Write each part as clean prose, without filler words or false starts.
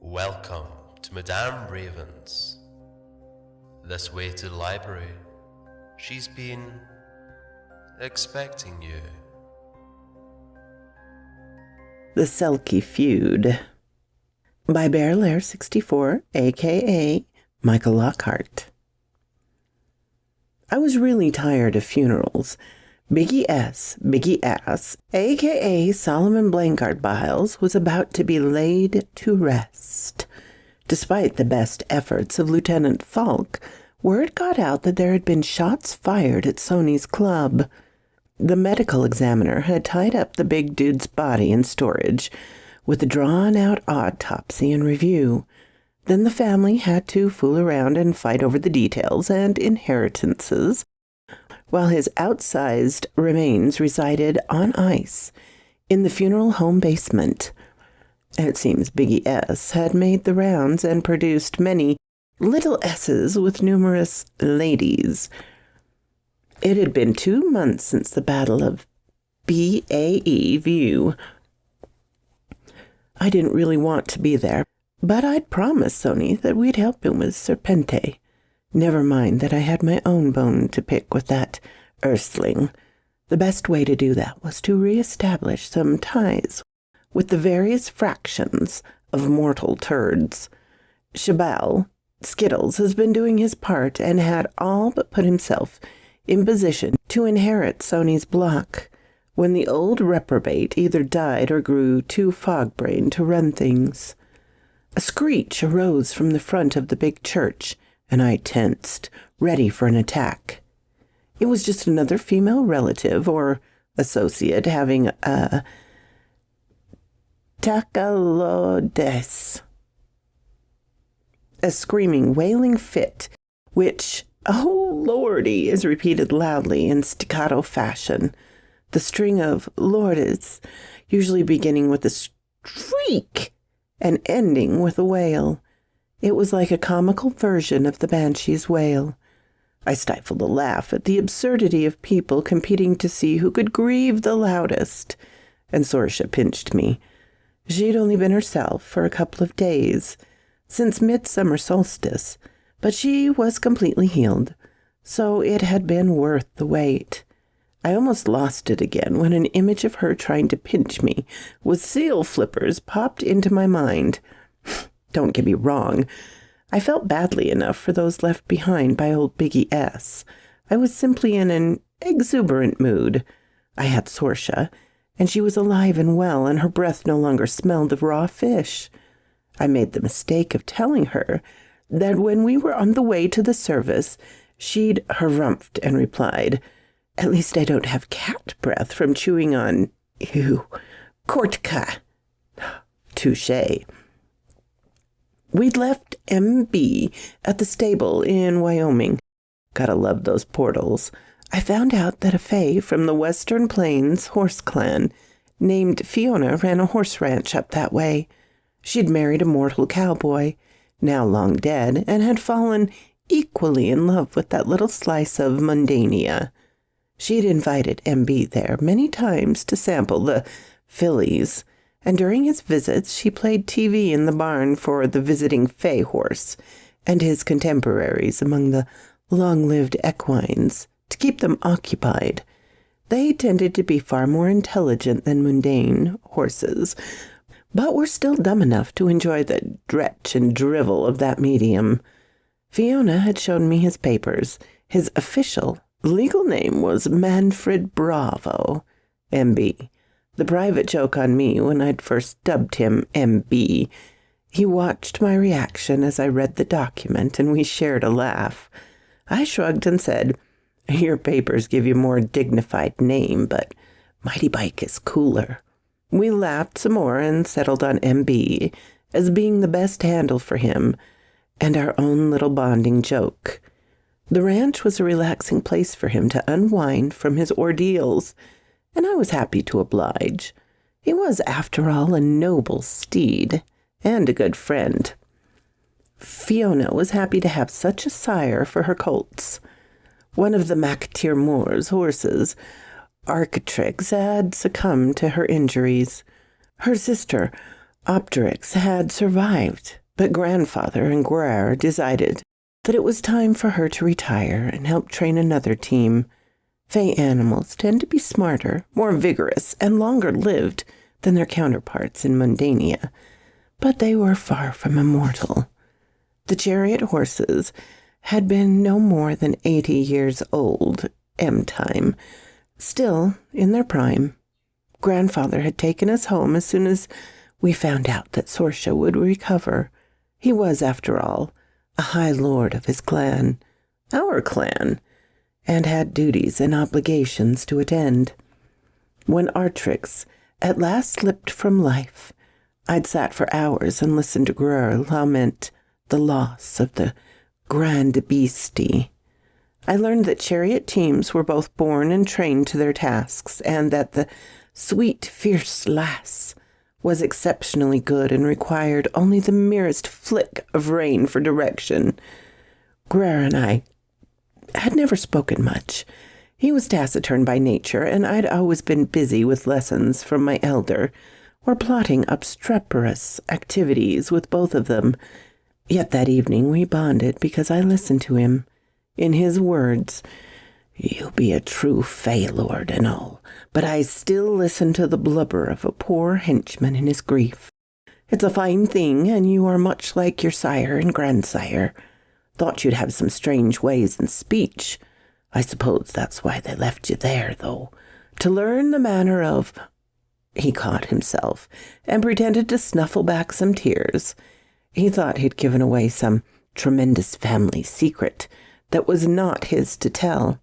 Welcome to Madame Raven's. This way to the library. She's been expecting you. The Selkie Feud by Bear Lair 64, a.k.a. Michael Lockhart. I was really tired of funerals. Biggie Ass, a.k.a. Solomon Blankard Biles, was about to be laid to rest. Despite the best efforts of Lieutenant Falk, word got out that there had been shots fired at Sony's club. The medical examiner had tied up the big dude's body in storage with a drawn-out autopsy and review. Then the family had to fool around and fight over the details and inheritances, while his outsized remains resided on ice in the funeral home basement. It seems Biggie S. had made the rounds and produced many little S's with numerous ladies. It had been 2 months since the Battle of BAE View. I didn't really want to be there, but I'd promised Sony that we'd help him with Serpente. Never mind that I had my own bone to pick with that earthling. The best way to do that was to reestablish some ties with the various fractions of mortal turds. Shabal, Skittles, has been doing his part and had all but put himself in position to inherit Sony's block when the old reprobate either died or grew too fog-brained to run things. A screech arose from the front of the big church, and I tensed, ready for an attack. It was just another female relative or associate having a tacalodes, a screaming, wailing fit, which, "Oh, Lordy," is repeated loudly in staccato fashion, the string of Lordes usually beginning with a shriek and ending with a wail. It was like a comical version of the Banshee's wail. I stifled a laugh at the absurdity of people competing to see who could grieve the loudest, and Sorsha pinched me. She'd only been herself for a couple of days, since midsummer solstice, but she was completely healed, so it had been worth the wait. I almost lost it again when an image of her trying to pinch me with seal flippers popped into my mind. Don't get me wrong. I felt badly enough for those left behind by old Biggie S. I was simply in an exuberant mood. I had Sorsha, and she was alive and well, and her breath no longer smelled of raw fish. I made the mistake of telling her that when we were on the way to the service, she'd harumphed and replied, "At least I don't have cat breath from chewing on, Kortka." Touché. We'd left MB at the stable in Wyoming. Gotta love those portals. I found out that a fae from the Western Plains horse clan named Fiona ran a horse ranch up that way. She'd married a mortal cowboy, now long dead, and had fallen equally in love with that little slice of mundania. She'd invited MB there many times to sample the fillies, and during his visits she played TV in the barn for the visiting Fay horse and his contemporaries among the long-lived equines to keep them occupied. They tended to be far more intelligent than mundane horses, but were still dumb enough to enjoy the dretch and drivel of that medium. Fiona had shown me his papers. His official legal name was Manfred Bravo, M.B., the private joke on me when I'd first dubbed him M.B. He watched my reaction as I read the document, and we shared a laugh. I shrugged and said, "Your papers give you a more dignified name, but Mighty Bike is cooler." We laughed some more and settled on M.B. as being the best handle for him, and our own little bonding joke. The ranch was a relaxing place for him to unwind from his ordeals, and I was happy to oblige. He was, after all, a noble steed and a good friend. Fiona was happy to have such a sire for her colts. One of the MacTier Moore's horses, Architrix, had succumbed to her injuries. Her sister, Optrix had survived, but grandfather and Guerre decided that it was time for her to retire and help train another team. Fey animals tend to be smarter, more vigorous, and longer-lived than their counterparts in Mundania, but they were far from immortal. The chariot horses had been no more than 80 years old, M-time, still in their prime. Grandfather had taken us home as soon as we found out that Sorsha would recover. He was, after all, a high lord of his clan, our clan, and had duties and obligations to attend. When Artrix at last slipped from life, I'd sat for hours and listened to Guerre lament the loss of the Grand Beastie. I learned that chariot teams were both born and trained to their tasks, and that the sweet, fierce lass was exceptionally good and required only the merest flick of rein for direction. Guerre and I had never spoken much. He was taciturn by nature, and I'd always been busy with lessons from my elder, or plotting obstreperous activities with both of them. Yet that evening we bonded because I listened to him. In his words, "You be a true Fey lord and all, but I still listen to the blubber of a poor henchman in his grief. It's a fine thing, and you are much like your sire and grandsire. Thought you'd have some strange ways in speech. I suppose that's why they left you there, though, to learn the manner of—" He caught himself and pretended to snuffle back some tears. He thought he'd given away some tremendous family secret that was not his to tell.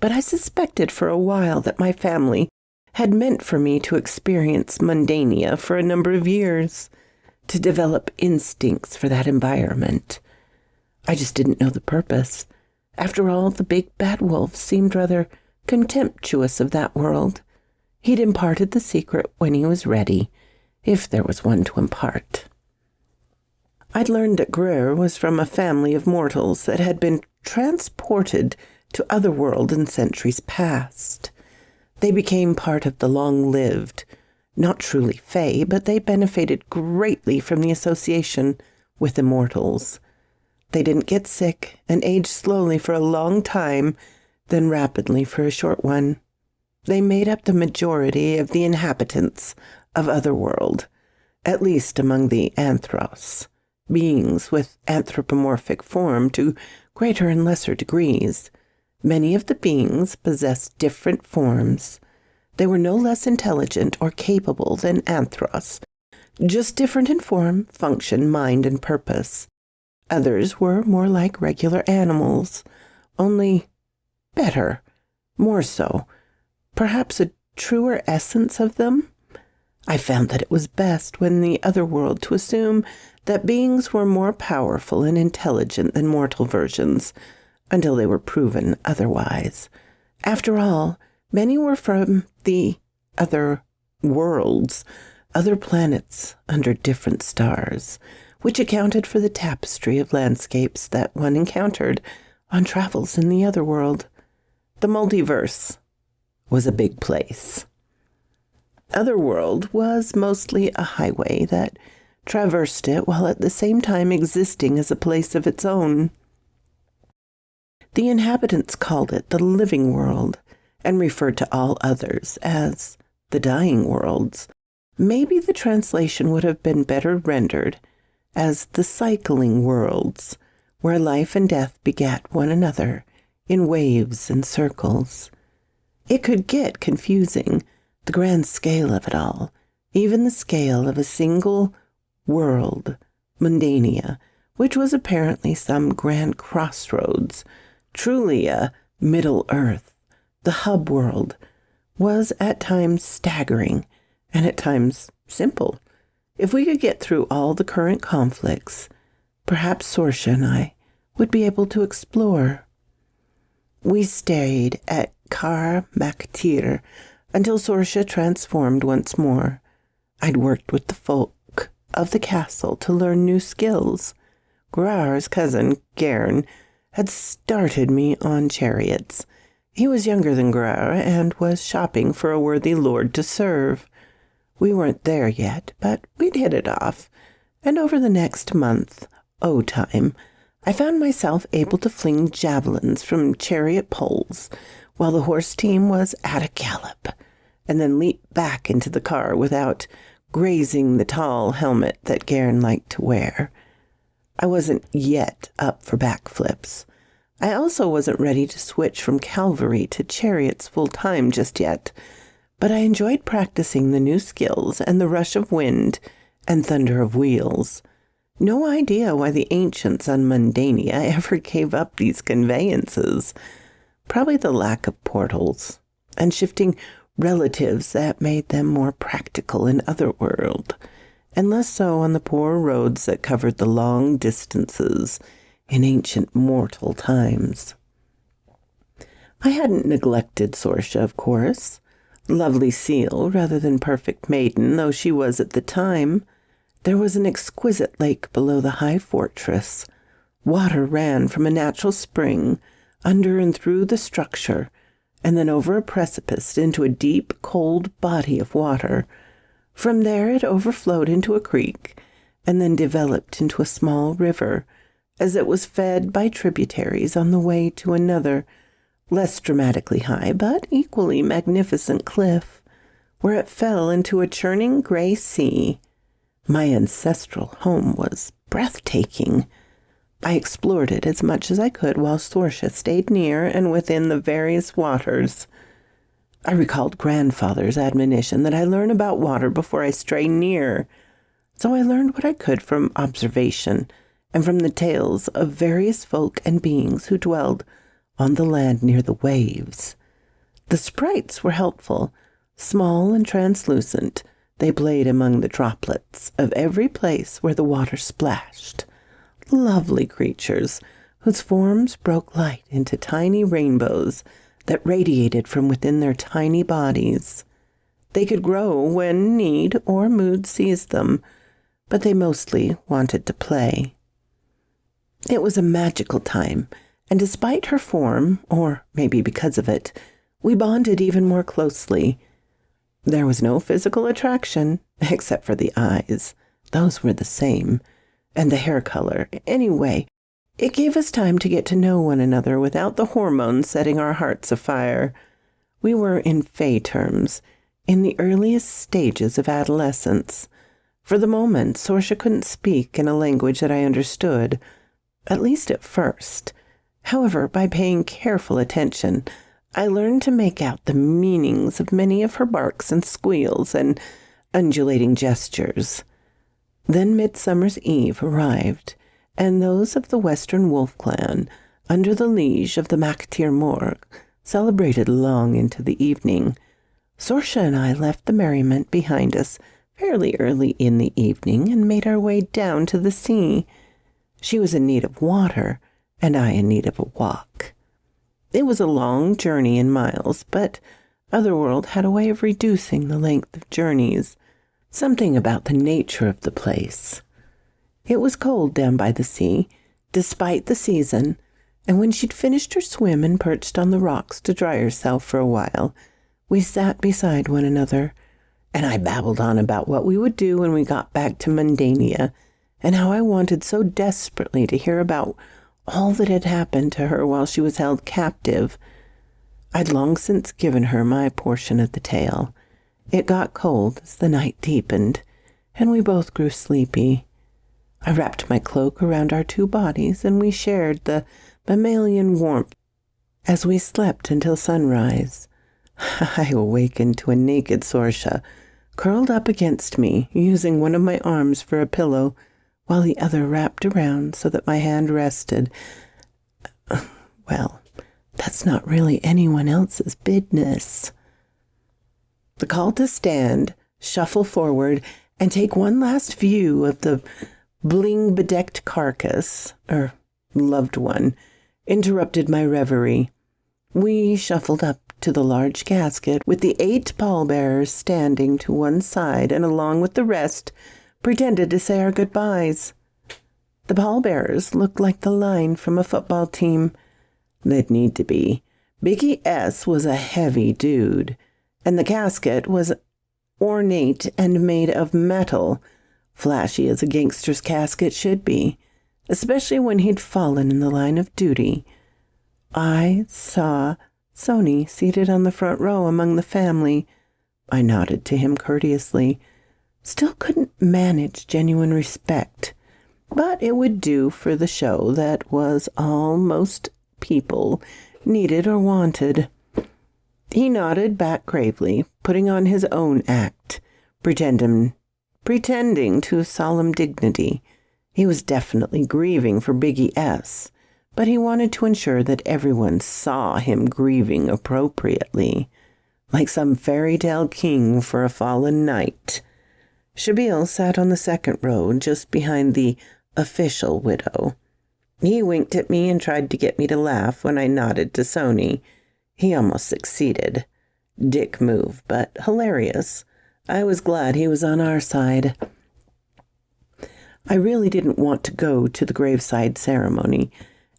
But I suspected for a while that my family had meant for me to experience Mundania for a number of years, to develop instincts for that environment. I just didn't know the purpose. After all, the big bad wolf seemed rather contemptuous of that world. He'd imparted the secret when he was ready, if there was one to impart. I'd learned that Guerre was from a family of mortals that had been transported to otherworld in centuries past. They became part of the long-lived, not truly Fey, but they benefited greatly from the association with immortals. They didn't get sick and aged slowly for a long time, then rapidly for a short one. They made up the majority of the inhabitants of Otherworld, at least among the Anthros, beings with anthropomorphic form to greater and lesser degrees. Many of the beings possessed different forms. They were no less intelligent or capable than Anthros, just different in form, function, mind, and purpose. Others were more like regular animals, only better, more so, perhaps a truer essence of them. I found that it was best when the otherworld to assume that beings were more powerful and intelligent than mortal versions, until they were proven otherwise. After all, many were from the other worlds, other planets under different stars, which accounted for the tapestry of landscapes that one encountered on travels in the other world. The multiverse was a big place. Otherworld was mostly a highway that traversed it while at the same time existing as a place of its own. The inhabitants called it the living world and referred to all others as the dying worlds. Maybe the translation would have been better rendered as the cycling worlds, where life and death begat one another in waves and circles. It could get confusing, the grand scale of it all, even the scale of a single world, Mundania, which was apparently some grand crossroads, truly a Middle Earth. The hub world was at times staggering and at times simple. If we could get through all the current conflicts, perhaps Sorsha and I would be able to explore. We stayed at Kar Maktir until Sorsha transformed once more. I'd worked with the folk of the castle to learn new skills. Guerre's cousin, Gern, had started me on chariots. He was younger than Guerre and was shopping for a worthy lord to serve. We weren't there yet, but we'd hit it off. And over the next month, time, I found myself able to fling javelins from chariot poles while the horse team was at a gallop, and then leap back into the car without grazing the tall helmet that Garen liked to wear. I wasn't yet up for backflips. I also wasn't ready to switch from cavalry to chariots full-time just yet, but I enjoyed practicing the new skills and the rush of wind and thunder of wheels. No idea why the ancients on Mundania ever gave up these conveyances. Probably the lack of portals and shifting relatives that made them more practical in Otherworld, and less so on the poor roads that covered the long distances in ancient mortal times. I hadn't neglected Sorsha, of course. Lovely seal rather than perfect maiden though she was at the time. There was an exquisite lake below the high fortress. Water ran from a natural spring under and through the structure, and then over a precipice into a deep, cold body of water. From there it overflowed into a creek, and then developed into a small river, as it was fed by tributaries on the way to another, less dramatically high, but equally magnificent cliff, where it fell into a churning gray sea. My ancestral home was breathtaking. I explored it as much as I could while Sorsha stayed near and within the various waters. I recalled grandfather's admonition that I learn about water before I stray near, so I learned what I could from observation and from the tales of various folk and beings who dwelled on the land near the waves. The sprites were helpful. Small and translucent, they played among the droplets of every place where the water splashed. Lovely creatures, whose forms broke light into tiny rainbows that radiated from within their tiny bodies. They could grow when need or mood seized them, but they mostly wanted to play. It was a magical time, and despite her form, or maybe because of it, we bonded even more closely. There was no physical attraction, except for the eyes. Those were the same. And the hair color. Anyway, it gave us time to get to know one another without the hormones setting our hearts afire. We were, in Fae terms, in the earliest stages of adolescence. For the moment, Sorsha couldn't speak in a language that I understood, at least at first. However, by paying careful attention, I learned to make out the meanings of many of her barks and squeals and undulating gestures. Then Midsummer's Eve arrived, and those of the Western Wolf Clan, under the liege of the Mactir Morg, celebrated long into the evening. Sorsha and I left the merriment behind us fairly early in the evening and made our way down to the sea. She was in need of water, and I in need of a walk. It was a long journey in miles, but Otherworld had a way of reducing the length of journeys. Something about the nature of the place. It was cold down by the sea, despite the season, and when she'd finished her swim and perched on the rocks to dry herself for a while, we sat beside one another, and I babbled on about what we would do when we got back to Mundania, and how I wanted so desperately to hear about all that had happened to her while she was held captive. I'd long since given her my portion of the tale. It got cold as the night deepened, and we both grew sleepy. I wrapped my cloak around our two bodies, and we shared the mammalian warmth as we slept until sunrise. I awakened to a naked Sorsha, curled up against me, using one of my arms for a pillow, while the other wrapped around so that my hand rested. Well, that's not really anyone else's business. The call to stand, shuffle forward, and take one last view of the bling-bedecked carcass, or loved one, interrupted my reverie. We shuffled up to the large casket with the 8 pallbearers standing to one side, and along with the rest, pretended to say our goodbyes. The pallbearers looked like the line from a football team. They'd need to be. Biggie S. was a heavy dude, and the casket was ornate and made of metal, flashy as a gangster's casket should be, especially when he'd fallen in the line of duty. I saw Sony seated on the front row among the family. I nodded to him courteously. Still couldn't manage genuine respect, but it would do for the show that was all most people needed or wanted. He nodded back gravely, putting on his own act, pretending to solemn dignity. He was definitely grieving for Biggie S., but he wanted to ensure that everyone saw him grieving appropriately, like some fairy tale king for a fallen knight. Shabil sat on the second row, just behind the official widow. He winked at me and tried to get me to laugh when I nodded to Sony. He almost succeeded. Dick move, but hilarious. I was glad he was on our side. I really didn't want to go to the graveside ceremony,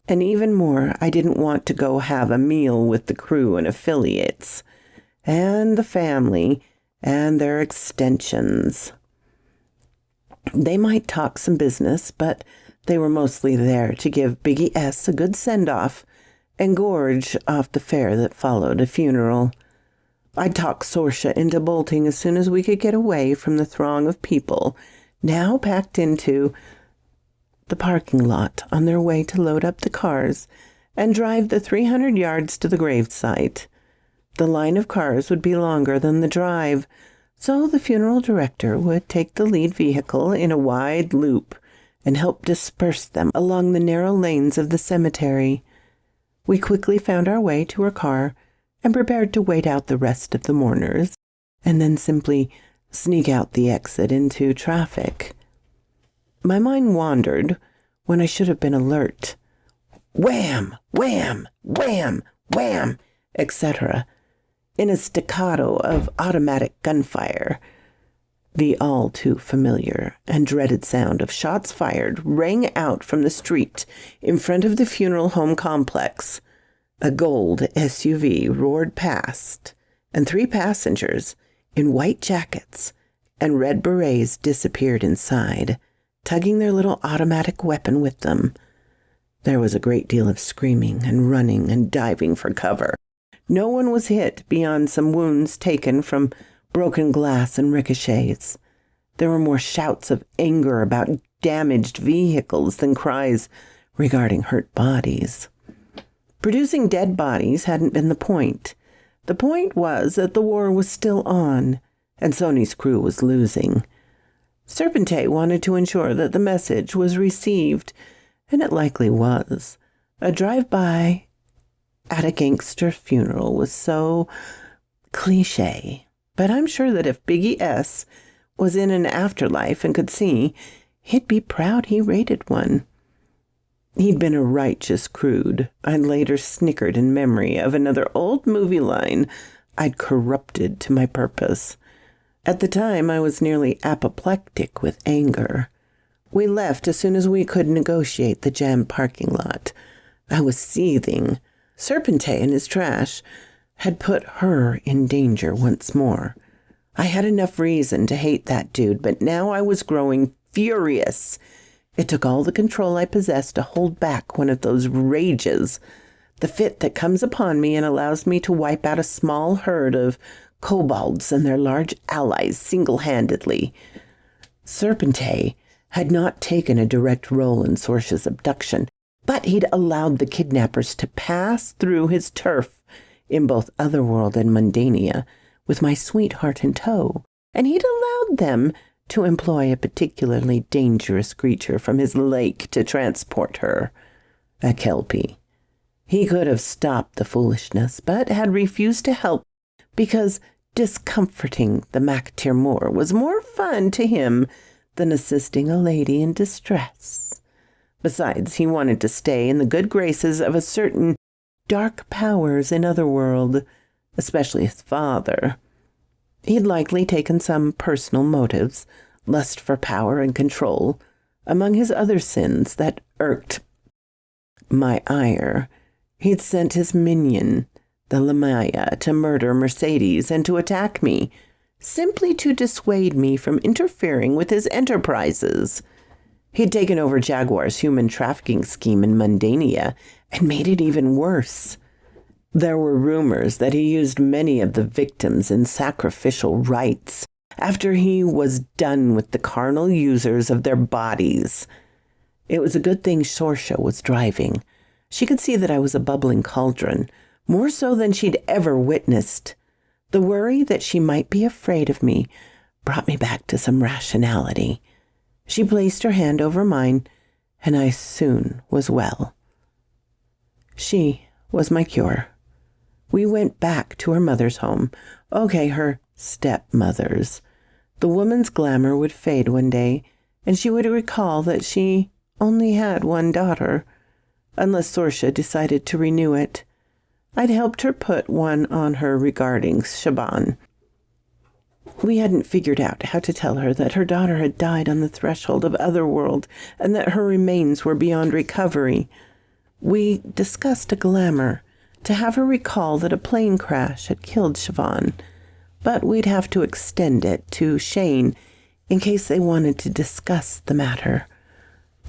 and even more, I didn't want to go have a meal with the crew and affiliates, and the family, and their extensions. They might talk some business, but they were mostly there to give Biggie S. a good send-off and gorge off the fare that followed a funeral. I talked Sorsha into bolting as soon as we could get away from the throng of people now packed into the parking lot on their way to load up the cars and drive the 300 yards to the gravesite. The line of cars would be longer than the drive, so the funeral director would take the lead vehicle in a wide loop and help disperse them along the narrow lanes of the cemetery. We quickly found our way to her car and prepared to wait out the rest of the mourners, and then simply sneak out the exit into traffic. My mind wandered when I should have been alert. Wham! Wham! Wham! Wham! Etc., in a staccato of automatic gunfire. The all-too-familiar and dreaded sound of shots fired rang out from the street in front of the funeral home complex. A gold SUV roared past, and 3 passengers in white jackets and red berets disappeared inside, tugging their little automatic weapon with them. There was a great deal of screaming and running and diving for cover. No one was hit beyond some wounds taken from broken glass and ricochets. There were more shouts of anger about damaged vehicles than cries regarding hurt bodies. Producing dead bodies hadn't been the point. The point was that the war was still on, and Sony's crew was losing. Serpente wanted to ensure that the message was received, and it likely was. A drive-by at a gangster funeral was so cliché, but I'm sure that if Biggie S. was in an afterlife and could see, he'd be proud he raided one. He'd been a righteous crude. I later snickered in memory of another old movie line I'd corrupted to my purpose. At the time, I was nearly apoplectic with anger. We left as soon as we could negotiate the jammed parking lot. I was seething. Serpente and his trash had put her in danger once more. I had enough reason to hate that dude, but now I was growing furious. It took all the control I possessed to hold back one of those rages, the fit that comes upon me and allows me to wipe out a small herd of kobolds and their large allies single-handedly. Serpente had not taken a direct role in Sorsha's abduction, but he'd allowed the kidnappers to pass through his turf in both Otherworld and Mundania with my sweetheart in tow, and he'd allowed them to employ a particularly dangerous creature from his lake to transport her, a Kelpie. He could have stopped the foolishness, but had refused to help because discomforting the Mactir Moor was more fun to him than assisting a lady in distress. Besides, he wanted to stay in the good graces of a certain dark powers in Otherworld, especially his father. He'd likely taken some personal motives, lust for power and control, among his other sins that irked my ire. He'd sent his minion, the Lamaya, to murder Mercedes and to attack me, simply to dissuade me from interfering with his enterprises. He'd taken over Jaguar's human trafficking scheme in Mundania and made it even worse. There were rumors that he used many of the victims in sacrificial rites after he was done with the carnal users of their bodies. It was a good thing Sorsha was driving. She could see that I was a bubbling cauldron, more so than she'd ever witnessed. The worry that she might be afraid of me brought me back to some rationality. She placed her hand over mine, and I soon was well. She was my cure. We went back to her mother's home. Okay, her stepmother's. The woman's glamour would fade one day, and she would recall that she only had one daughter, unless Sorsha decided to renew it. I'd helped her put one on her regarding Shaban. We hadn't figured out how to tell her that her daughter had died on the threshold of Otherworld and that her remains were beyond recovery. We discussed a glamour to have her recall that a plane crash had killed Siobhan, but we'd have to extend it to Shane in case they wanted to discuss the matter.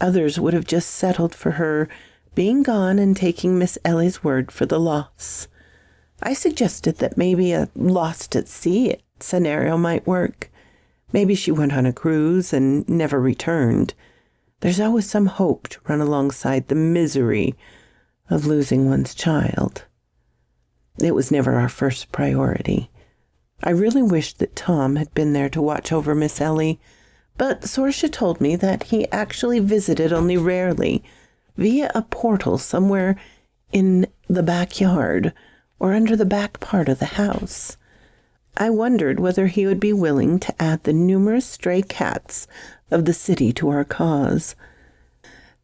Others would have just settled for her being gone and taking Miss Ellie's word for the loss. I suggested that maybe a lost at sea scenario might work. Maybe she went on a cruise and never returned. There's always some hope to run alongside the misery of losing one's child. It was never our first priority. I really wished that Tom had been there to watch over Miss Ellie, but Sorsha told me that he actually visited only rarely, via a portal somewhere in the backyard or under the back part of the house. I wondered whether he would be willing to add the numerous stray cats of the city to our cause.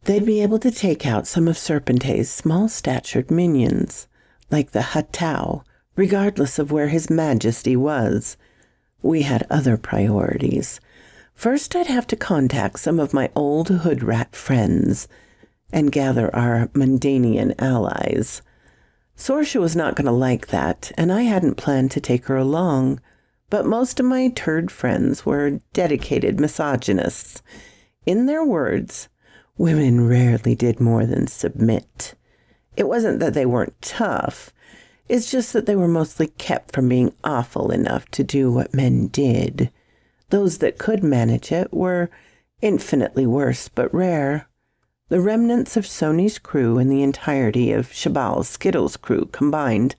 They'd be able to take out some of Serpente's small-statured minions, like the Hatau, regardless of where His Majesty was. We had other priorities. First, I'd have to contact some of my old hood rat friends and gather our Mundanian allies. Sorsha was not going to like that, and I hadn't planned to take her along, but most of my turd friends were dedicated misogynists. In their words, women rarely did more than submit. It wasn't that they weren't tough. It's just that they were mostly kept from being awful enough to do what men did. Those that could manage it were infinitely worse but rare. The remnants of Sony's crew and the entirety of Shabal's Skittles crew combined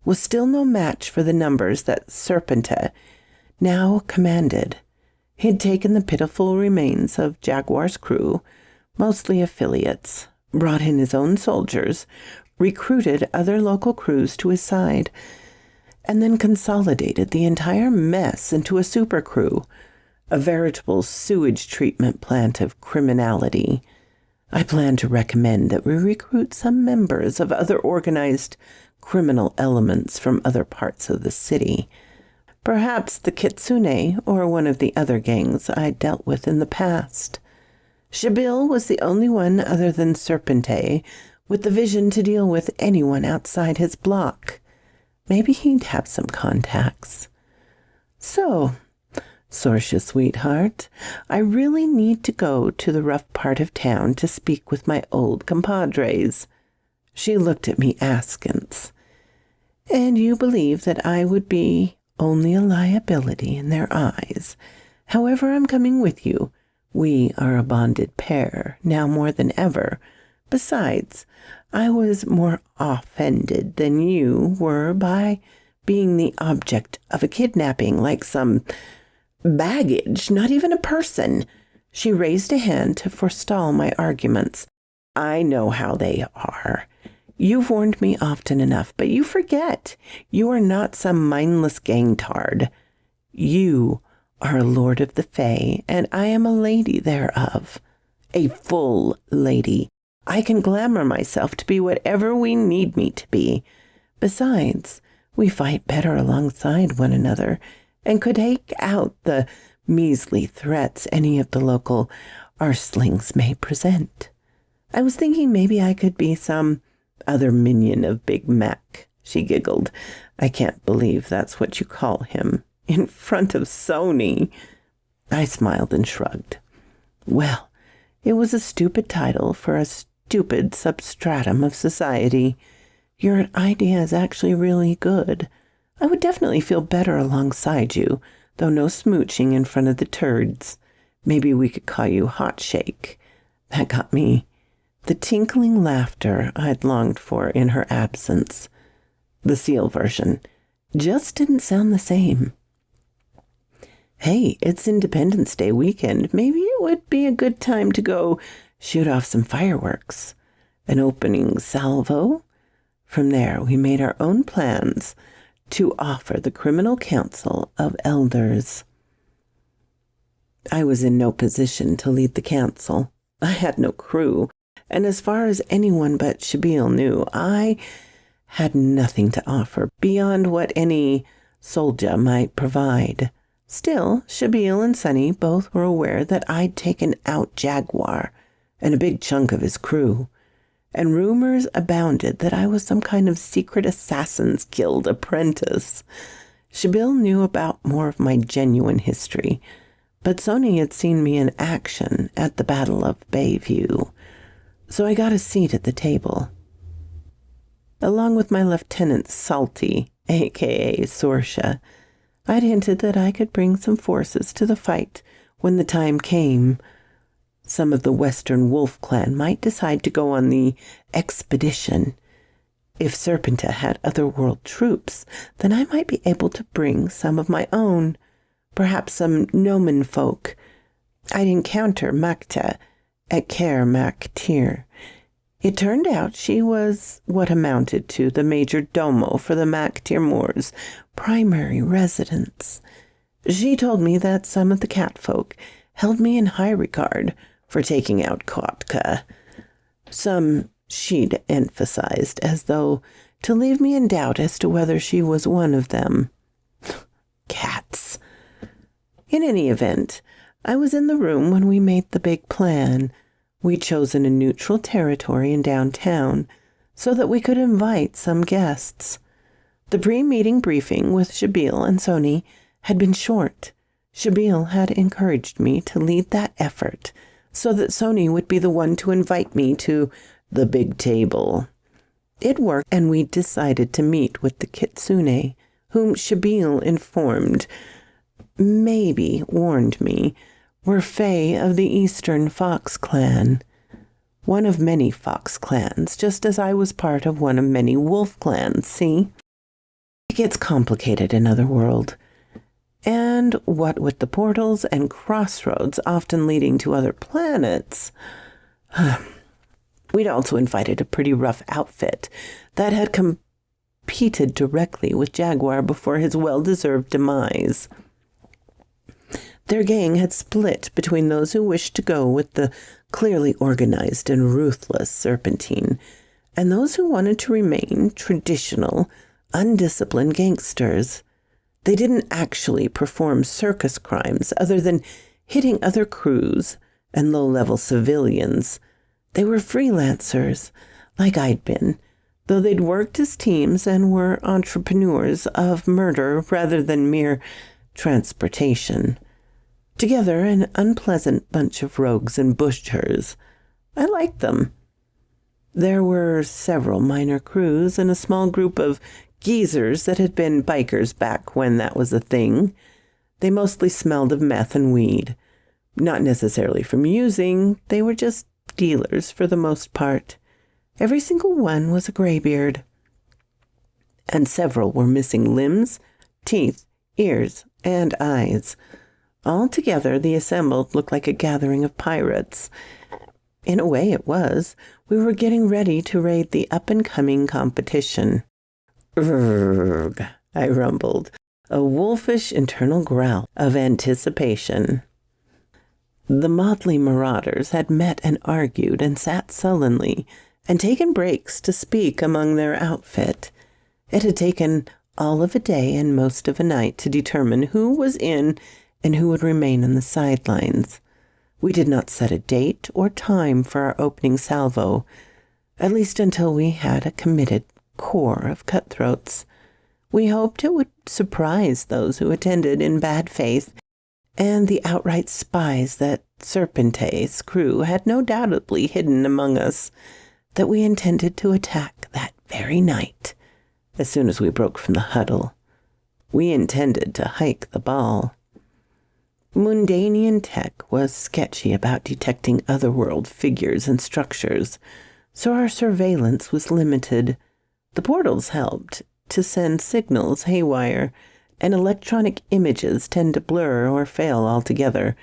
was still no match for the numbers that Serpente now commanded. He'd taken the pitiful remains of Jaguar's crew, mostly affiliates, brought in his own soldiers, recruited other local crews to his side, and then consolidated the entire mess into a super crew, a veritable sewage treatment plant of criminality. I plan to recommend that we recruit some members of other organized criminal elements from other parts of the city. Perhaps the Kitsune or one of the other gangs I dealt with in the past. Shabil was the only one other than Serpente with the vision to deal with anyone outside his block. Maybe he'd have some contacts. So, Sorsha, sweetheart, I really need to go to the rough part of town to speak with my old compadres. She looked at me askance. And you believe that I would be only a liability in their eyes. However, I'm coming with you. We are a bonded pair, now more than ever. Besides, I was more offended than you were by being the object of a kidnapping like some baggage, not even a person. She raised a hand to forestall my arguments. I know how they are. You've warned me often enough, but you forget. You are not some mindless gangtard. You are a lord of the Fae, and I am a lady thereof. A full lady. I can glamour myself to be whatever we need me to be. Besides, we fight better alongside one another, and could take out the measly threats any of the local arselings may present. I was thinking maybe I could be some other minion of Big Mac. She giggled. I can't believe that's what you call him. in front of Sony. I smiled and shrugged. Well, it was a stupid title for a stupid substratum of society. Your idea is actually really good. I would definitely feel better alongside you, though no smooching in front of the turds. Maybe we could call you Hot Shake. That got me. The tinkling laughter I'd longed for in her absence. The seal version just didn't sound the same. Hey, it's Independence Day weekend. Maybe it would be a good time to go shoot off some fireworks. An opening salvo? From there, we made our own plans to offer the Criminal Council of Elders. I was in no position to lead the council. I had no crew, and as far as anyone but Shabil knew, I had nothing to offer beyond what any soldier might provide. Still, Shabil and Sunny both were aware that I'd taken out Jaguar and a big chunk of his crew, and rumors abounded that I was some kind of secret Assassin's Guild apprentice. Shabil knew about more of my genuine history, but Sony had seen me in action at the Battle of Bayview, so I got a seat at the table. Along with my Lieutenant Salty, a.k.a. Sorsha, I'd hinted that I could bring some forces to the fight when the time came. Some of the Western Wolf Clan might decide to go on the expedition. If Serpenta had otherworld troops, then I might be able to bring some of my own, perhaps some Nomen folk. I'd encounter Makta at Ker Maktir. It turned out she was what amounted to the major domo for the Maktir Moors' primary residence. She told me that some of the catfolk held me in high regard for taking out Kotka. Some she'd emphasized as though to leave me in doubt as to whether she was one of them. Cats. In any event, I was in the room when we made the big plan. We'd chosen a neutral territory in downtown so that we could invite some guests. The pre-meeting briefing with Shabil and Sony had been short. Shabil had encouraged me to lead that effort so that Sony would be the one to invite me to the big table. It worked, and we decided to meet with the Kitsune, whom Shabil informed, maybe warned me, were Fae of the Eastern Fox Clan. One of many Fox clans, just as I was part of one of many Wolf clans, see? It gets complicated in Otherworld. And what with the portals and crossroads often leading to other planets, we'd also invited a pretty rough outfit that had competed directly with Jaguar before his well-deserved demise. Their gang had split between those who wished to go with the clearly organized and ruthless Serpentine, and those who wanted to remain traditional, undisciplined gangsters. They didn't actually perform circus crimes other than hitting other crews and low-level civilians. They were freelancers, like I'd been, though they'd worked as teams and were entrepreneurs of murder rather than mere transportation. Together, an unpleasant bunch of rogues and butchers. I liked them. There were several minor crews and a small group of geezers that had been bikers back when that was a thing. They mostly smelled of meth and weed. Not necessarily from using, they were just dealers for the most part. Every single one was a graybeard. And several were missing limbs, teeth, ears, and eyes. Altogether, the assembled looked like a gathering of pirates. In a way it was. We were getting ready to raid the up-and-coming competition. Urgh, I rumbled, a wolfish internal growl of anticipation. The motley marauders had met and argued and sat sullenly and taken breaks to speak among their outfit. It had taken all of a day and most of a night to determine who was in and who would remain on the sidelines. We did not set a date or time for our opening salvo, at least until we had a committed core of cutthroats. We hoped it would surprise those who attended in bad faith, and the outright spies that Serpente's crew had no doubtably hidden among us, that we intended to attack that very night, as soon as we broke from the huddle. We intended to hike the ball. Mundanian tech was sketchy about detecting otherworld figures and structures, so our surveillance was limited. The portals helped to send signals haywire, and electronic images tend to blur or fail altogether.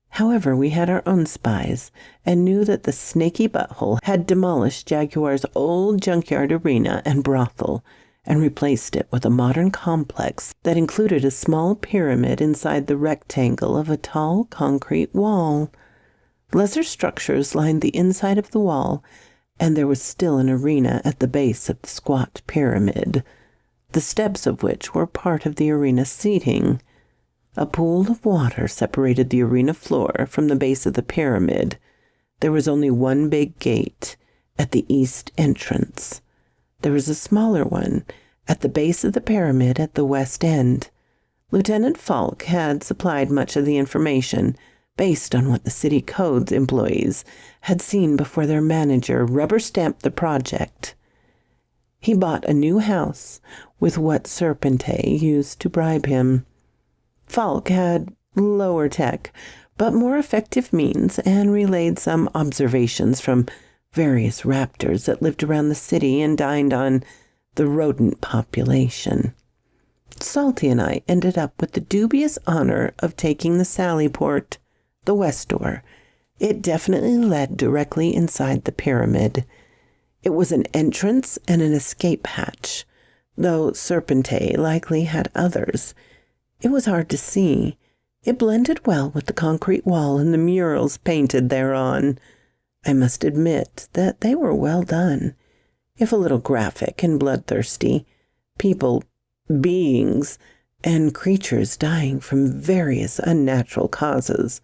However, we had our own spies, and knew that the snaky butthole had demolished Jaguar's old junkyard arena and brothel, and replaced it with a modern complex that included a small pyramid inside the rectangle of a tall concrete wall. Lesser structures lined the inside of the wall, and there was still an arena at the base of the squat pyramid, the steps of which were part of the arena seating. A pool of water separated the arena floor from the base of the pyramid. There was only one big gate at the east entrance. There was a smaller one at the base of the pyramid at the west end. Lieutenant Falk had supplied much of the information based on what the city codes employees had seen before their manager rubber-stamped the project. He bought a new house with what Serpente used to bribe him. Falk had lower tech, but more effective means, and relayed some observations from various raptors that lived around the city and dined on the rodent population. Salty and I ended up with the dubious honor of taking the Sallyport, the west door. It definitely led directly inside the pyramid. It was an entrance and an escape hatch, though Serpente likely had others. It was hard to see. It blended well with the concrete wall and the murals painted thereon. I must admit that they were well done, if a little graphic and bloodthirsty. People, beings, and creatures dying from various unnatural causes,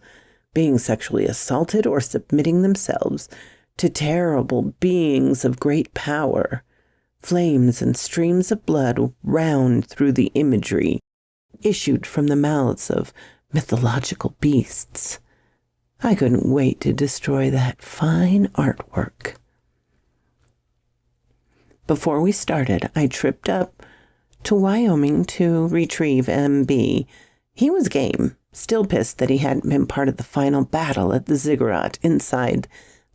being sexually assaulted or submitting themselves to terrible beings of great power. Flames and streams of blood round through the imagery issued from the mouths of mythological beasts. I couldn't wait to destroy that fine artwork. Before we started, I tripped up to Wyoming to retrieve MB. He was game, still pissed that he hadn't been part of the final battle at the ziggurat inside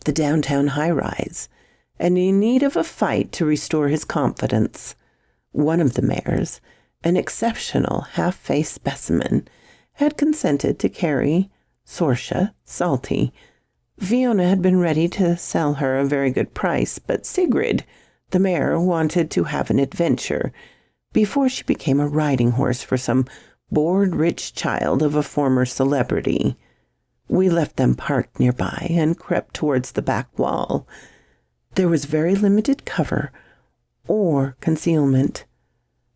the downtown high-rise, and in need of a fight to restore his confidence. One of the mares, an exceptional half-face specimen, had consented to carry Sorsha, Salty. Fiona had been ready to sell her a very good price, but Sigrid, the mare, wanted to have an adventure before she became a riding horse for some bored rich child of a former celebrity. We left them parked nearby and crept towards the back wall. There was very limited cover or concealment.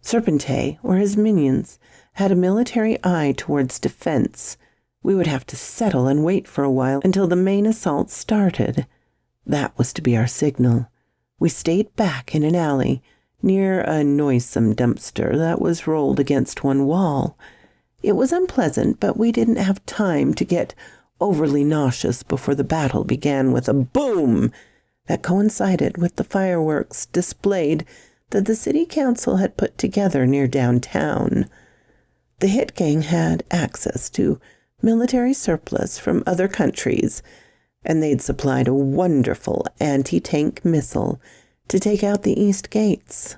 Serpente, or his minions, had a military eye towards defense. We would have to settle and wait for a while until the main assault started. That was to be our signal. We stayed back in an alley near a noisome dumpster that was rolled against one wall. It was unpleasant, but we didn't have time to get overly nauseous before the battle began with a boom that coincided with the fireworks displayed that the city council had put together near downtown. The hit gang had access to military surplus from other countries, and they'd supplied a wonderful anti-tank missile to take out the east gates.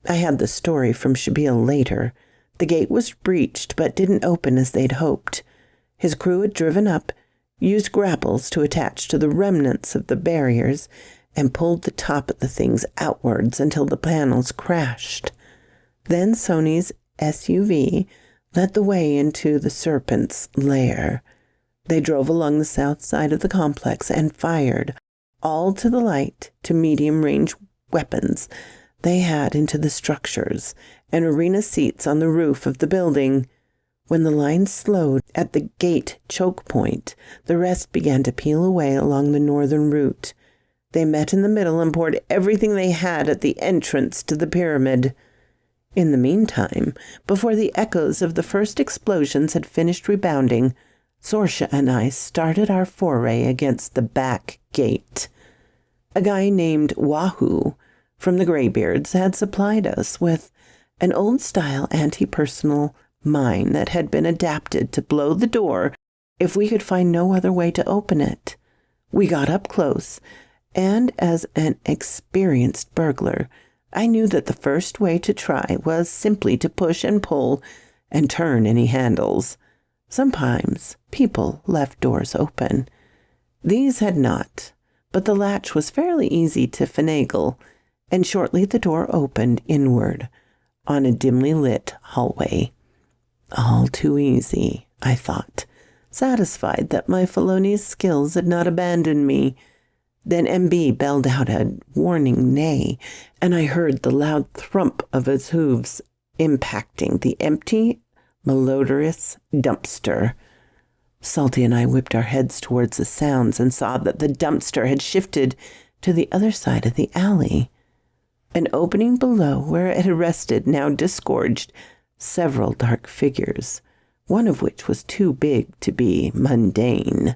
I had the story from Shabil later. The gate was breached but didn't open as they'd hoped. His crew had driven up, used grapples to attach to the remnants of the barriers, and pulled the top of the things outwards until the panels crashed. Then Sony's SUV led the way into the serpent's lair. They drove along the south side of the complex and fired all to the light to medium-range weapons they had into the structures and arena seats on the roof of the building. When the line slowed at the gate choke point, the rest began to peel away along the northern route. They met in the middle and poured everything they had at the entrance to the pyramid. In the meantime, before the echoes of the first explosions had finished rebounding, Sorsha and I started our foray against the back gate. A guy named Wahoo from the Greybeards had supplied us with an old-style anti-personal mine that had been adapted to blow the door if we could find no other way to open it. We got up close, and as an experienced burglar, I knew that the first way to try was simply to push and pull and turn any handles. Sometimes people left doors open. These had not, but the latch was fairly easy to finagle, and shortly the door opened inward on a dimly lit hallway. All too easy, I thought, satisfied that my felonious skills had not abandoned me. Then MB belled out a warning neigh, and I heard the loud thump of his hooves impacting the empty, malodorous dumpster. Salty and I whipped our heads towards the sounds and saw that the dumpster had shifted to the other side of the alley. An opening below where it had rested now disgorged several dark figures, one of which was too big to be mundane.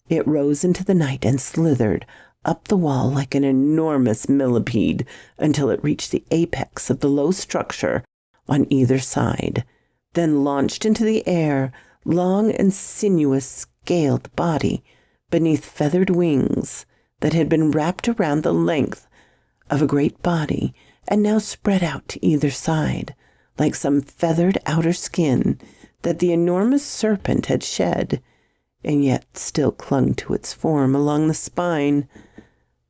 It rose into the night and slithered up the wall like an enormous millipede until it reached the apex of the low structure on either side, then launched into the air, long and sinuous scaled body beneath feathered wings that had been wrapped around the length of a great body and now spread out to either side, like some feathered outer skin that the enormous serpent had shed, and yet still clung to its form along the spine.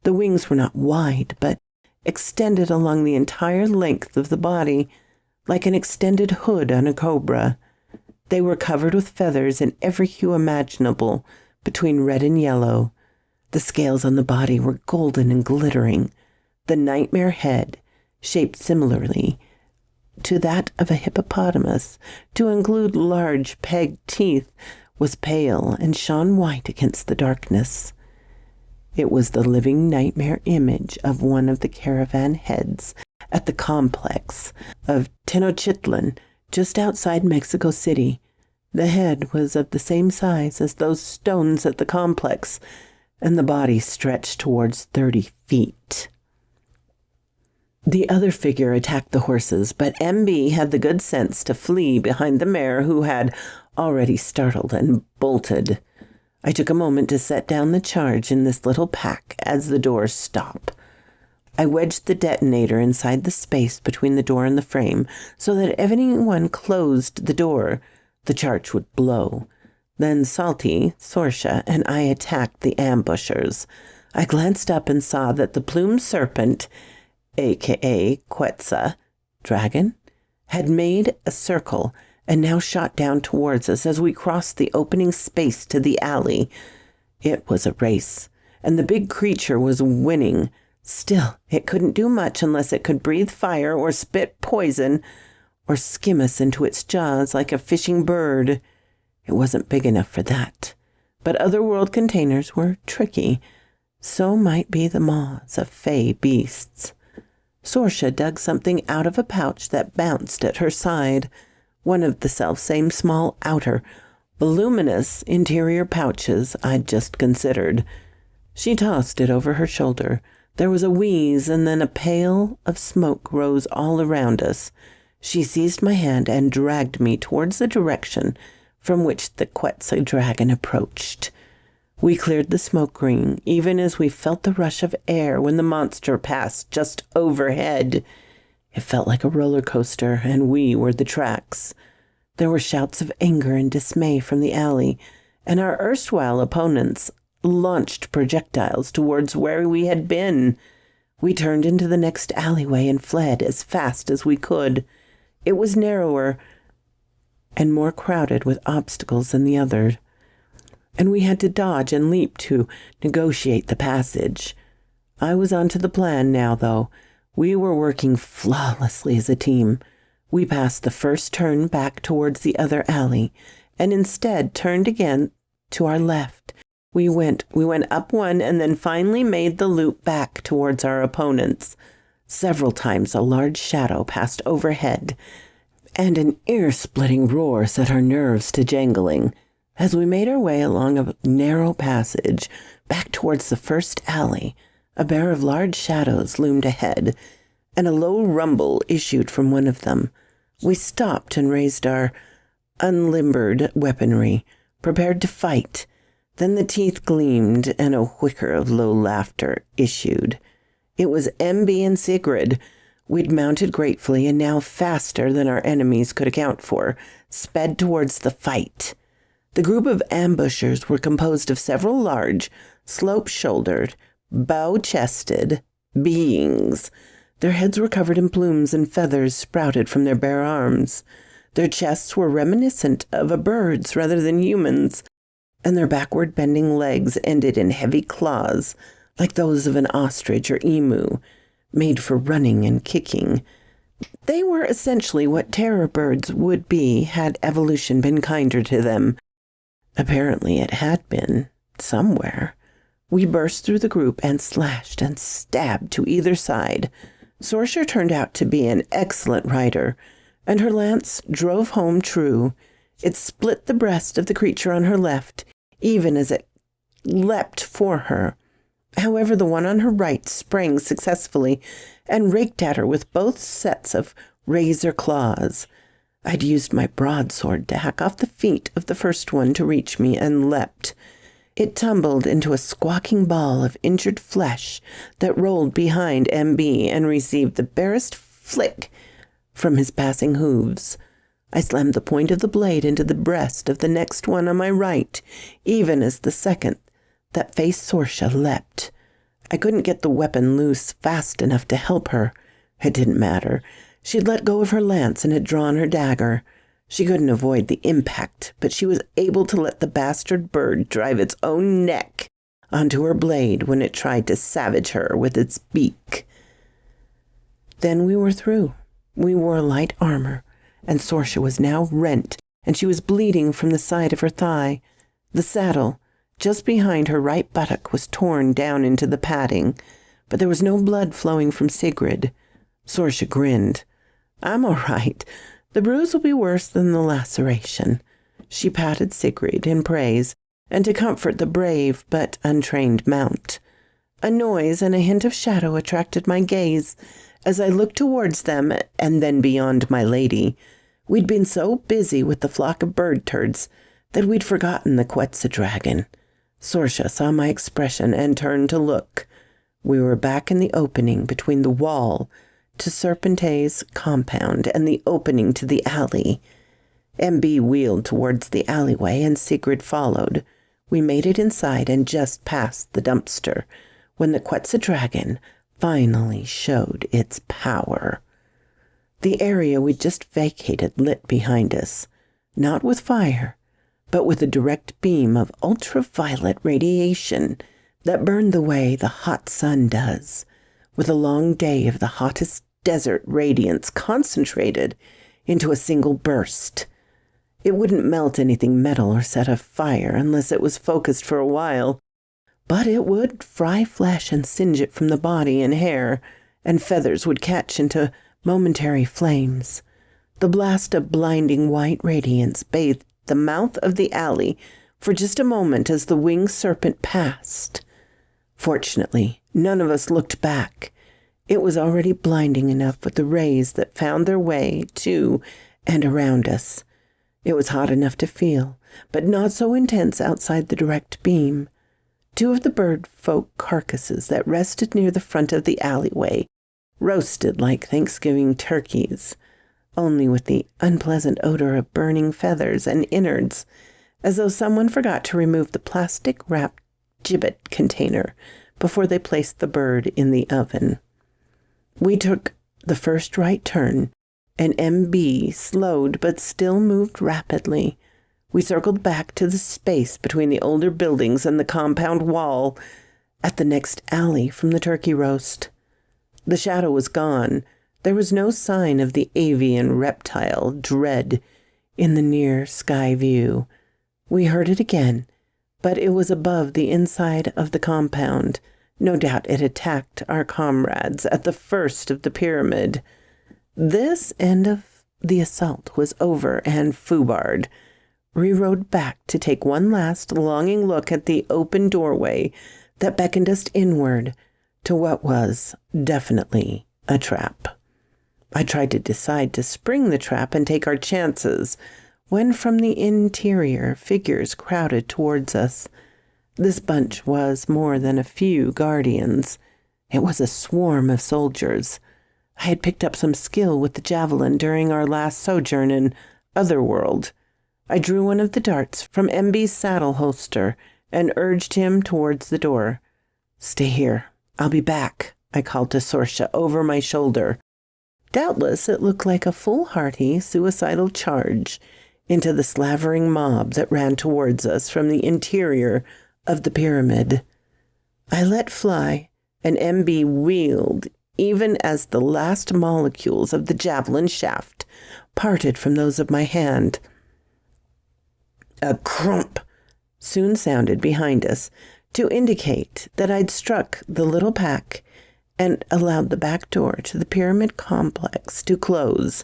The wings were not wide, but extended along the entire length of the body, like an extended hood on a cobra. They were covered with feathers in every hue imaginable, between red and yellow. The scales on the body were golden and glittering. The nightmare head, shaped similarly to that of a hippopotamus, to include large pegged teeth, was pale and shone white against the darkness. It was the living nightmare image of one of the caravan heads at the complex of Tenochtitlan, just outside Mexico City. The head was of the same size as those stones at the complex, and the body stretched towards 30 feet. The other figure attacked the horses, but MB had the good sense to flee behind the mare, who had already startled and bolted. I took a moment to set down the charge in this little pack as the doors stop. I wedged the detonator inside the space between the door and the frame, so that if anyone closed the door, the charge would blow. Then Salty, Sorsha, and I attacked the ambushers. I glanced up and saw that the plumed serpent, a.k.a. Quetzal, dragon, had made a circle and now shot down towards us as we crossed the opening space to the alley. It was a race, and the big creature was winning. Still, it couldn't do much unless it could breathe fire or spit poison or skim us into its jaws like a fishing bird. It wasn't big enough for that. But otherworld containers were tricky. So might be the maws of fey beasts. Sorsha dug something out of a pouch that bounced at her side, one of the selfsame small outer, voluminous interior pouches I'd just considered. She tossed it over her shoulder. There was a wheeze, and then a pail of smoke rose all around us. She seized my hand and dragged me towards the direction from which the Quetzal dragon approached. We cleared the smoke ring, even as we felt the rush of air when the monster passed just overhead. It felt like a roller coaster, and we were the tracks. There were shouts of anger and dismay from the alley, and our erstwhile opponents launched projectiles towards where we had been. We turned into the next alleyway and fled as fast as we could. It was narrower and more crowded with obstacles than the other, and we had to dodge and leap to negotiate the passage. I was onto the plan now, though. We were working flawlessly as a team. We passed the first turn back towards the other alley, and instead turned again to our left. We went up one and then finally made the loop back towards our opponents. Several times a large shadow passed overhead, and an ear-splitting roar set our nerves to jangling. As we made our way along a narrow passage back towards the first alley, a pair of large shadows loomed ahead, and a low rumble issued from one of them. We stopped and raised our unlimbered weaponry, prepared to fight. Then the teeth gleamed, and a whicker of low laughter issued. It was MB and Sigrid. We'd mounted gratefully, and now faster than our enemies could account for, sped towards the fight. The group of ambushers were composed of several large, slope-shouldered, bow-chested beings. Their heads were covered in plumes, and feathers sprouted from their bare arms. Their chests were reminiscent of a bird's rather than humans, and their backward-bending legs ended in heavy claws, like those of an ostrich or emu, made for running and kicking. They were essentially what terror birds would be had evolution been kinder to them. Apparently it had been, somewhere. We burst through the group and slashed and stabbed to either side. Sorcia turned out to be an excellent rider, and her lance drove home true. It split the breast of the creature on her left, even as it leapt for her. However, the one on her right sprang successfully and raked at her with both sets of razor claws. I'd used my broadsword to hack off the feet of the first one to reach me and leapt. It tumbled into a squawking ball of injured flesh that rolled behind MB and received the barest flick from his passing hooves. I slammed the point of the blade into the breast of the next one on my right, even as the second that faced Sorcia leapt. I couldn't get the weapon loose fast enough to help her. It didn't matter. She'd let go of her lance and had drawn her dagger. She couldn't avoid the impact, but she was able to let the bastard bird drive its own neck onto her blade when it tried to savage her with its beak. Then we were through. We wore light armor, and Sorcia was now rent, and she was bleeding from the side of her thigh. The saddle, just behind her right buttock, was torn down into the padding, but there was no blood flowing from Sigrid. Sorcia grinned. "I'm all right. The bruise will be worse than the laceration." She patted Sigrid in praise, and to comfort the brave but untrained mount. A noise and a hint of shadow attracted my gaze as I looked towards them and then beyond my lady. We'd been so busy with the flock of bird turds that we'd forgotten the Quetzal dragon. Sorcia saw my expression and turned to look. We were back in the opening between the wall to Serpente's compound and the opening to the alley. MB wheeled towards the alleyway and Sigrid followed. We made it inside and just past the dumpster when the Quetzal dragon finally showed its power. The area we'd just vacated lit behind us, not with fire, but with a direct beam of ultraviolet radiation that burned the way the hot sun does, with a long day of the hottest desert radiance concentrated into a single burst. It wouldn't melt anything metal or set afire unless it was focused for a while, but it would fry flesh and singe it from the body and hair, and feathers would catch into momentary flames. The blast of blinding white radiance bathed the mouth of the alley for just a moment as the winged serpent passed. Fortunately, none of us looked back. It was already blinding enough with the rays that found their way to and around us. It was hot enough to feel, but not so intense outside the direct beam. Two of the bird folk carcasses that rested near the front of the alleyway roasted like Thanksgiving turkeys, only with the unpleasant odor of burning feathers and innards, as though someone forgot to remove the plastic-wrapped gibbet container before they placed the bird in the oven. We took the first right turn, and MB slowed but still moved rapidly. We circled back to the space between the older buildings and the compound wall at the next alley from the turkey roast. The shadow was gone. There was no sign of the avian reptile dread in the near sky view. We heard it again, but it was above the inside of the compound, No doubt it attacked our comrades at the first of the pyramid. This end of the assault was over, and foobarred. We rode back to take one last longing look at the open doorway that beckoned us inward to what was definitely a trap. I tried to decide to spring the trap and take our chances when from the interior figures crowded towards us. This bunch was more than a few guardians. It was a swarm of soldiers. I had picked up some skill with the javelin during our last sojourn in Otherworld. I drew one of the darts from MB's saddle holster and urged him towards the door. "Stay here. I'll be back," I called to Sorsha over my shoulder. Doubtless it looked like a foolhardy suicidal charge into the slavering mob that ran towards us from the interior of the pyramid. I let fly, and MB wheeled even as the last molecules of the javelin shaft parted from those of my hand. A crump soon sounded behind us to indicate that I'd struck the little pack and allowed the back door to the pyramid complex to close.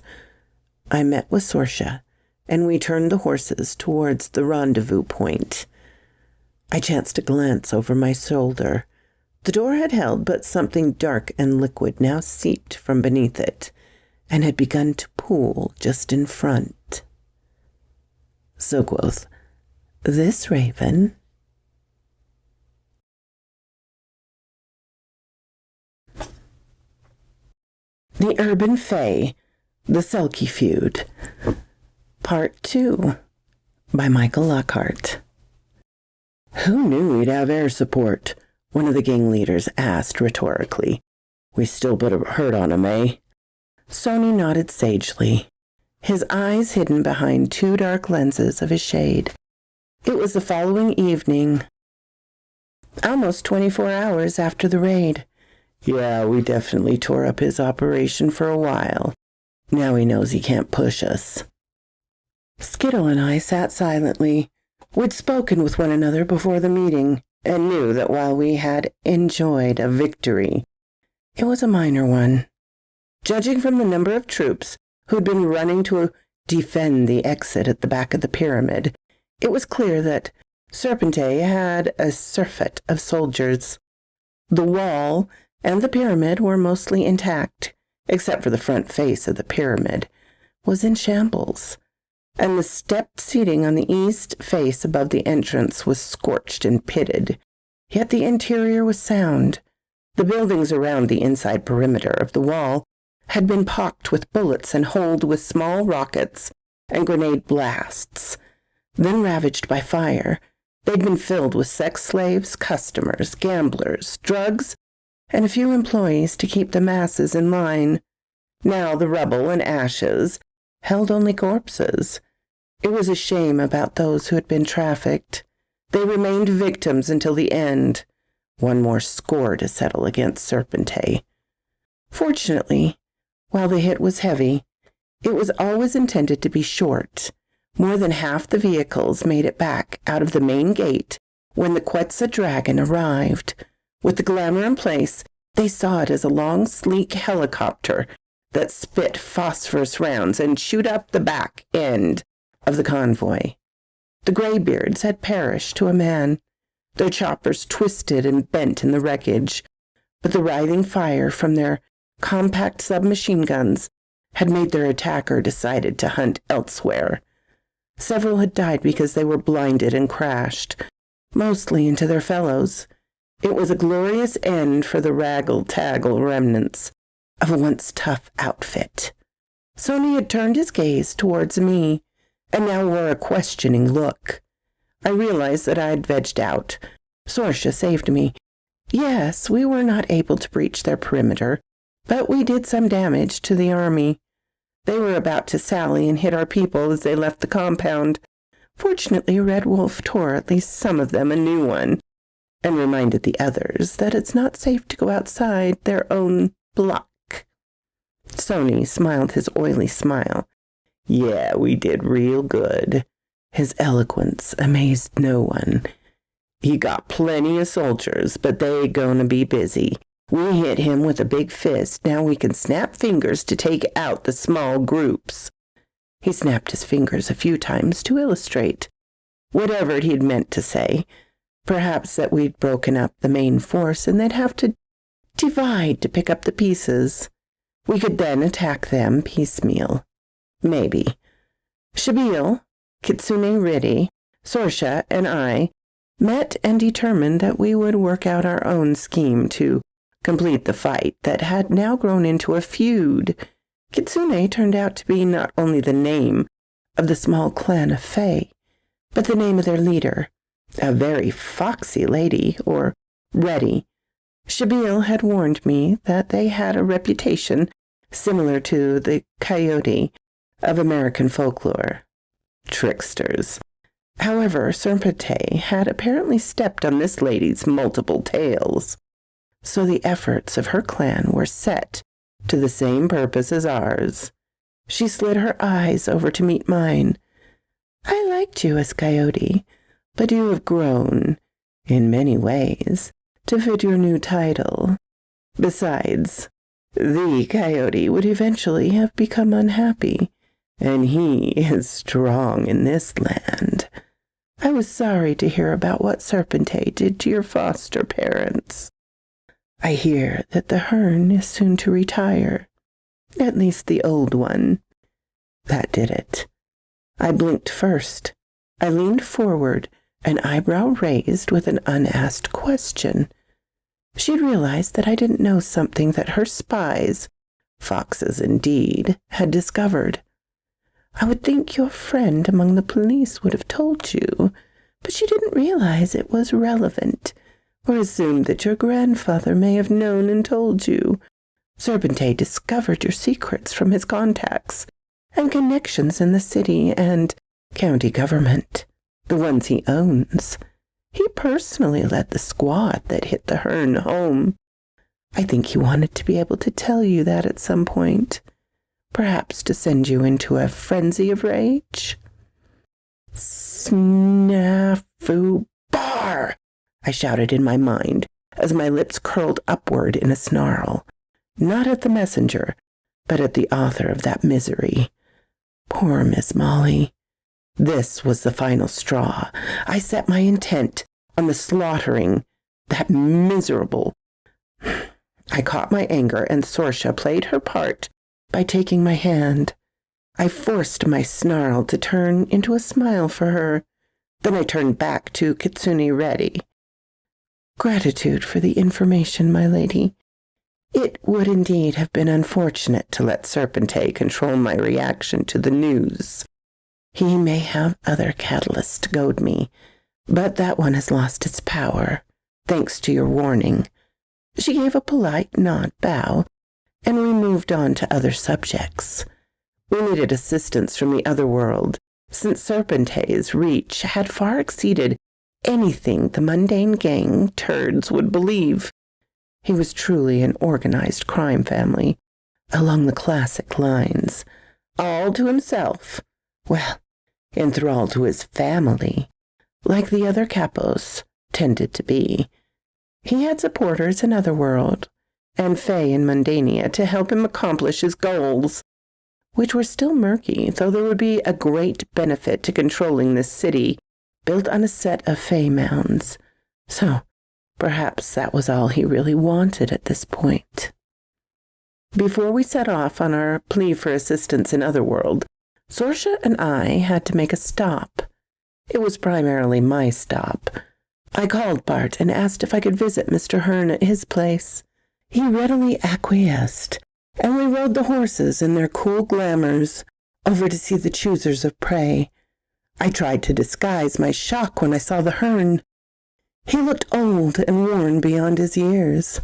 I met with Sorsha, and we turned the horses towards the rendezvous point. I chanced to glance over my shoulder. The door had held, but something dark and liquid now seeped from beneath it and had begun to pool just in front. So quoth this raven. The Urban Fae, the Selkie Feud, Part 2, by Michael Lockhart. "Who knew we'd have air support?" one of the gang leaders asked rhetorically. "We still put a hurt on him, eh?" Sony nodded sagely, his eyes hidden behind two dark lenses of his shade. It was the following evening, almost 24 hours after the raid. "Yeah, we definitely tore up his operation for a while. Now he knows he can't push us." Skittle and I sat silently. We'd spoken with one another before the meeting and knew that while we had enjoyed a victory, it was a minor one. Judging from the number of troops who'd been running to defend the exit at the back of the pyramid, it was clear that Serpente had a surfeit of soldiers. The wall and the pyramid were mostly intact, except for the front face of the pyramid was in shambles, and the stepped seating on the east face above the entrance was scorched and pitted. Yet the interior was sound. The buildings around the inside perimeter of the wall had been pocked with bullets and holed with small rockets and grenade blasts. Then ravaged by fire, they'd been filled with sex slaves, customers, gamblers, drugs, and a few employees to keep the masses in line. Now the rubble and ashes held only corpses. It was a shame about those who had been trafficked. They remained victims until the end. One more score to settle against Serpente. Fortunately, while the hit was heavy, it was always intended to be short. More than half the vehicles made it back out of the main gate when the Quetzal Dragon arrived. With the glamour in place, they saw it as a long, sleek helicopter that spit phosphorus rounds and shoot up the back end of the convoy. The graybeards had perished to a man, their choppers twisted and bent in the wreckage, but the writhing fire from their compact submachine guns had made their attacker decided to hunt elsewhere. Several had died because they were blinded and crashed, mostly into their fellows. It was a glorious end for the raggle-taggle remnants of a once tough outfit. Sony had turned his gaze towards me, and now wore a questioning look. I realized that I had vegged out. Sorsha saved me. Yes, we were not able to breach their perimeter, but we did some damage to the army. They were about to sally and hit our people as they left the compound. Fortunately, Red Wolf tore at least some of them a new one, and reminded the others that it's not safe to go outside their own block. Sony smiled his oily smile. "Yeah, we did real good." His eloquence amazed no one. He got plenty of soldiers, but they gonna be busy. We hit him with a big fist. Now we can snap fingers to take out the small groups." He snapped his fingers a few times to illustrate whatever he'd meant to say. Perhaps that we'd broken up the main force and they'd have to divide to pick up the pieces. We could then attack them piecemeal. Maybe. Shabil, Kitsune Riddy, Sorsha, and I met and determined that we would work out our own scheme to complete the fight that had now grown into a feud. Kitsune turned out to be not only the name of the small clan of Fae, but the name of their leader, a very foxy lady, or Reddy. Shabil had warned me that they had a reputation similar to the coyote of American folklore. Tricksters. However, Serpente had apparently stepped on this lady's multiple tails, so the efforts of her clan were set to the same purpose as ours. She slid her eyes over to meet mine. "I liked you as Coyote, but you have grown, in many ways, to fit your new title. Besides, the Coyote would eventually have become unhappy, and he is strong in this land. I was sorry to hear about what Serpente did to your foster parents. I hear that the Hern is soon to retire, at least the old one." That did it. I blinked first. I leaned forward, an eyebrow raised with an unasked question. She'd realized that I didn't know something that her spies, foxes indeed, had discovered. "I would think your friend among the police would have told you, but she didn't realize it was relevant, or assumed that your grandfather may have known and told you. Serpente discovered your secrets from his contacts and connections in the city and county government, the ones he owns. He personally led the squad that hit the Hern home. I think he wanted to be able to tell you that at some point, perhaps to send you into a frenzy of rage." "Snafu bar!" I shouted in my mind as my lips curled upward in a snarl, not at the messenger, but at the author of that misery. Poor Miss Molly. This was the final straw. I set my intent on the slaughtering that miserable. I caught my anger, and Sorsha played her part by taking my hand. I forced my snarl to turn into a smile for her. Then I turned back to Kitsune Reddy. "Gratitude for the information, my lady. It would indeed have been unfortunate to let Serpente control my reaction to the news. He may have other catalysts to goad me, but that one has lost its power, thanks to your warning." She gave a polite nod bow, and we moved on to other subjects. We needed assistance from the other world, since Serpente's reach had far exceeded anything the mundane gang turds would believe. He was truly an organized crime family, along the classic lines. All to himself. Well, enthralled to his family, like the other capos tended to be. He had supporters in Otherworld, and Fae in Mundania to help him accomplish his goals, which were still murky, though there would be a great benefit to controlling this city, built on a set of Fae mounds. So, perhaps that was all he really wanted at this point. Before we set off on our plea for assistance in Otherworld, Sorsha and I had to make a stop. It was primarily my stop. I called Bart and asked if I could visit Mr. Hern at his place. He readily acquiesced, and we rode the horses in their cool glamours over to see the choosers of prey. I tried to disguise my shock when I saw the Hern. He looked old and worn beyond his years.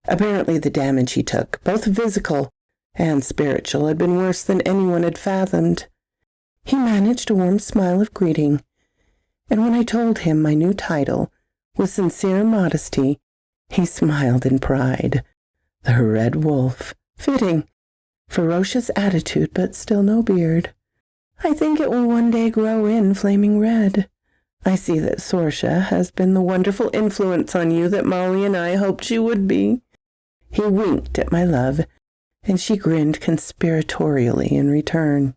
Apparently the damage he took, both physical and spiritual, had been worse than anyone had fathomed. He managed a warm smile of greeting, and when I told him my new title, with sincere modesty, he smiled in pride. The Red Wolf. Fitting. Ferocious attitude, but still no beard. I think it will one day grow in flaming red. I see that Sorsha has been the wonderful influence on you that Molly and I hoped she would be." He winked at my love, and she grinned conspiratorially in return.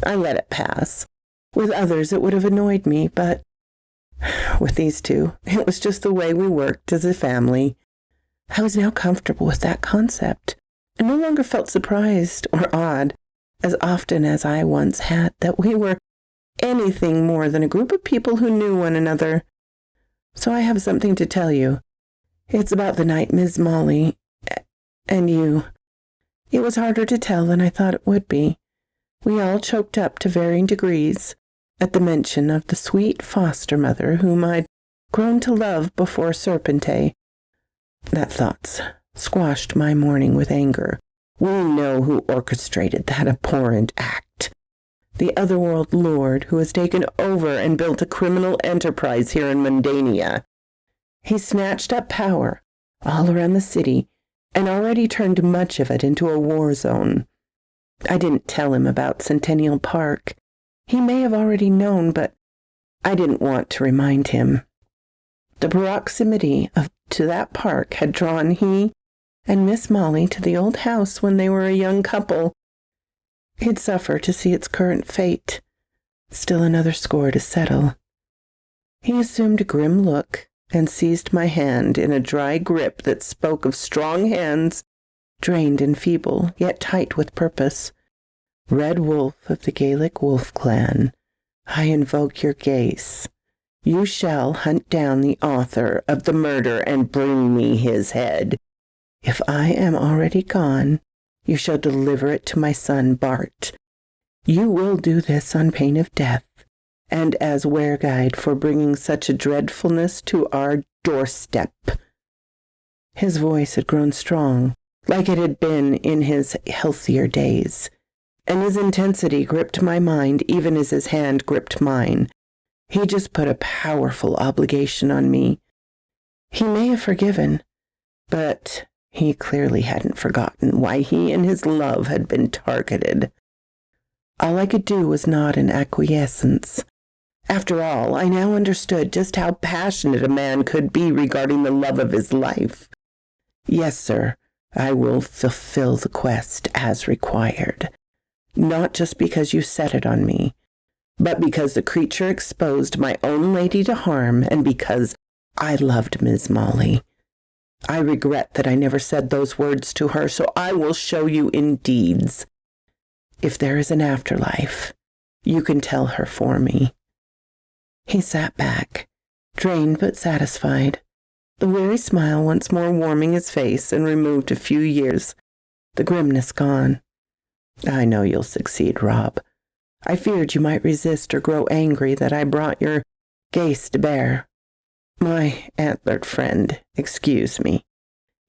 I let it pass. With others it would have annoyed me, but with these two, it was just the way we worked as a family. I was now comfortable with that concept, and no longer felt surprised or odd, as often as I once had, that we were anything more than a group of people who knew one another. So I have something to tell you. It's about the night Ms. Molly and you. It was harder to tell than I thought it would be. We all choked up to varying degrees at the mention of the sweet foster mother whom I'd grown to love before Serpente. That thought squashed my morning with anger. We know who orchestrated that abhorrent act. The otherworld lord who has taken over and built a criminal enterprise here in Mundania. He snatched up power all around the city and already turned much of it into a war zone. I didn't tell him about Centennial Park. He may have already known, but I didn't want to remind him. The proximity to that park had drawn he and Miss Molly to the old house when they were a young couple. He'd suffer to see its current fate. Still another score to settle. He assumed a grim look and seized my hand in a dry grip that spoke of strong hands, drained and feeble, yet tight with purpose. "Red Wolf of the Gaelic Wolf Clan, I invoke your gaze. You shall hunt down the author of the murder and bring me his head. If I am already gone, you shall deliver it to my son Bart. You will do this on pain of death, and as wereguide for bringing such a dreadfulness to our doorstep." His voice had grown strong, like it had been in his healthier days, and his intensity gripped my mind even as his hand gripped mine. He just put a powerful obligation on me. He may have forgiven, but he clearly hadn't forgotten why he and his love had been targeted. All I could do was nod in acquiescence. After all, I now understood just how passionate a man could be regarding the love of his life. "Yes, sir, I will fulfill the quest as required. Not just because you set it on me, but because the creature exposed my own lady to harm and because I loved Ms. Molly. I regret that I never said those words to her, so I will show you in deeds. If there is an afterlife, you can tell her for me." He sat back, drained but satisfied, the weary smile once more warming his face and removed a few years, the grimness gone. "I know you'll succeed, Rob. I feared you might resist or grow angry that I brought your gaze to bear. My antlered friend, excuse me."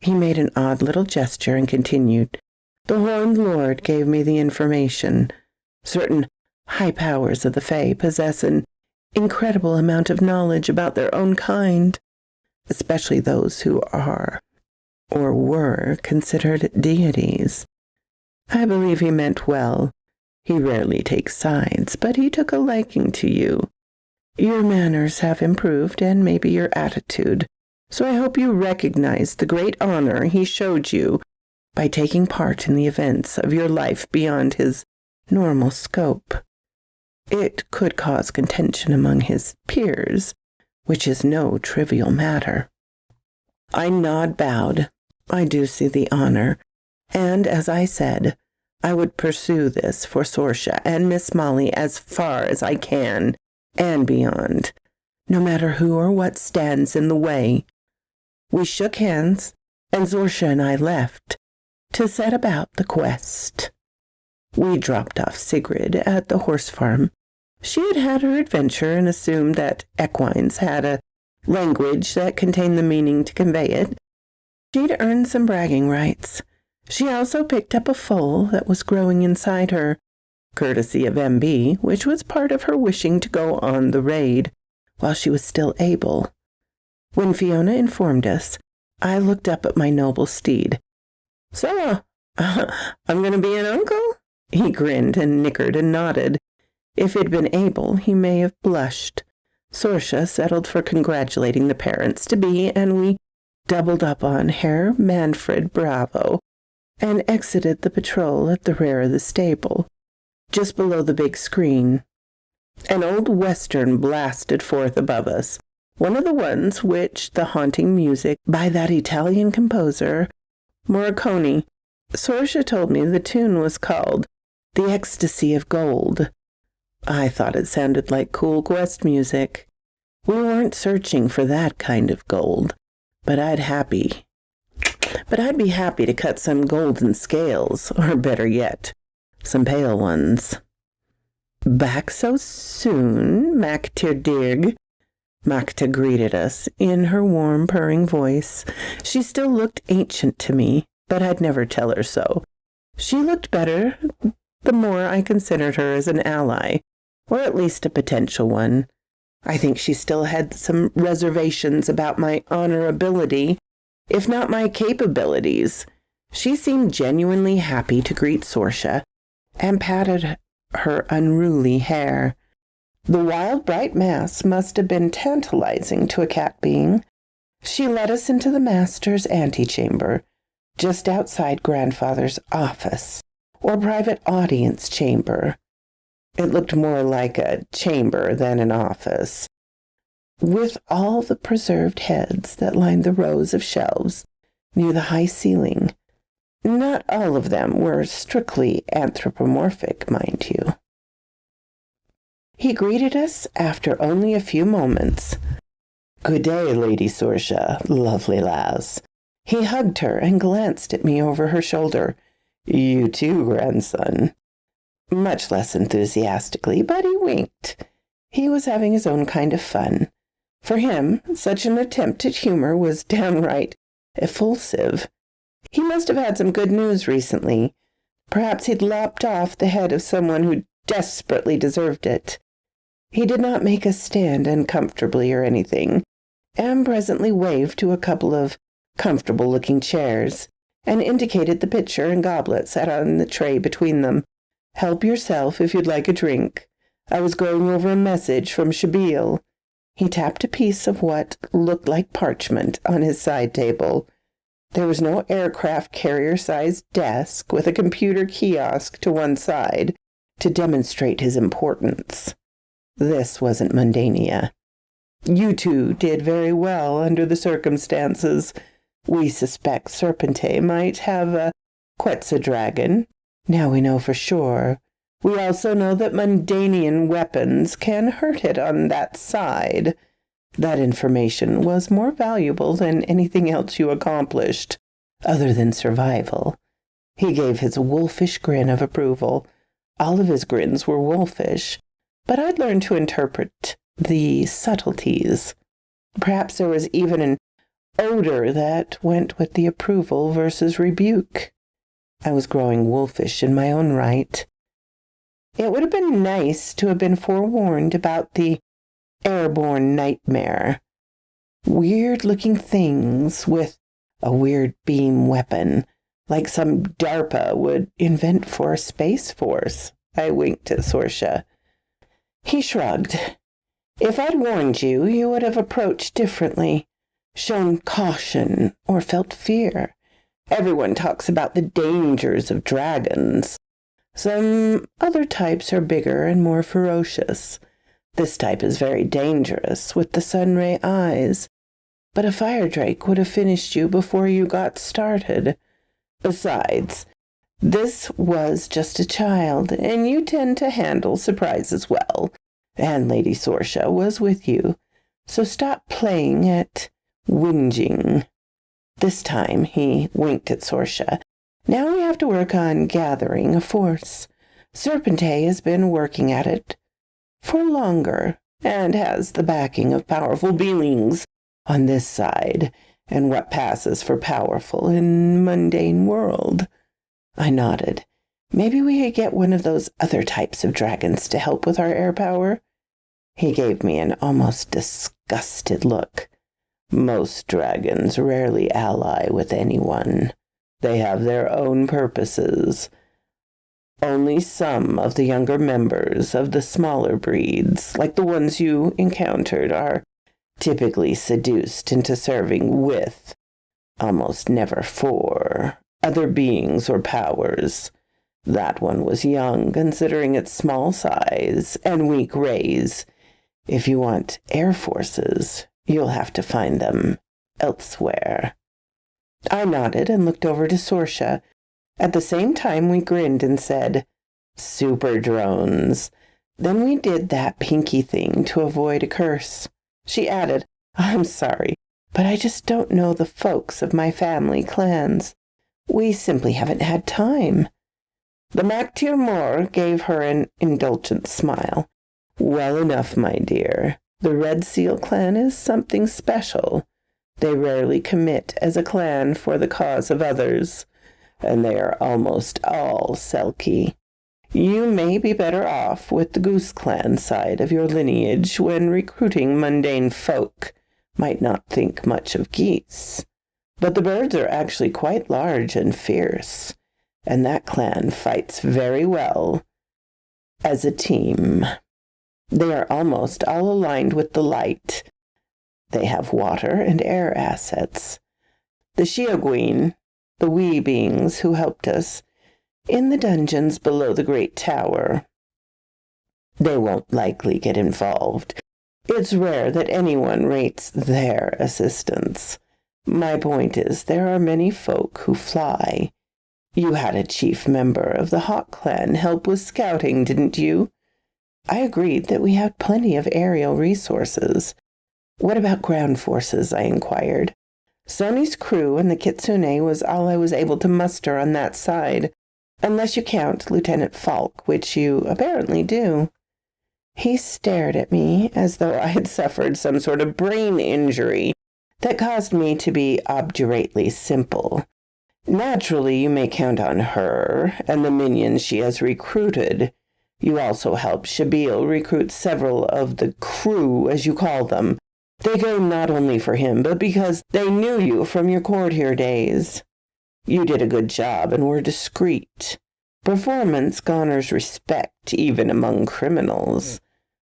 He made an odd little gesture and continued. "The Horned Lord gave me the information. Certain high powers of the Fae possess an incredible amount of knowledge about their own kind, especially those who are, or were, considered deities. I believe he meant well. He rarely takes sides, but he took a liking to you. Your manners have improved, and maybe your attitude, so I hope you recognize the great honor he showed you by taking part in the events of your life beyond his normal scope. It could cause contention among his peers, which is no trivial matter." I bowed. I do see the honor, and as I said, I would pursue this for Sorsha and Miss Molly as far as I can, and beyond, no matter who or what stands in the way. We shook hands, and Sorsha and I left to set about the quest. We dropped off Sigrid at the horse farm. She had had her adventure and assumed that equines had a language that contained the meaning to convey it. She'd earned some bragging rights. She also picked up a foal that was growing inside her, courtesy of MB, which was part of her wishing to go on the raid while she was still able. When Fiona informed us, I looked up at my noble steed. "So, I'm going to be an uncle?" He grinned and nickered and nodded. If he'd been able, he may have blushed. Sorsha settled for congratulating the parents-to-be, and we doubled up on Herr Manfred Bravo and exited the patrol at the rear of the stable, just below the big screen. An old western blasted forth above us, one of the ones which the haunting music by that Italian composer, Morricone. Sorsha told me the tune was called The Ecstasy of Gold. I thought it sounded like cool quest music. We weren't searching for that kind of gold, but I'd be happy to cut some golden scales, or better yet, some pale ones. Back so soon, Mactir Dig? Macta greeted us in her warm, purring voice. She still looked ancient to me, but I'd never tell her so. She looked better the more I considered her as an ally, or at least a potential one. I think she still had some reservations about my honorability, if not my capabilities. She seemed genuinely happy to greet Sorsha, and patted her unruly hair. The wild, bright mass must have been tantalizing to a cat being. She led us into the master's antechamber, just outside grandfather's office, or private audience chamber. It looked more like a chamber than an office, with all the preserved heads that lined the rows of shelves near the high ceiling. Not all of them were strictly anthropomorphic, mind you. He greeted us after only a few moments. "Good day, Lady Sorsha, lovely lass." He hugged her and glanced at me over her shoulder. "You too, grandson." Much less enthusiastically, but he winked. He was having his own kind of fun. For him, such an attempt at humor was downright effulsive. He must have had some good news recently. Perhaps he'd lopped off the head of someone who desperately deserved it. He did not make us stand uncomfortably or anything, and presently waved to a couple of comfortable-looking chairs, and indicated the pitcher and goblet set on the tray between them. "Help yourself if you'd like a drink. I was going over a message from Shabil." He tapped a piece of what looked like parchment on his side table. There was no aircraft carrier-sized desk with a computer kiosk to one side to demonstrate his importance. This wasn't Mundania. "You two did very well under the circumstances. We suspect Serpente might have a Quetzal dragon. Now we know for sure. We also know that Mundanian weapons can hurt it on that side. That information was more valuable than anything else you accomplished, other than survival." He gave his wolfish grin of approval. All of his grins were wolfish, but I'd learned to interpret the subtleties. Perhaps there was even an odor that went with the approval versus rebuke. I was growing wolfish in my own right. It would have been nice to have been forewarned about the airborne nightmare. Weird-looking things with a weird beam weapon, like some DARPA would invent for a space force. I winked at Sorsha. He shrugged. "If I'd warned you, you would have approached differently, shown caution, or felt fear. Everyone talks about the dangers of dragons. Some other types are bigger and more ferocious. This type is very dangerous, with the sunray eyes. But a fire drake would have finished you before you got started. Besides, this was just a child, and you tend to handle surprises well. And Lady Sorsha was with you. So stop playing at whinging." This time he winked at Sorsha. "Now we have to work on gathering a force. Serpente has been working at it for longer, and has the backing of powerful beings on this side, and what passes for powerful in mundane world." I nodded. "Maybe we could get one of those other types of dragons to help with our air power." He gave me an almost disgusted look. "Most dragons rarely ally with anyone. They have their own purposes." Only some of the younger members of the smaller breeds, like the ones you encountered, are typically seduced into serving with, almost never for, other beings or powers. That one was young, considering its small size and weak rays. If you want air forces, you'll have to find them elsewhere. I nodded and looked over to Sorsha. At the same time, we grinned and said, "Super drones." Then we did that pinky thing to avoid a curse. She added, "I'm sorry, but I just don't know the folks of my family clans. We simply haven't had time." The Mactir Moor gave her an indulgent smile. "Well enough, my dear. The Red Seal clan is something special. They rarely commit as a clan for the cause of others, and they are almost all Selkie. You may be better off with the Goose Clan side of your lineage when recruiting mundane folk might not think much of geese. But the birds are actually quite large and fierce, and that clan fights very well as a team. They are almost all aligned with the light. They have water and air assets. The Shiogween, the wee beings who helped us in the dungeons below the Great Tower, they won't likely get involved. It's rare that anyone rates their assistance. My point is, there are many folk who fly. You had a chief member of the Hawk Clan help with scouting, didn't you? I agreed that we had plenty of aerial resources. What about ground forces? I inquired. Sony's crew and the Kitsune was all I was able to muster on that side, unless you count Lieutenant Falk, which you apparently do. He stared at me as though I had suffered some sort of brain injury that caused me to be obdurately simple. Naturally, you may count on her and the minions she has recruited. You also helped Shabil recruit several of the crew, as you call them. They came not only for him, but because they knew you from your courtier days. You did a good job and were discreet. Performance garners respect even among criminals.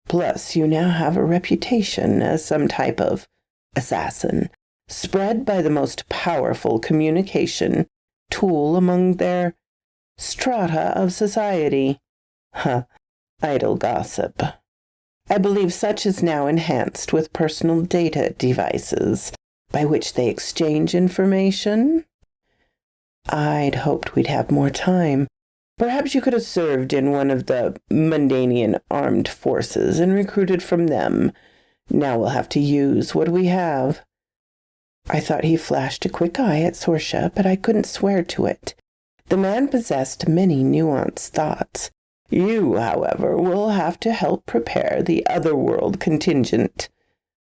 Plus, you now have a reputation as some type of assassin, spread by the most powerful communication tool among their strata of society. Idle gossip. I believe such is now enhanced with personal data devices by which they exchange information. I'd hoped we'd have more time. Perhaps you could have served in one of the Mundanian armed forces and recruited from them. Now we'll have to use what we have. I thought he flashed a quick eye at Sorsha, but I couldn't swear to it. The man possessed many nuanced thoughts. You, however, will have to help prepare the otherworld contingent.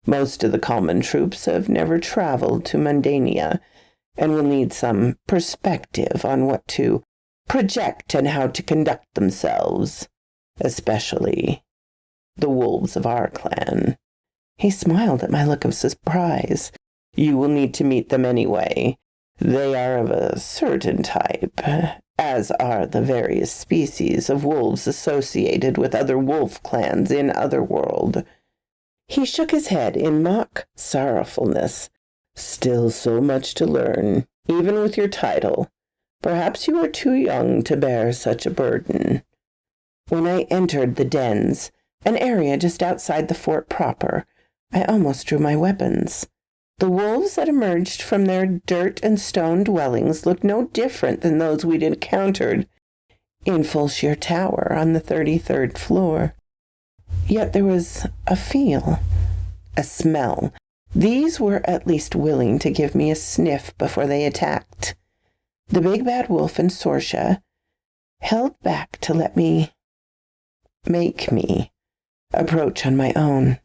Most of the common troops have never traveled to Mundania, and will need some perspective on what to project and how to conduct themselves, especially the wolves of our clan. He smiled at my look of surprise. You will need to meet them anyway. They are of a certain type, as are the various species of wolves associated with other wolf clans in Otherworld. He shook his head in mock sorrowfulness. Still so much to learn, even with your title. Perhaps you are too young to bear such a burden. When I entered the dens, an area just outside the fort proper, I almost drew my weapons. The wolves that emerged from their dirt and stone dwellings looked no different than those we'd encountered in Fulshire Tower on the 33rd floor. Yet there was a feel, a smell. These were at least willing to give me a sniff before they attacked. The big bad wolf and Sorsha held back to let me approach on my own.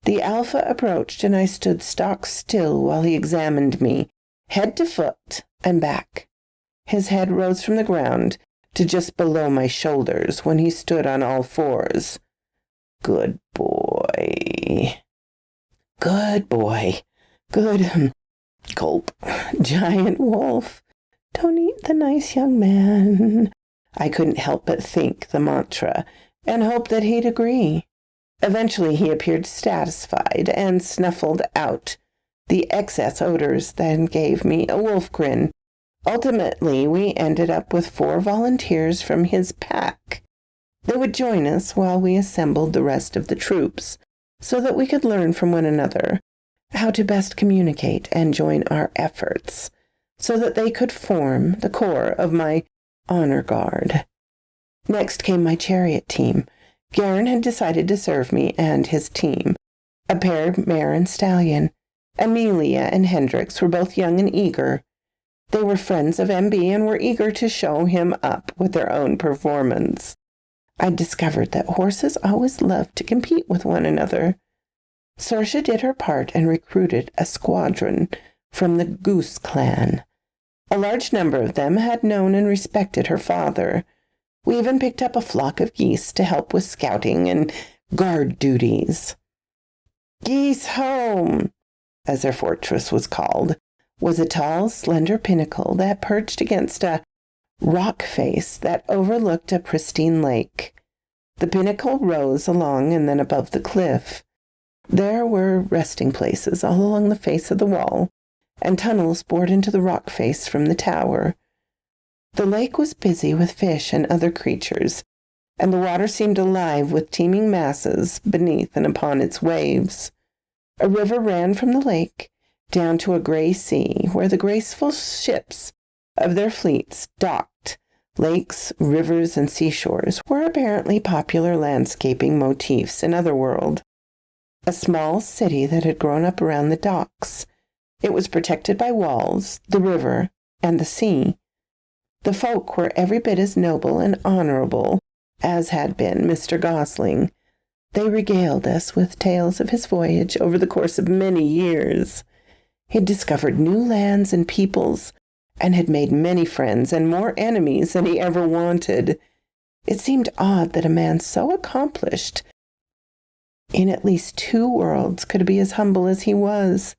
The alpha approached, and I stood stock still while he examined me, head to foot and back. His head rose from the ground to just below my shoulders when he stood on all fours. Good boy. Good boy. Good gulp. Giant wolf. Don't eat the nice young man. I couldn't help but think the mantra and hope that he'd agree. Eventually he appeared satisfied and snuffled out the excess odors that gave me a wolf grin. Ultimately, we ended up with 4 volunteers from his pack. They would join us while we assembled the rest of the troops, so that we could learn from one another how to best communicate and join our efforts, so that they could form the core of my honor guard. Next came my chariot team. Garen had decided to serve me and his team, a paired mare and stallion. Amelia and Hendrix were both young and eager. They were friends of MB and were eager to show him up with their own performance. I discovered that horses always love to compete with one another. Sorsha did her part and recruited a squadron from the Goose Clan. A large number of them had known and respected her father. We even picked up a flock of geese to help with scouting and guard duties. Geese Home, as their fortress was called, was a tall, slender pinnacle that perched against a rock face that overlooked a pristine lake. The pinnacle rose along and then above the cliff. There were resting places all along the face of the wall, and tunnels bored into the rock face from the tower. The lake was busy with fish and other creatures, and the water seemed alive with teeming masses beneath and upon its waves. A river ran from the lake down to a gray sea, where the graceful ships of their fleets docked. Lakes, rivers, and seashores were apparently popular landscaping motifs in Otherworld. A small city that had grown up around the docks. It was protected by walls, the river, and the sea. The folk were every bit as noble and honorable as had been Mr. Gosling. They regaled us with tales of his voyage over the course of many years. He had discovered new lands and peoples, and had made many friends and more enemies than he ever wanted. It seemed odd that a man so accomplished in at least 2 worlds could be as humble as he was,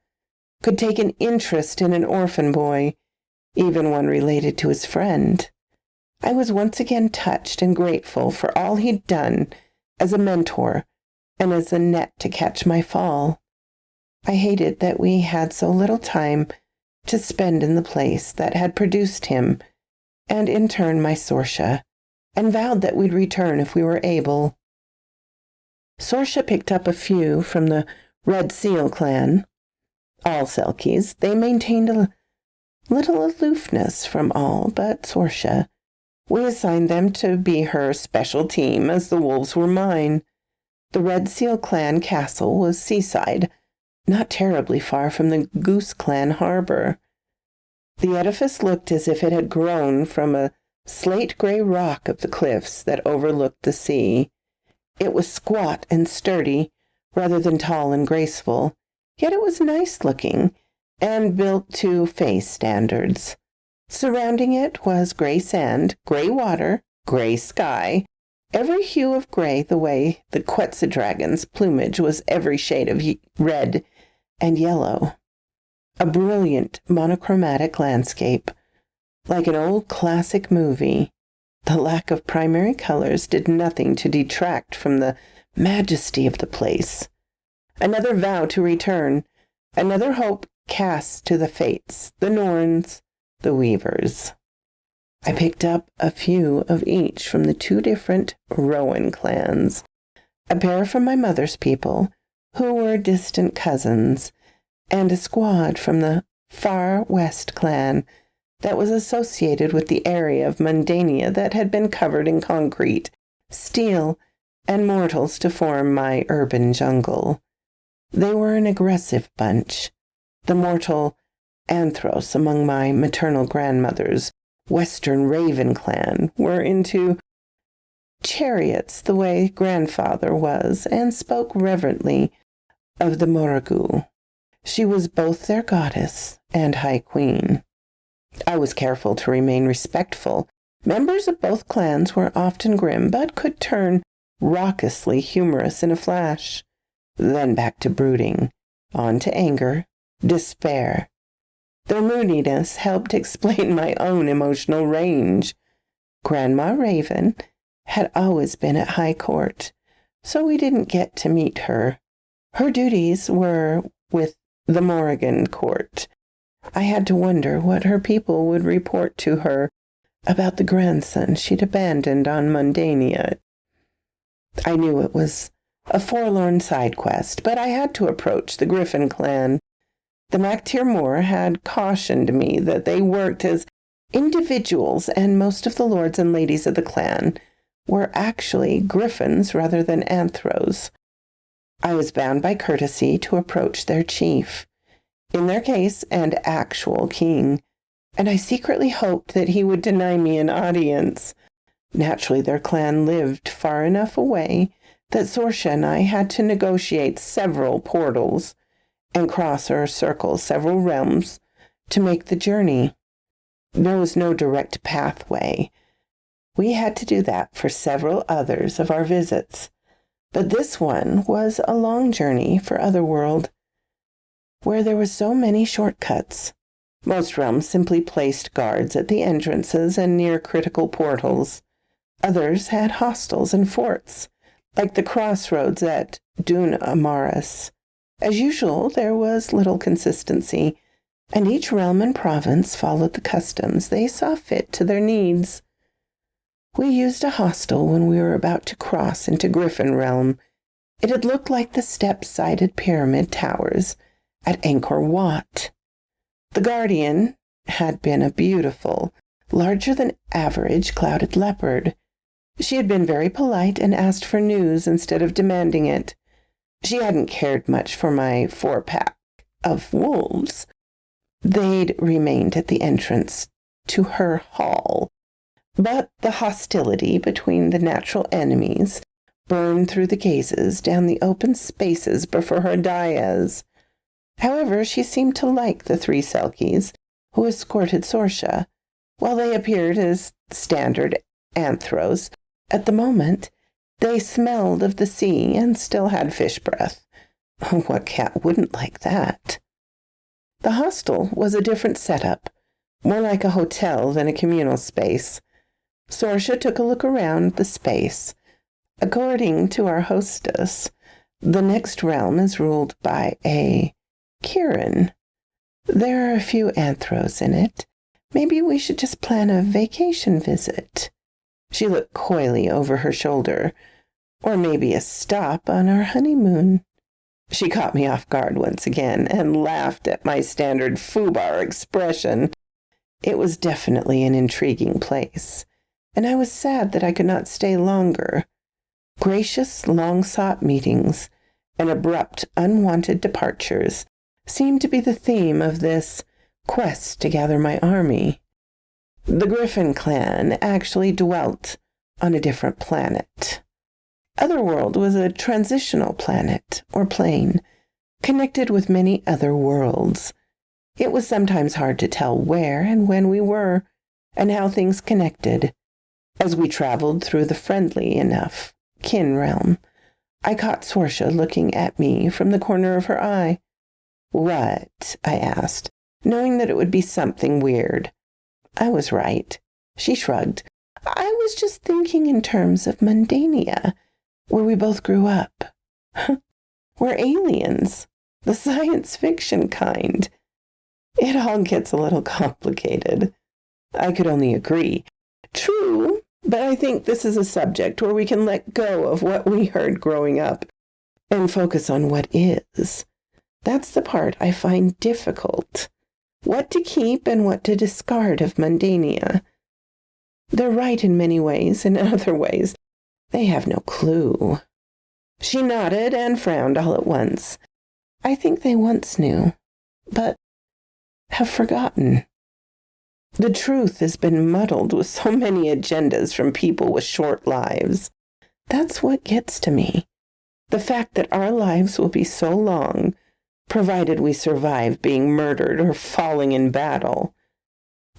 could take an interest in an orphan boy, even one related to his friend. I was once again touched and grateful for all he'd done as a mentor and as a net to catch my fall. I hated that we had so little time to spend in the place that had produced him, and in turn my Sorsha, and vowed that we'd return if we were able. Sorsha picked up a few from the Red Seal clan. All Selkies, they maintained a little aloofness from all but Sorsha. We assigned them to be her special team, as the wolves were mine. The Red Seal clan castle was seaside, not terribly far from the Goose Clan harbor. The edifice looked as if it had grown from a slate-gray rock of the cliffs that overlooked the sea. It was squat and sturdy, rather than tall and graceful, yet it was nice-looking, and built to Fae's standards. Surrounding it was gray sand, gray water, gray sky, every hue of gray the way the Quetzaldragon's plumage was every shade of red and yellow. A brilliant monochromatic landscape, like an old classic movie. The lack of primary colors did nothing to detract from the majesty of the place. Another vow to return, another hope cast to the fates, the Norns, the Weavers. I picked up a few of each from the 2 different Rowan clans, a pair from my mother's people, who were distant cousins, and a squad from the Far West clan that was associated with the area of Mundania that had been covered in concrete, steel, and mortals to form my urban jungle. They were an aggressive bunch. The mortal Anthros among my maternal grandmother's Western Raven clan were into chariots the way grandfather was, and spoke reverently of the Moragu. She was both their goddess and high queen. I was careful to remain respectful. Members of both clans were often grim, but could turn raucously humorous in a flash. Then back to brooding, on to anger, despair. Their moodiness helped explain my own emotional range. Grandma Raven had always been at High Court, so we didn't get to meet her. Her duties were with the Morrigan Court. I had to wonder what her people would report to her about the grandson she'd abandoned on Mundania. I knew it was a forlorn side quest, but I had to approach the Griffin Clan. The MacTiermore had cautioned me that they worked as individuals, and most of the lords and ladies of the clan were actually griffins rather than anthros. I was bound by courtesy to approach their chief, in their case an actual king, and I secretly hoped that he would deny me an audience. Naturally, their clan lived far enough away that Sorsha and I had to negotiate several portals and cross or circle several realms to make the journey. There was no direct pathway. We had to do that for several others of our visits, but this one was a long journey for Otherworld, where there were so many shortcuts. Most realms simply placed guards at the entrances and near critical portals. Others had hostels and forts, like the crossroads at Dun Amaris. As usual, there was little consistency, and each realm and province followed the customs they saw fit to their needs. We used a hostel when we were about to cross into Griffin Realm. It had looked like the step-sided pyramid towers at Angkor Wat. The guardian had been a beautiful, larger-than-average clouded leopard. She had been very polite and asked for news instead of demanding it. She hadn't cared much for my 4-pack of wolves. They'd remained at the entrance to her hall. But the hostility between the natural enemies burned through the gazes down the open spaces before her dais. However, she seemed to like the 3 Selkies who escorted Sorsha. While they appeared as standard anthros, at the moment they smelled of the sea and still had fish breath. What cat wouldn't like that? The hostel was a different setup, more like a hotel than a communal space. Sorsha took a look around the space. According to our hostess, the next realm is ruled by a Kirin. There are a few anthros in it. Maybe we should just plan a vacation visit. She looked coyly over her shoulder. Or maybe a stop on our honeymoon. She caught me off guard once again and laughed at my standard foobar expression. It was definitely an intriguing place, and I was sad that I could not stay longer. Gracious, long-sought meetings and abrupt, unwanted departures seemed to be the theme of this quest to gather my army. The Griffin Clan actually dwelt on a different planet. Otherworld was a transitional planet, or plane, connected with many other worlds. It was sometimes hard to tell where and when we were, and how things connected. As we traveled through the friendly enough kin realm, I caught Sorsha looking at me from the corner of her eye. "What?" I asked, knowing that it would be something weird. I was right. She shrugged. "I was just thinking in terms of Mundania, where we both grew up. We're aliens, the science fiction kind. It all gets a little complicated." I could only agree. True, but I think this is a subject where we can let go of what we heard growing up and focus on what is. That's the part I find difficult. What to keep and what to discard of Mundania. They're right in many ways, and in other ways they have no clue. She nodded and frowned all at once. I think they once knew, but have forgotten. The truth has been muddled with so many agendas from people with short lives. That's what gets to me. The fact that our lives will be so long, provided we survive being murdered or falling in battle.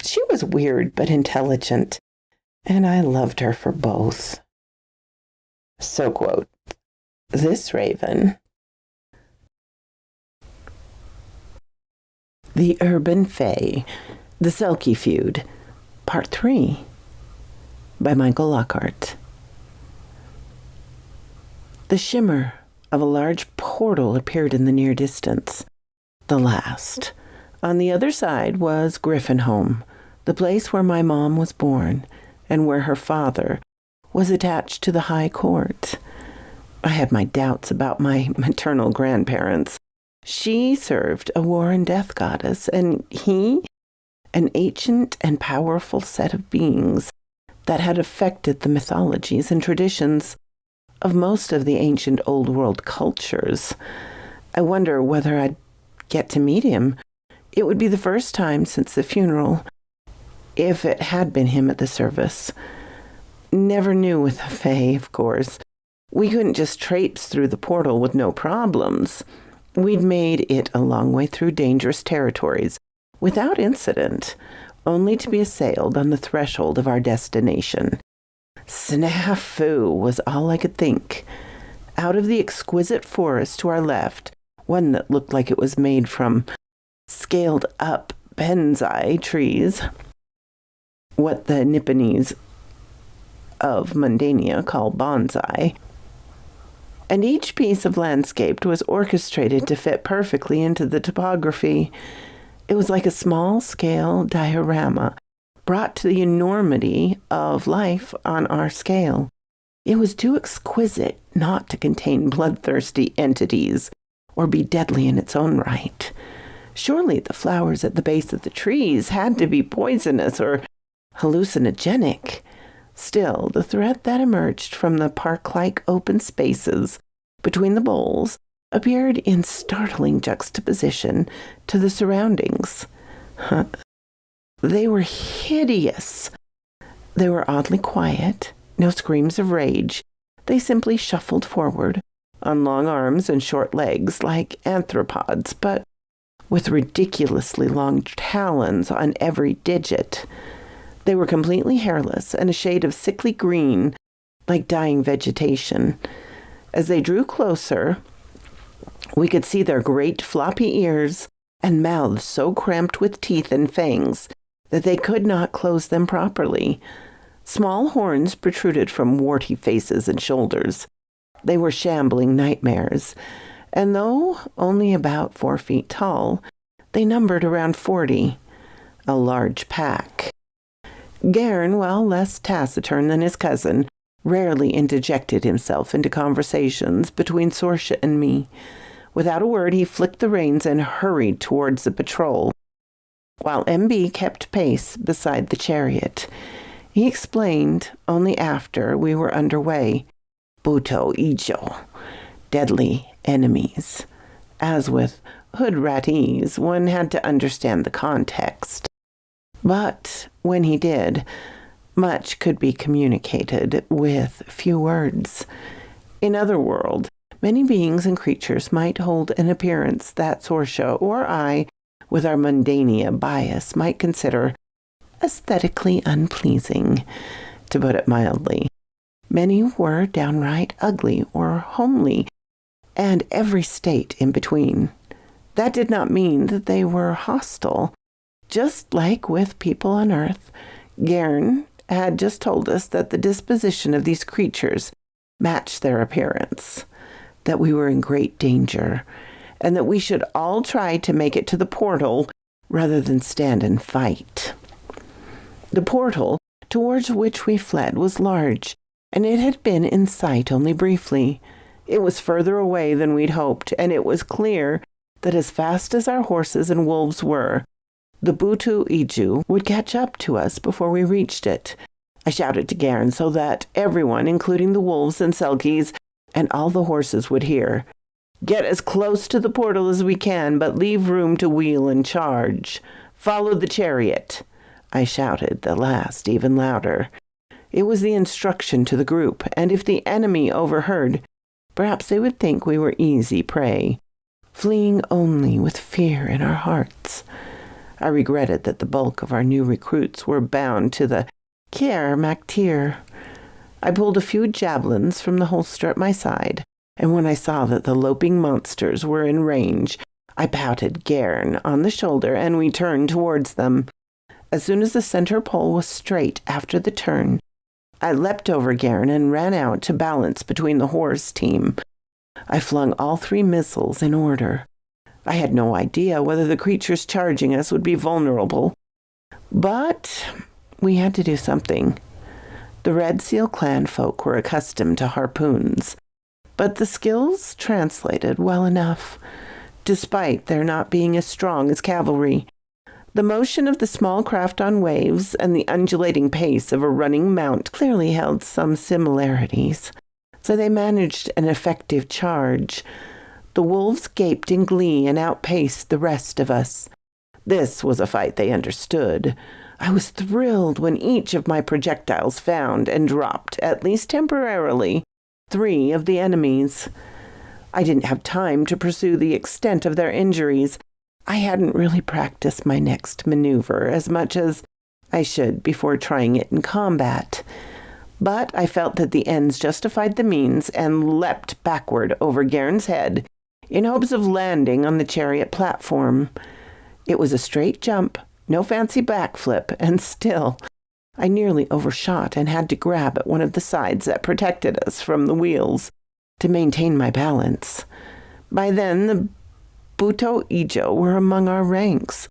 She was weird but intelligent, and I loved her for both. So, quote, this Raven. The Urban Fae, the Selkie Feud, Part 3. by Michael Lockhart. The shimmer of a large portal appeared in the near distance. The last. On the other side was Griffin home, the place where my mom was born and where her father was attached to the High Court. I had my doubts about my maternal grandparents. She served a war and death goddess, and he, an ancient and powerful set of beings that had affected the mythologies and traditions of most of the ancient Old World cultures. I wonder whether I'd get to meet him. It would be the first time since the funeral, if it had been him at the service. Never knew with the Fae, of course. We couldn't just traipse through the portal with no problems. We'd made it a long way through dangerous territories, without incident, only to be assailed on the threshold of our destination. Snafu was all I could think. Out of the exquisite forest to our left, one that looked like it was made from scaled-up bonsai trees, what the Nipponese of Mundania call bonsai, and each piece of landscape was orchestrated to fit perfectly into the topography. It was like a small-scale diorama brought to the enormity of life on our scale. It was too exquisite not to contain bloodthirsty entities or be deadly in its own right. Surely the flowers at the base of the trees had to be poisonous or hallucinogenic. Still, the threat that emerged from the park-like open spaces between the boles appeared in startling juxtaposition to the surroundings. They were hideous. They were oddly quiet, no screams of rage. They simply shuffled forward, on long arms and short legs like anthropods, but with ridiculously long talons on every digit. They were completely hairless and a shade of sickly green, like dying vegetation. As they drew closer, we could see their great floppy ears and mouths so cramped with teeth and fangs that they could not close them properly. Small horns protruded from warty faces and shoulders. They were shambling nightmares, and though only about 4 feet tall, they numbered around 40, a large pack. Garin, while less taciturn than his cousin, rarely interjected himself into conversations between Sorsha and me. Without a word, he flicked the reins and hurried towards the patrol, while MB kept pace beside the chariot. He explained only after we were underway. Buto Ijo, deadly enemies. As with hood ratties, one had to understand the context. But when he did, much could be communicated with few words. In other worlds, many beings and creatures might hold an appearance that Sorsha or I, with our mundania bias, might consider aesthetically unpleasing, to put it mildly. Many were downright ugly or homely, and every state in between. That did not mean that they were hostile. Just like with people on Earth, Garin had just told us that the disposition of these creatures matched their appearance, that we were in great danger, and that we should all try to make it to the portal rather than stand and fight. The portal towards which we fled was large, and it had been in sight only briefly. It was further away than we'd hoped, and it was clear that as fast as our horses and wolves were, the Butu Iju would catch up to us before we reached it. I shouted to Garin so that everyone, including the wolves and Selkies, and all the horses would hear. Get as close to the portal as we can, but leave room to wheel and charge. Follow the chariot. I shouted the last even louder. It was the instruction to the group, and if the enemy overheard, perhaps they would think we were easy prey, fleeing only with fear in our hearts. I regretted that the bulk of our new recruits were bound to the Kier Maktir. I pulled a few javelins from the holster at my side, and when I saw that the loping monsters were in range, I patted Garin on the shoulder and we turned towards them. As soon as the center pole was straight after the turn, I leapt over Garen and ran out to balance between the horse team. I flung all 3 missiles in order. I had no idea whether the creatures charging us would be vulnerable, but we had to do something. The Red Seal clan folk were accustomed to harpoons, but the skills translated well enough, despite their not being as strong as cavalry. The motion of the small craft on waves and the undulating pace of a running mount clearly held some similarities, so they managed an effective charge. The wolves gaped in glee and outpaced the rest of us. This was a fight they understood. I was thrilled when each of my projectiles found and dropped, at least temporarily, 3 of the enemies. I didn't have time to pursue the extent of their injuries. I hadn't really practiced my next maneuver as much as I should before trying it in combat. But I felt that the ends justified the means and leapt backward over Garen's head in hopes of landing on the chariot platform. It was a straight jump, no fancy backflip, and still I nearly overshot and had to grab at one of the sides that protected us from the wheels to maintain my balance. By then, the Buto Ijo were among our ranks.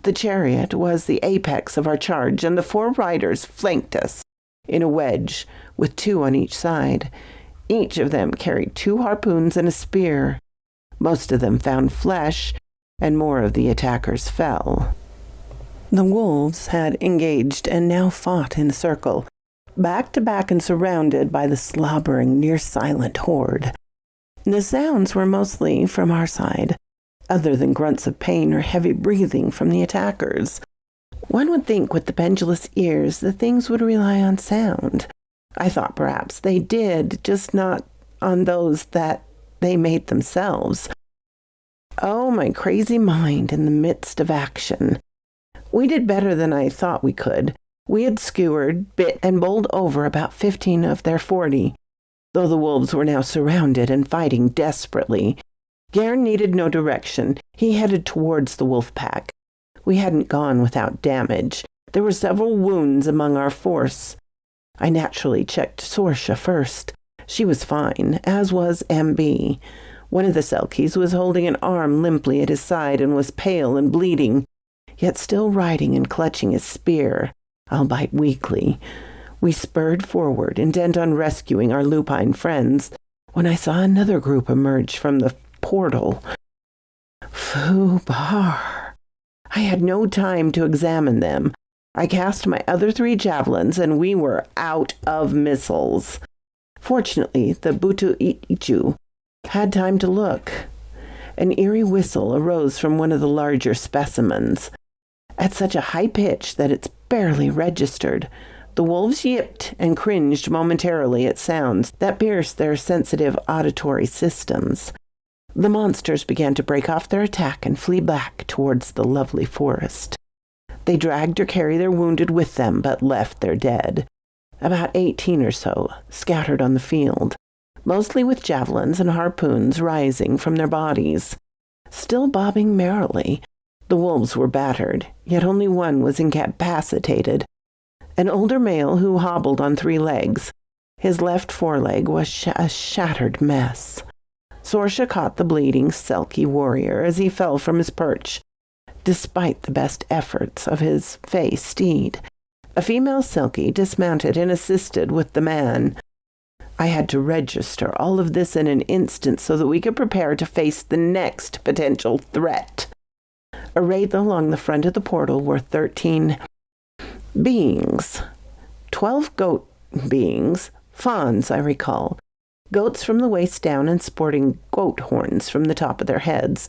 The chariot was the apex of our charge, and the 4 riders flanked us in a wedge with 2 on each side. Each of them carried 2 harpoons and a spear. Most of them found flesh, and more of the attackers fell. The wolves had engaged and now fought in a circle, back to back and surrounded by the slobbering, near-silent horde. The sounds were mostly from our side, other than grunts of pain or heavy breathing from the attackers. One would think with the pendulous ears the things would rely on sound. I thought perhaps they did, just not on those that they made themselves. Oh, my crazy mind in the midst of action. We did better than I thought we could. We had skewered, bit, and bowled over about 15 of their 40, though the wolves were now surrounded and fighting desperately. Garen needed no direction. He headed towards the wolf pack. We hadn't gone without damage. There were several wounds among our force. I naturally checked Sorsha first. She was fine, as was MB. One of the Selkies was holding an arm limply at his side and was pale and bleeding, yet still riding and clutching his spear, albeit weakly. We spurred forward, intent on rescuing our lupine friends, when I saw another group emerge from the portal. Fubar. I had no time to examine them. I cast my other 3 javelins, and we were out of missiles. Fortunately, the Butu Ichu had time to look. An eerie whistle arose from one of the larger specimens, at such a high pitch that it's barely registered. The wolves yipped and cringed momentarily at sounds that pierced their sensitive auditory systems. The monsters began to break off their attack and flee back towards the lovely forest. They dragged or carried their wounded with them, but left their dead. About 18 or so, scattered on the field, mostly with javelins and harpoons rising from their bodies. Still bobbing merrily, the wolves were battered, yet only one was incapacitated. An older male who hobbled on 3 legs. His left foreleg was a shattered mess. Sorsha caught the bleeding Selkie warrior as he fell from his perch, despite the best efforts of his fey steed. A female Selkie dismounted and assisted with the man. I had to register all of this in an instant so that we could prepare to face the next potential threat. Arrayed along the front of the portal were 13 beings. 12 goat beings, fawns, I recall. Goats from the waist down and sporting goat horns from the top of their heads,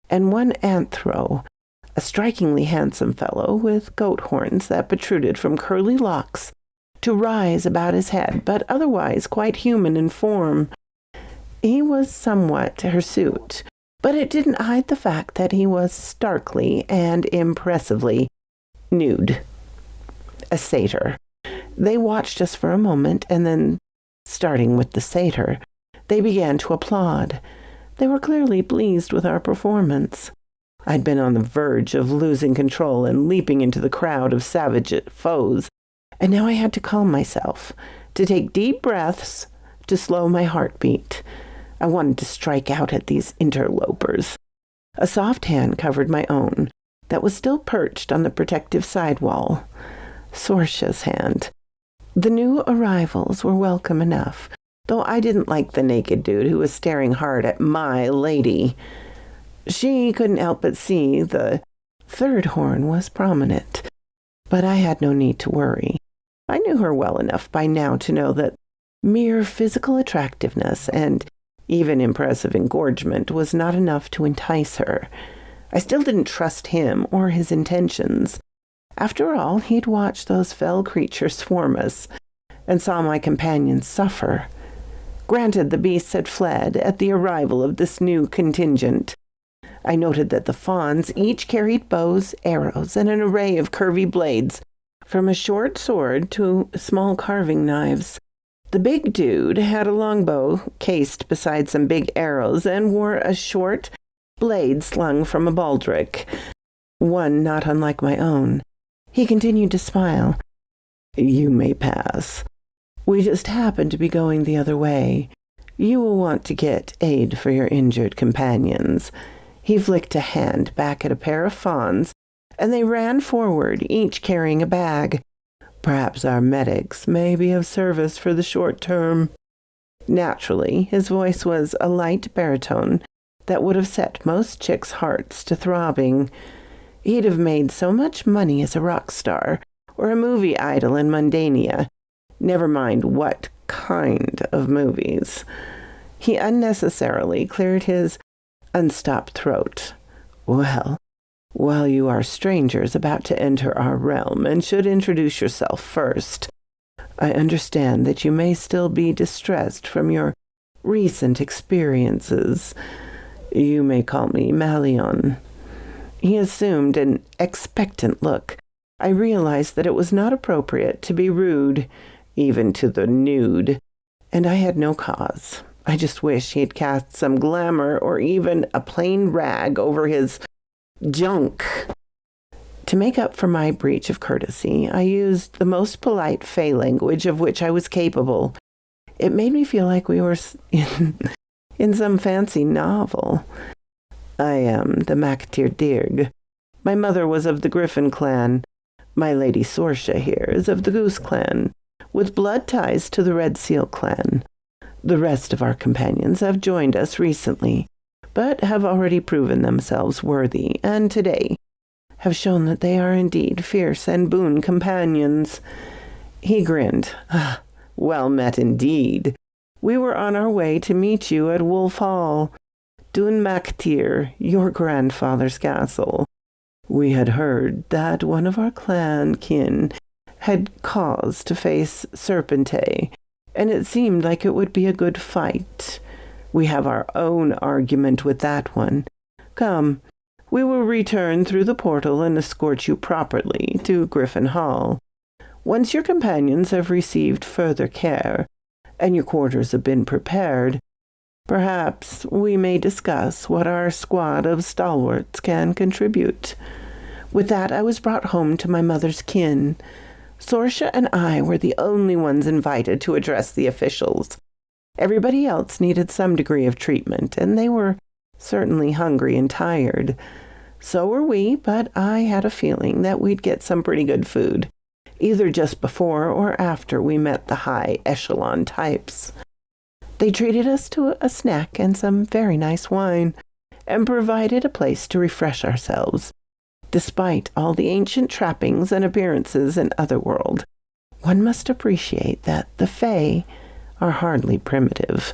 and 1 anthro, a strikingly handsome fellow with goat horns that protruded from curly locks to rise about his head, but otherwise quite human in form. He was somewhat hirsute, but it didn't hide the fact that he was starkly and impressively nude. A satyr. They watched us for a moment, and then, starting with the satyr, they began to applaud. They were clearly pleased with our performance. I'd been on the verge of losing control and leaping into the crowd of savage foes, and now I had to calm myself, to take deep breaths, to slow my heartbeat. I wanted to strike out at these interlopers. A soft hand covered my own, that was still perched on the protective sidewall. Sorcia's hand. The new arrivals were welcome enough, though I didn't like the naked dude who was staring hard at my lady. She couldn't help but see the third horn was prominent, but I had no need to worry. I knew her well enough by now to know that mere physical attractiveness and even impressive engorgement was not enough to entice her. I still didn't trust him or his intentions. After all, he'd watched those fell creatures swarm us and saw my companions suffer. Granted, the beasts had fled at the arrival of this new contingent. I noted that the fawns each carried bows, arrows, and an array of curvy blades, from a short sword to small carving knives. The big dude had a longbow cased beside some big arrows and wore a short blade slung from a baldric, one not unlike my own. He continued to smile. "You may pass. We just happen to be going the other way. You will want to get aid for your injured companions." He flicked a hand back at a pair of fawns, and they ran forward, each carrying a bag. "Perhaps our medics may be of service for the short term." Naturally, his voice was a light baritone that would have set most chicks' hearts to throbbing. He'd have made so much money as a rock star or a movie idol in Mundania. Never mind what kind of movies. He unnecessarily cleared his unstopped throat. "Well, while you are strangers about to enter our realm and should introduce yourself first, I understand that you may still be distressed from your recent experiences. You may call me Malion." He assumed an expectant look. I realized that it was not appropriate to be rude, even to the nude, and I had no cause. I just wish he had cast some glamour or even a plain rag over his junk. To make up for my breach of courtesy, I used the most polite Fey language of which I was capable. It made me feel like we were in some fancy novel. "I am the Mactir Dirg. My mother was of the Griffin Clan. My lady Sorcia here is of the Goose Clan, with blood ties to the Red Seal Clan. The rest of our companions have joined us recently, but have already proven themselves worthy, and today have shown that they are indeed fierce and boon companions." He grinned. "Well met indeed. We were on our way to meet you at Wolf Hall, Dun Mactir, your grandfather's castle. We had heard that one of our clan kin had cause to face Serpente, and it seemed like it would be a good fight. We have our own argument with that one. Come, we will return through the portal and escort you properly to Griffin Hall. Once your companions have received further care, and your quarters have been prepared, perhaps we may discuss what our squad of stalwarts can contribute." With that, I was brought home to my mother's kin. Sorcia and I were the only ones invited to address the officials. Everybody else needed some degree of treatment, and they were certainly hungry and tired. So were we, but I had a feeling that we'd get some pretty good food, either just before or after we met the high echelon types. They treated us to a snack and some very nice wine, and provided a place to refresh ourselves. Despite all the ancient trappings and appearances in Otherworld, one must appreciate that the Fae are hardly primitive.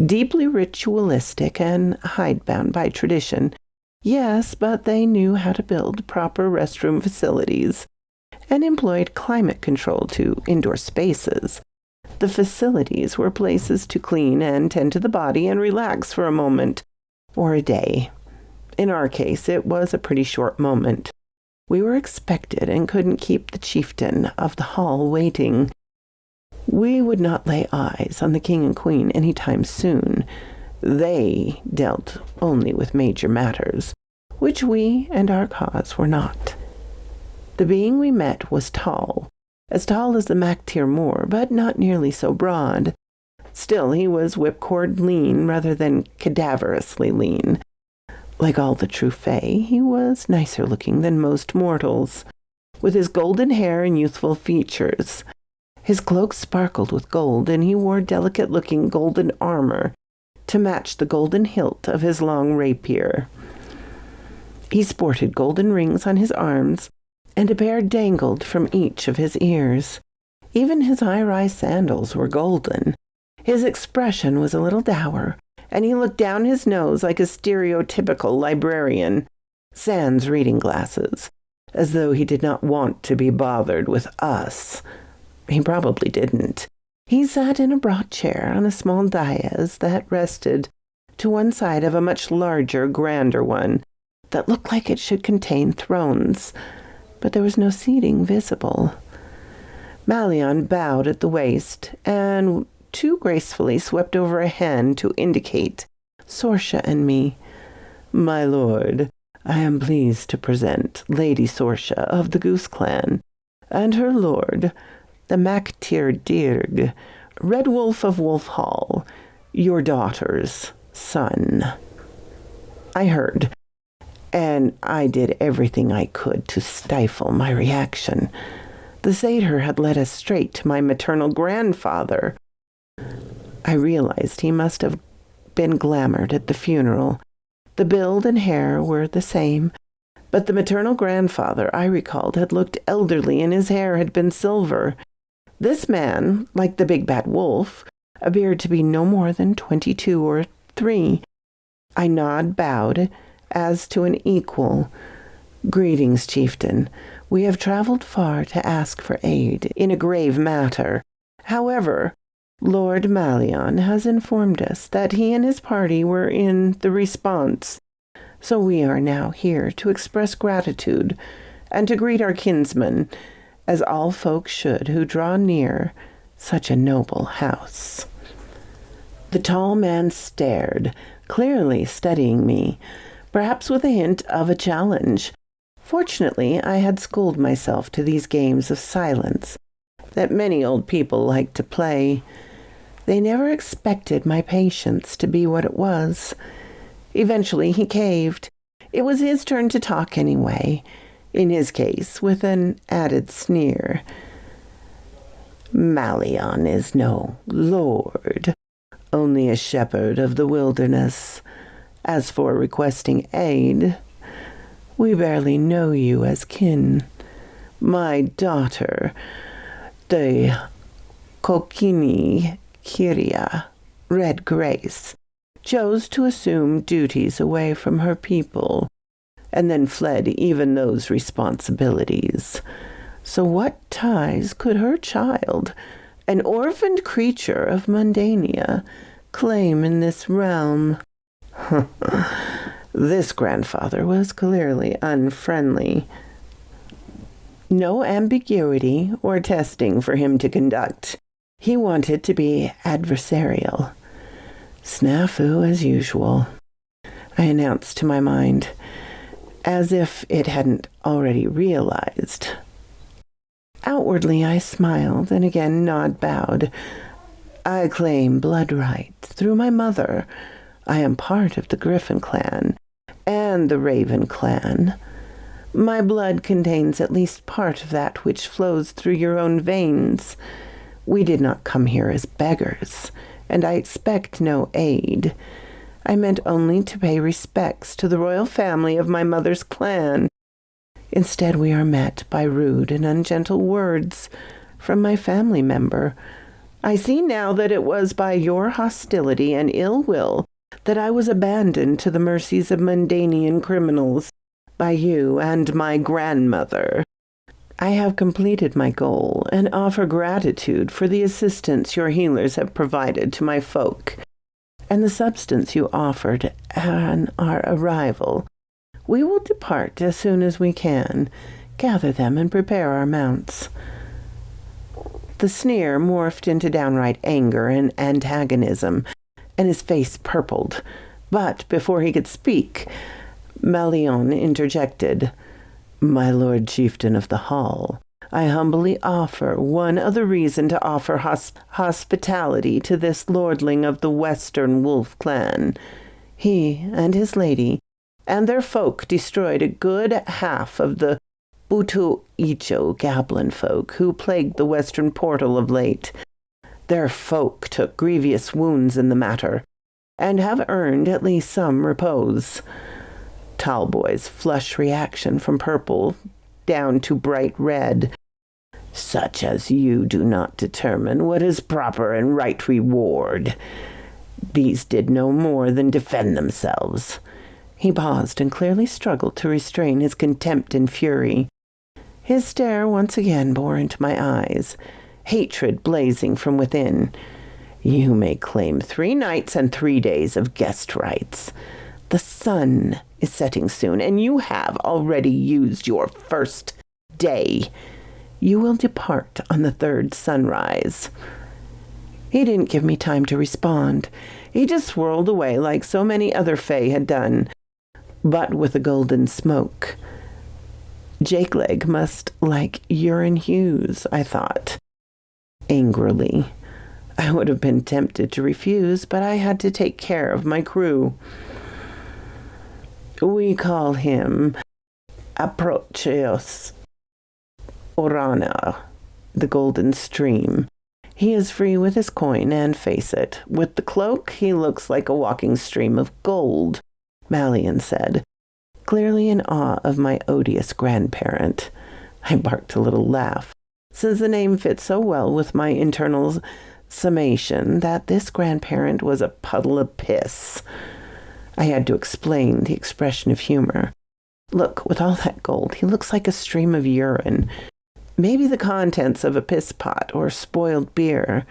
Deeply ritualistic and hidebound by tradition, yes, but they knew how to build proper restroom facilities and employed climate control to indoor spaces. The facilities were places to clean and tend to the body and relax for a moment or a day. In our case, it was a pretty short moment. We were expected and couldn't keep the chieftain of the hall waiting. We would not lay eyes on the king and queen any time soon. They dealt only with major matters, which we and our cause were not. The being we met was tall, as tall as the Mactier Moor, but not nearly so broad. Still, he was whipcord lean rather than cadaverously lean. Like all the true fae, he was nicer looking than most mortals, with his golden hair and youthful features. His cloak sparkled with gold, and he wore delicate-looking golden armor to match the golden hilt of his long rapier. He sported golden rings on his arms, and a pair dangled from each of his ears. Even his high-rise sandals were golden. His expression was a little dour, and he looked down his nose like a stereotypical librarian, sans reading glasses, as though he did not want to be bothered with us. He probably didn't. He sat in a broad chair on a small dais that rested to one side of a much larger, grander one that looked like it should contain thrones, but there was no seating visible. Malion bowed at the waist and too gracefully swept over a hand to indicate Sorsha and me. "My lord, I am pleased to present Lady Sorsha of the Goose Clan, and her lord, the Mactier Dirg, Red Wolf of Wolf Hall, your daughter's son." I heard, and I did everything I could to stifle my reaction. The satyr had led us straight to my maternal grandfather. I realized he must have been glamoured at the funeral. The build and hair were the same, but the maternal grandfather, I recalled, had looked elderly and his hair had been silver. This man, like the big bad wolf, appeared to be no more than 22 or 3. I bowed as to an equal. "Greetings, chieftain. We have traveled far to ask for aid in a grave matter. However, Lord Malion has informed us that he and his party were in the response, so we are now here to express gratitude and to greet our kinsman, as all folk should who draw near such a noble house." The tall man stared, clearly studying me, perhaps with a hint of a challenge. Fortunately, I had schooled myself to these games of silence that many old people like to play. They never expected my patience to be what it was. Eventually he caved. It was his turn to talk anyway, in his case with an added sneer. "Malion is no lord, only a shepherd of the wilderness. As for requesting aid, we barely know you as kin. My daughter, the Kokini Kiria, Red Grace, chose to assume duties away from her people, and then fled even those responsibilities. So what ties could her child, an orphaned creature of Mundania, claim in this realm?" This grandfather was clearly unfriendly. No ambiguity or testing for him to conduct. He wanted to be adversarial. "Snafu as usual," I announced to my mind, as if it hadn't already realized. Outwardly I smiled and again bowed. "I claim blood right through my mother. I am part of the Griffin Clan and the Raven Clan. My blood contains at least part of that which flows through your own veins. We did not come here as beggars, and I expect no aid. I meant only to pay respects to the royal family of my mother's clan. Instead, we are met by rude and ungentle words from my family member. I see now that it was by your hostility and ill will that I was abandoned to the mercies of Mundanian criminals, by you and my grandmother. I have completed my goal and offer gratitude for the assistance your healers have provided to my folk, and the substance you offered on our arrival. We will depart as soon as we can, gather them and prepare our mounts." The sneer morphed into downright anger and antagonism, and his face purpled. But before he could speak, Malion interjected. "My lord chieftain of the hall, I humbly offer one other reason to offer hospitality to this lordling of the Western Wolf Clan. He and his lady and their folk destroyed a good half of the Butu Icho Gablin folk who plagued the western portal of late. Their folk took grievous wounds in the matter, and have earned at least some repose. Talboy's flush reaction from purple down to bright red. Such as you do not determine what is proper and right reward. These did no more than defend themselves. He paused and clearly struggled to restrain his contempt and fury. His stare once again bore into my eyes, hatred blazing from within. You may claim 3 nights and 3 days of guest rights. The sun is setting soon, and you have already used your first day. You will depart on the 3rd sunrise. He didn't give me time to respond. He just swirled away like so many other fae had done, but with a golden smoke. Jakeleg must like urine hues, I thought. Angrily. I would have been tempted to refuse, but I had to take care of my crew. We call him Aprocheos Orana, the golden stream. He is free with his coin, and face it, with the cloak he looks like a walking stream of gold, Malian said, clearly in awe of my odious grandparent. I barked a little laugh, since the name fit so well with my internal summation that this grandparent was a puddle of piss. I had to explain the expression of humor. Look, with all that gold, he looks like a stream of urine. Maybe the contents of a piss pot or spoiled beer.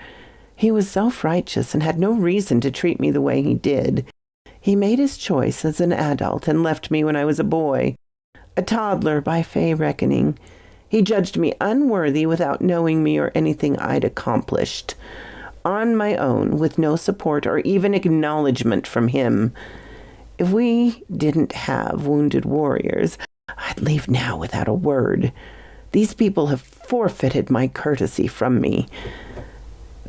He was self-righteous and had no reason to treat me the way he did. He made his choice as an adult and left me when I was a boy, a toddler by fae reckoning. He judged me unworthy without knowing me or anything I'd accomplished. On my own, with no support or even acknowledgement from him. If we didn't have wounded warriors, I'd leave now without a word. These people have forfeited my courtesy from me.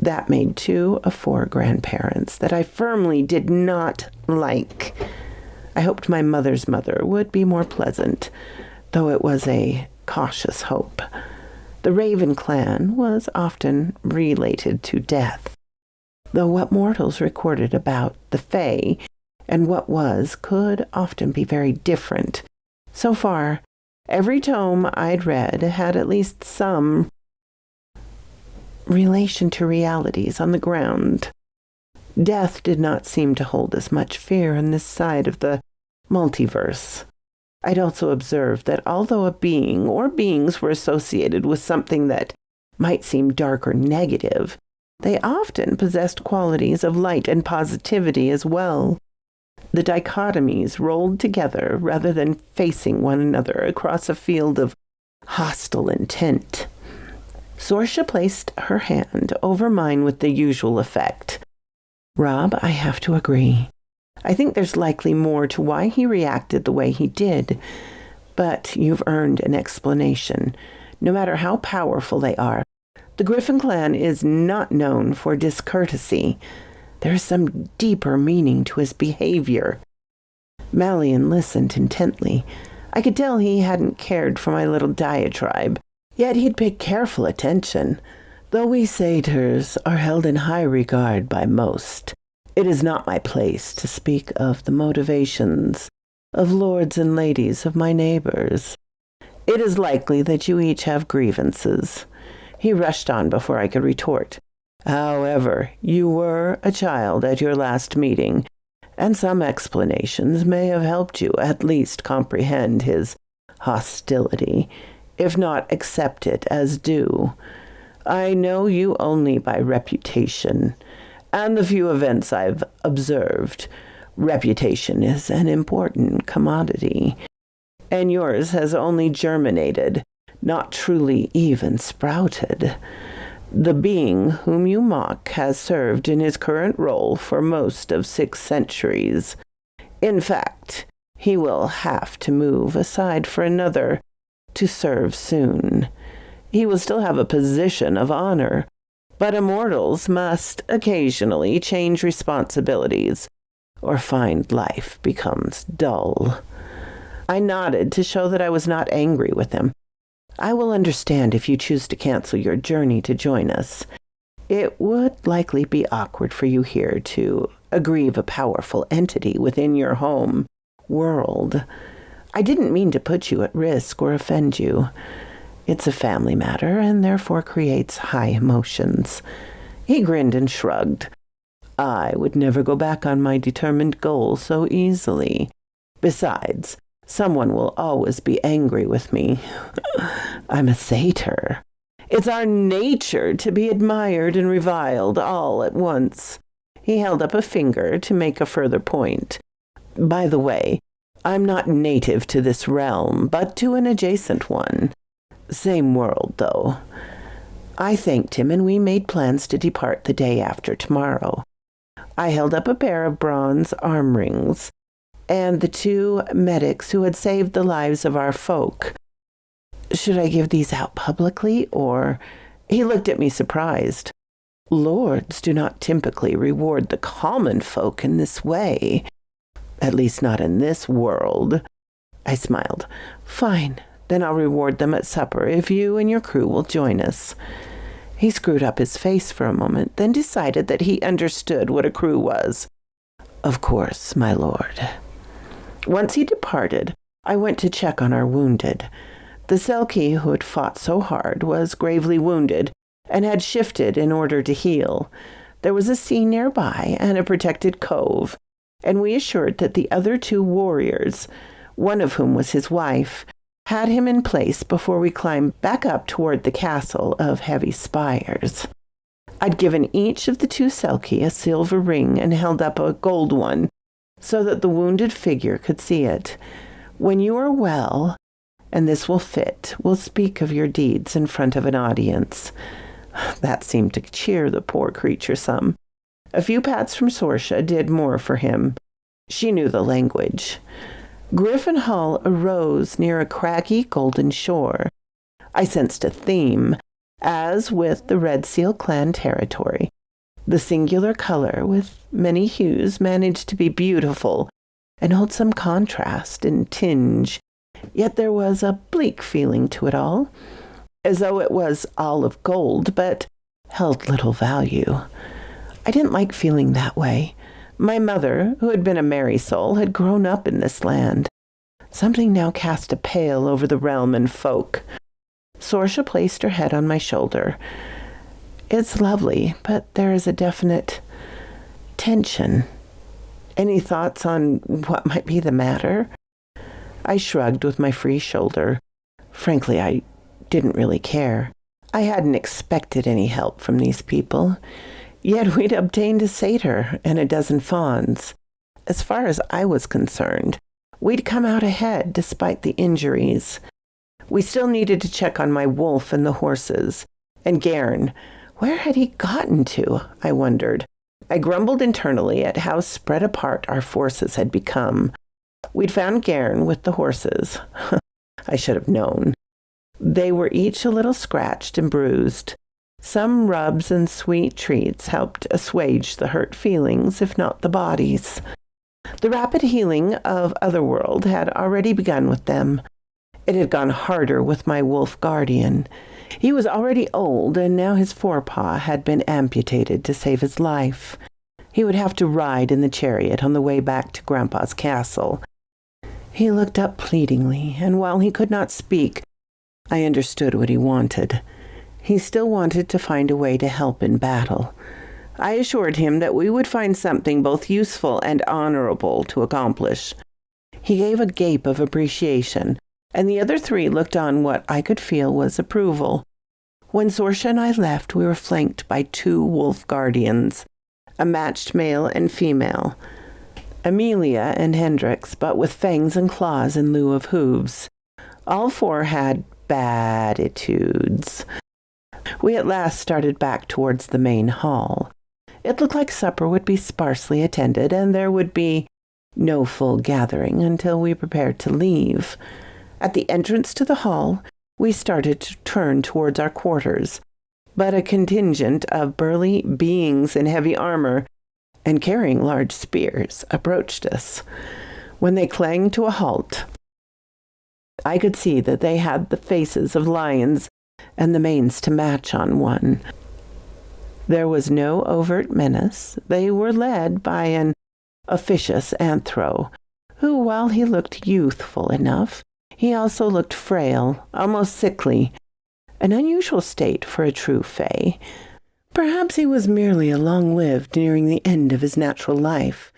That made 2 of 4 grandparents that I firmly did not like. I hoped my mother's mother would be more pleasant, though it was a cautious hope. The Raven clan was often related to death, though what mortals recorded about the fae and what was could often be very different. So far, every tome I'd read had at least some relation to realities on the ground. Death did not seem to hold as much fear on this side of the multiverse. I'd also observed that although a being or beings were associated with something that might seem dark or negative, they often possessed qualities of light and positivity as well. The dichotomies rolled together rather than facing one another across a field of hostile intent. Sorsha placed her hand over mine with the usual effect. Rob, I have to agree. I think there's likely more to why he reacted the way he did, but you've earned an explanation, no matter how powerful they are. The Griffin Clan is not known for discourtesy. There is some deeper meaning to his behavior. Malian listened intently. I could tell he hadn't cared for my little diatribe, yet he'd paid careful attention. Though we satyrs are held in high regard by most, it is not my place to speak of the motivations of lords and ladies of my neighbors. It is likely that you each have grievances. He rushed on before I could retort. However, you were a child at your last meeting, and some explanations may have helped you at least comprehend his hostility, if not accept it as due. I know you only by reputation, and the few events I've observed. Reputation is an important commodity, and yours has only germinated, not truly even sprouted. The being whom you mock has served in his current role for most of 6 centuries. In fact, he will have to move aside for another to serve soon. He will still have a position of honor, but immortals must occasionally change responsibilities or find life becomes dull. I nodded to show that I was not angry with him. I will understand if you choose to cancel your journey to join us. It would likely be awkward for you here to aggrieve a powerful entity within your home world. I didn't mean to put you at risk or offend you. It's a family matter and therefore creates high emotions. He grinned and shrugged. I would never go back on my determined goal so easily. Besides, someone will always be angry with me. I'm a satyr. It's our nature to be admired and reviled all at once. He held up a finger to make a further point. By the way, I'm not native to this realm, but to an adjacent one. Same world, though. I thanked him, and we made plans to depart the day after tomorrow. I held up a pair of bronze arm rings, and the two medics who had saved the lives of our folk. Should I give these out publicly, or... He looked at me surprised. Lords do not typically reward the common folk in this way. At least not in this world. I smiled. Fine, then I'll reward them at supper if you and your crew will join us. He screwed up his face for a moment, then decided that he understood what a crew was. Of course, my lord. Once he departed, I went to check on our wounded. The Selkie who had fought so hard was gravely wounded and had shifted in order to heal. There was a sea nearby and a protected cove, and we assured that the other two warriors, one of whom was his wife, had him in place before we climbed back up toward the castle of heavy spires. I'd given each of the two Selkie a silver ring and held up a gold one so that the wounded figure could see it. When you are well, and this will fit, we'll speak of your deeds in front of an audience. That seemed to cheer the poor creature some. A few pats from Sorsha did more for him. She knew the language. Griffin Hall arose near a craggy golden shore. I sensed a theme, as with the Red Seal Clan territory. The singular color, with many hues, managed to be beautiful and hold some contrast and tinge. Yet there was a bleak feeling to it all, as though it was all of gold, but held little value. I didn't like feeling that way. My mother, who had been a merry soul, had grown up in this land. Something now cast a pall over the realm and folk. Sorsha placed her head on my shoulder. It's lovely, but there is a definite tension. Any thoughts on what might be the matter? I shrugged with my free shoulder. Frankly, I didn't really care. I hadn't expected any help from these people. Yet we'd obtained a satyr and a dozen fawns. As far as I was concerned, we'd come out ahead despite the injuries. We still needed to check on my wolf and the horses. And Gairn, where had he gotten to, I wondered. I grumbled internally at how spread apart our forces had become. We'd found Gairn with the horses. I should have known. They were each a little scratched and bruised. Some rubs and sweet treats helped assuage the hurt feelings, if not the bodies. The rapid healing of Otherworld had already begun with them. It had gone harder with my wolf guardian. He was already old, and now his forepaw had been amputated to save his life. He would have to ride in the chariot on the way back to Grandpa's castle. He looked up pleadingly, and while he could not speak, I understood what he wanted. He still wanted to find a way to help in battle. I assured him that we would find something both useful and honorable to accomplish. He gave a gape of appreciation, and the other three looked on what I could feel was approval. When Sorsha and I left, we were flanked by two wolf guardians, a matched male and female, Amelia and Hendrix, but with fangs and claws in lieu of hooves. All four had bad attitudes. We at last started back towards the main hall. It looked like supper would be sparsely attended, and there would be no full gathering until we prepared to leave. At the entrance to the hall, we started to turn towards our quarters, but a contingent of burly beings in heavy armor and carrying large spears approached us. When they clanged to a halt, I could see that they had the faces of lions and the manes to match on one. There was no overt menace. They were led by an officious anthro, who, while he looked youthful enough, he also looked frail, almost sickly, an unusual state for a true fae. Perhaps he was merely a long-lived nearing the end of his natural life.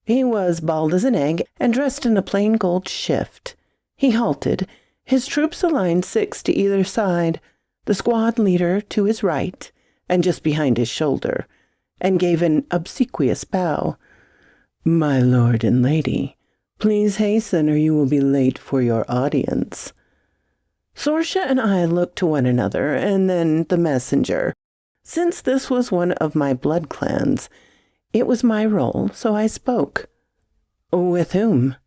He was bald as an egg and dressed in a plain gold shift. He halted, his troops aligned 6 to either side, the squad leader to his right and just behind his shoulder, and gave an obsequious bow. "My lord and lady, please hasten or you will be late for your audience." Sorsha and I looked to one another, and then the messenger. Since this was one of my blood clans, it was my role, so I spoke. "With whom?"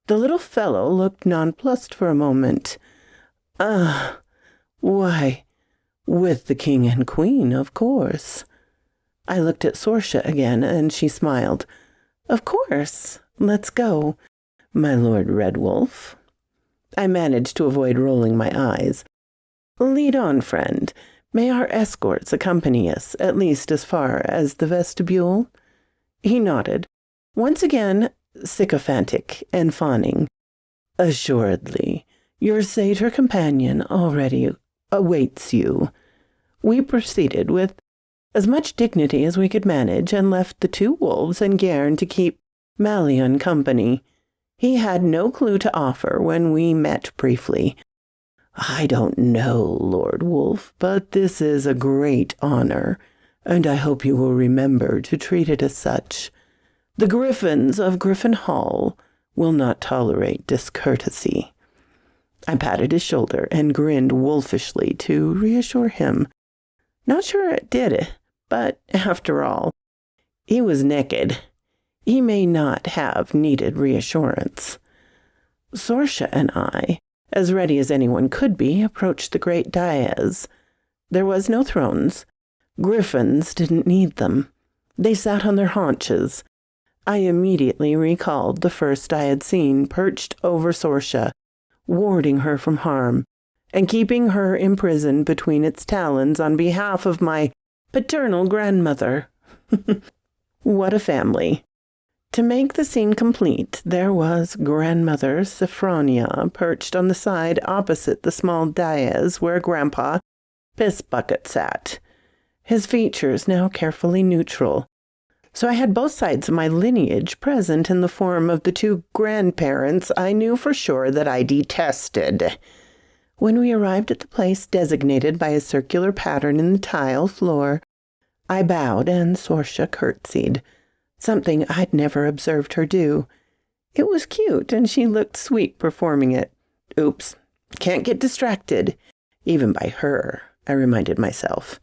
The little fellow looked nonplussed for a moment. Why, with the king and queen, of course." I looked at Sorsha again, and she smiled. "Of course. Let's go, my Lord Red Wolf." I managed to avoid rolling my eyes. "Lead on, friend. May our escorts accompany us, at least as far as the vestibule?" He nodded, once again sycophantic and fawning. "Assuredly. Your satyr companion already awaits you." We proceeded with as much dignity as we could manage and left the 2 wolves and Gairn to keep Malion company. He had no clue to offer when we met briefly. "I don't know, Lord Wolf, but this is a great honor, and I hope you will remember to treat it as such. The Griffins of Griffin Hall will not tolerate discourtesy." I patted his shoulder and grinned wolfishly to reassure him. Not sure it did it, but after all, he was naked. He may not have needed reassurance. Sorsha and I, as ready as anyone could be, approached the great dais. There was no thrones. Griffins didn't need them. They sat on their haunches. I immediately recalled the first I had seen perched over Sorsha, warding her from harm, and keeping her imprisoned between its talons on behalf of my paternal grandmother. What a family. To make the scene complete, there was Grandmother Sophronia perched on the side opposite the small dais where Grandpa Piss Bucket sat, his features now carefully neutral. So I had both sides of my lineage present in the form of the 2 grandparents I knew for sure that I detested. When we arrived at the place designated by a circular pattern in the tile floor, I bowed and Sorsha curtsied, something I'd never observed her do. It was cute, and she looked sweet performing it. Oops, can't get distracted, even by her, I reminded myself.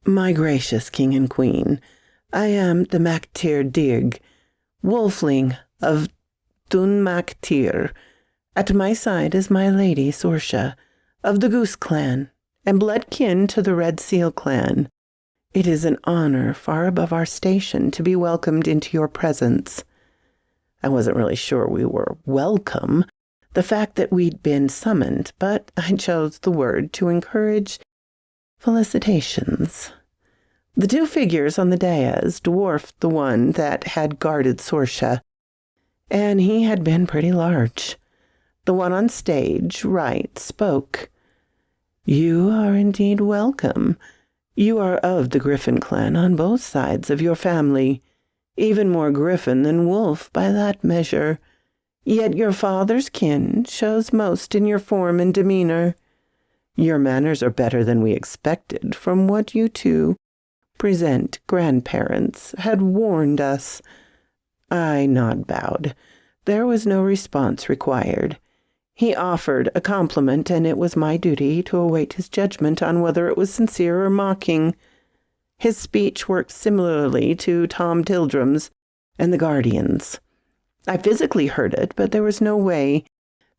"My gracious king and queen, I am the Mactir Dirg, wolfling of Dun Mactir. At my side is my lady Sorsha, of the Goose Clan, and blood kin to the Red Seal Clan. It is an honor far above our station to be welcomed into your presence." I wasn't really sure we were welcome, the fact that we'd been summoned, but I chose the word to encourage felicitations. The 2 figures on the dais dwarfed the one that had guarded Sorsha, and he had been pretty large. The one on stage, right, spoke. "You are indeed welcome. You are of the Griffin clan on both sides of your family, even more Griffin than Wolf by that measure. Yet your father's kin shows most in your form and demeanor. Your manners are better than we expected from what you 2 present grandparents had warned us." I bowed. There was no response required. He offered a compliment, and it was my duty to await his judgment on whether it was sincere or mocking. His speech worked similarly to Tom Tildrum's and the Guardian's. I physically heard it, but there was no way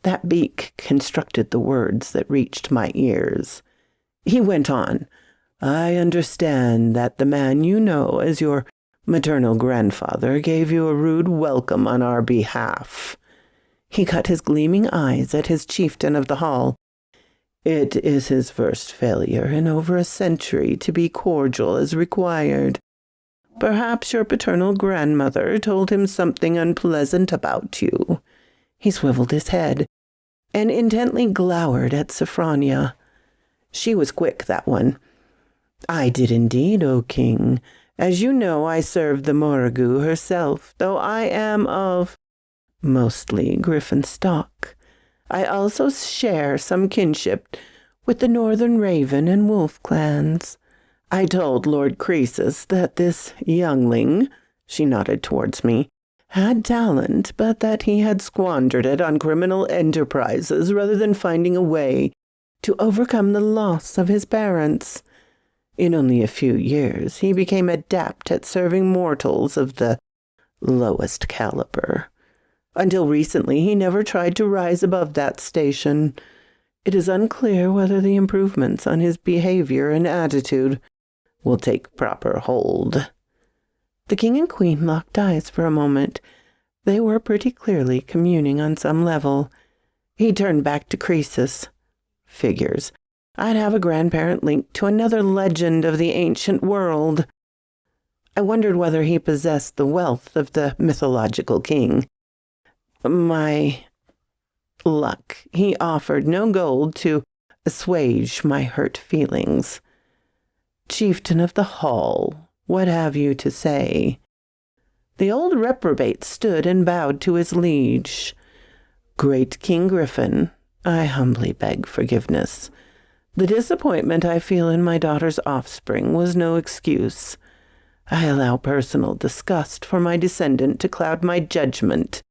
That beak constructed the words that reached my ears. He went on, I understand that the man you know as your maternal grandfather gave you a rude welcome on our behalf. He cut his gleaming eyes at his chieftain of the hall. It is his first failure in over a century to be cordial as required. Perhaps your paternal grandmother told him something unpleasant about you. He swiveled his head and intently glowered at Sophronia. She was quick, that one. I did indeed, O king. As you know, I served the Morrigu herself, though I am of mostly Griffin stock. I also share some kinship with the Northern Raven and Wolf clans. I told Lord Croesus that this youngling, she nodded towards me, had talent, but that he had squandered it on criminal enterprises rather than finding a way to overcome the loss of his parents. In only a few years, he became adept at serving mortals of the lowest caliber. Until recently, he never tried to rise above that station. It is unclear whether the improvements on his behavior and attitude will take proper hold. The king and queen locked eyes for a moment. They were pretty clearly communing on some level. He turned back to Croesus. Figures. I'd have a grandparent linked to another legend of the ancient world. I wondered whether he possessed the wealth of the mythological king. My luck, he offered no gold to assuage my hurt feelings. Chieftain of the hall, what have you to say? The old reprobate stood and bowed to his liege. Great King Griffin, I humbly beg forgiveness. The disappointment I feel in my daughter's offspring was no excuse. I allow personal disgust for my descendant to cloud my judgment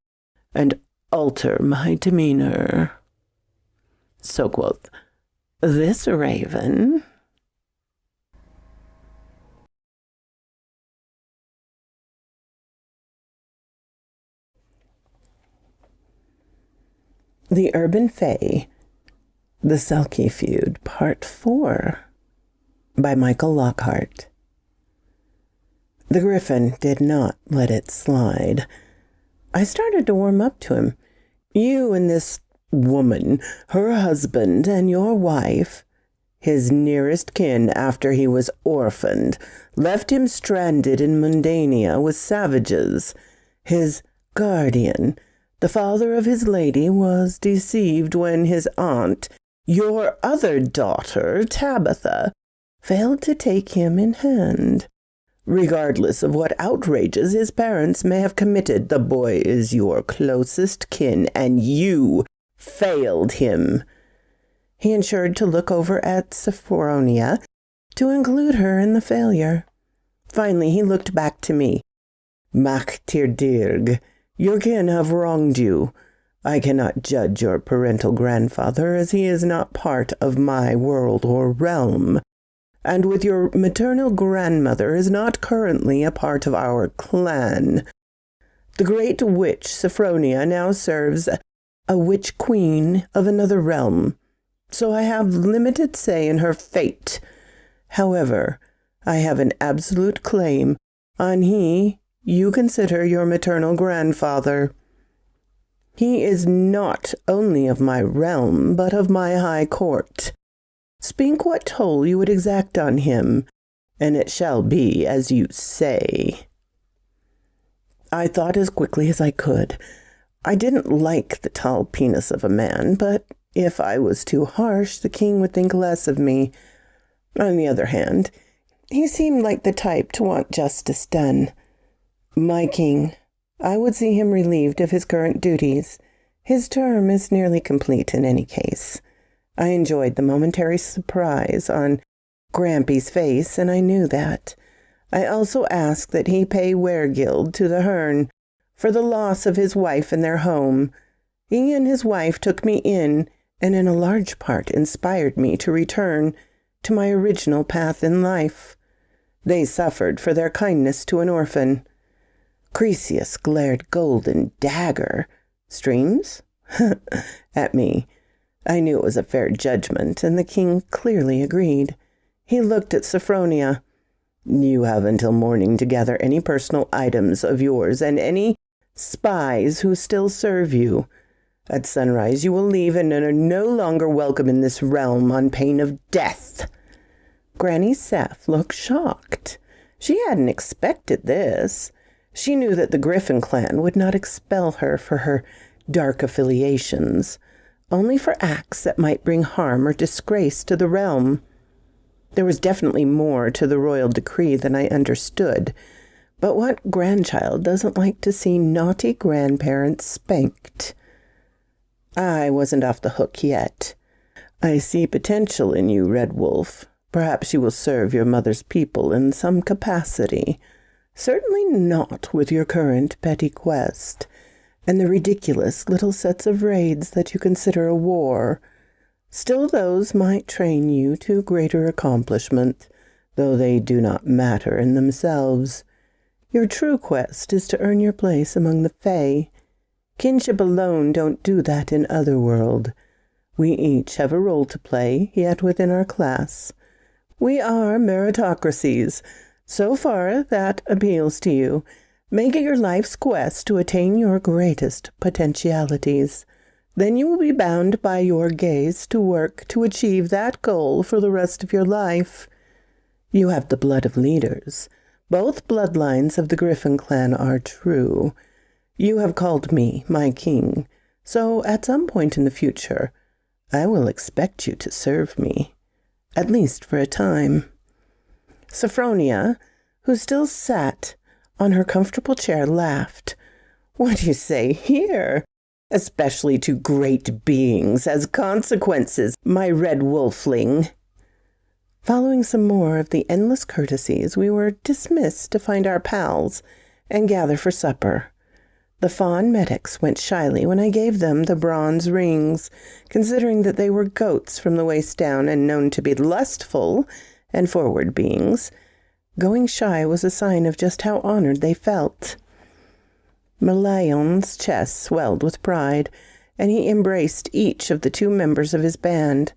and alter my demeanor. So quoth, this raven. The Urban Fae, The Selkie Feud, Part 4, by Michael Lockhart. The Griffin did not let it slide. I started to warm up to him. You and this woman, her husband and your wife, his nearest kin after he was orphaned, left him stranded in Mundania with savages. His guardian, the father of his lady, was deceived when his aunt, your other daughter, Tabitha, failed to take him in hand. Regardless of what outrages his parents may have committed, the boy is your closest kin, and you failed him. He ensured to look over at Sophronia, to include her in the failure. Finally, he looked back to me. Mac Tirdirg, your kin have wronged you. I cannot judge your parental grandfather, as he is not part of my world or realm, and with your maternal grandmother is not currently a part of our clan. The great witch Sophronia now serves a witch queen of another realm, so I have limited say in her fate. However, I have an absolute claim on he you consider your maternal grandfather. He is not only of my realm, but of my high court. Speak what toll you would exact on him, and it shall be as you say. I thought as quickly as I could. I didn't like the tall penis of a man, but if I was too harsh, the king would think less of me. On the other hand, he seemed like the type to want justice done. My king, I would see him relieved of his current duties. His term is nearly complete in any case. I enjoyed the momentary surprise on Grampy's face, and I knew that. I also asked that he pay weregild to the Herne for the loss of his wife and their home. He and his wife took me in, and in a large part inspired me to return to my original path in life. They suffered for their kindness to an orphan. Croesus glared golden dagger. Streams? At me. I knew it was a fair judgment, and the king clearly agreed. He looked at Sophronia. You have until morning to gather any personal items of yours and any spies who still serve you. At sunrise you will leave and are no longer welcome in this realm on pain of death. Granny Seth looked shocked. She hadn't expected this. She knew that the Griffin Clan would not expel her for her dark affiliations, only for acts that might bring harm or disgrace to the realm. There was definitely more to the royal decree than I understood, but what grandchild doesn't like to see naughty grandparents spanked? I wasn't off the hook yet. I see potential in you, Red Wolf. Perhaps you will serve your mother's people in some capacity. Certainly not with your current petty quest, and the ridiculous little sets of raids that you consider a war. Still, those might train you to greater accomplishment, though they do not matter in themselves. Your true quest is to earn your place among the Fae. Kinship alone don't do that in Otherworld. We each have a role to play, yet within our class. We are meritocracies. So far, that appeals to you. Make it your life's quest to attain your greatest potentialities. Then you will be bound by your gaze to work to achieve that goal for the rest of your life. You have the blood of leaders. Both bloodlines of the Griffin Clan are true. You have called me my king, so at some point in the future, I will expect you to serve me, at least for a time. Sophronia, who still sat on her comfortable chair, laughed. What do you say here? Especially to great beings as consequences, my red wolfling. Following some more of the endless courtesies, we were dismissed to find our pals and gather for supper. The fawn medics went shyly when I gave them the bronze rings, considering that they were goats from the waist down and known to be lustful and forward beings. Going shy was a sign of just how honored they felt. Malayon's chest swelled with pride, and he embraced each of the 2 members of his band.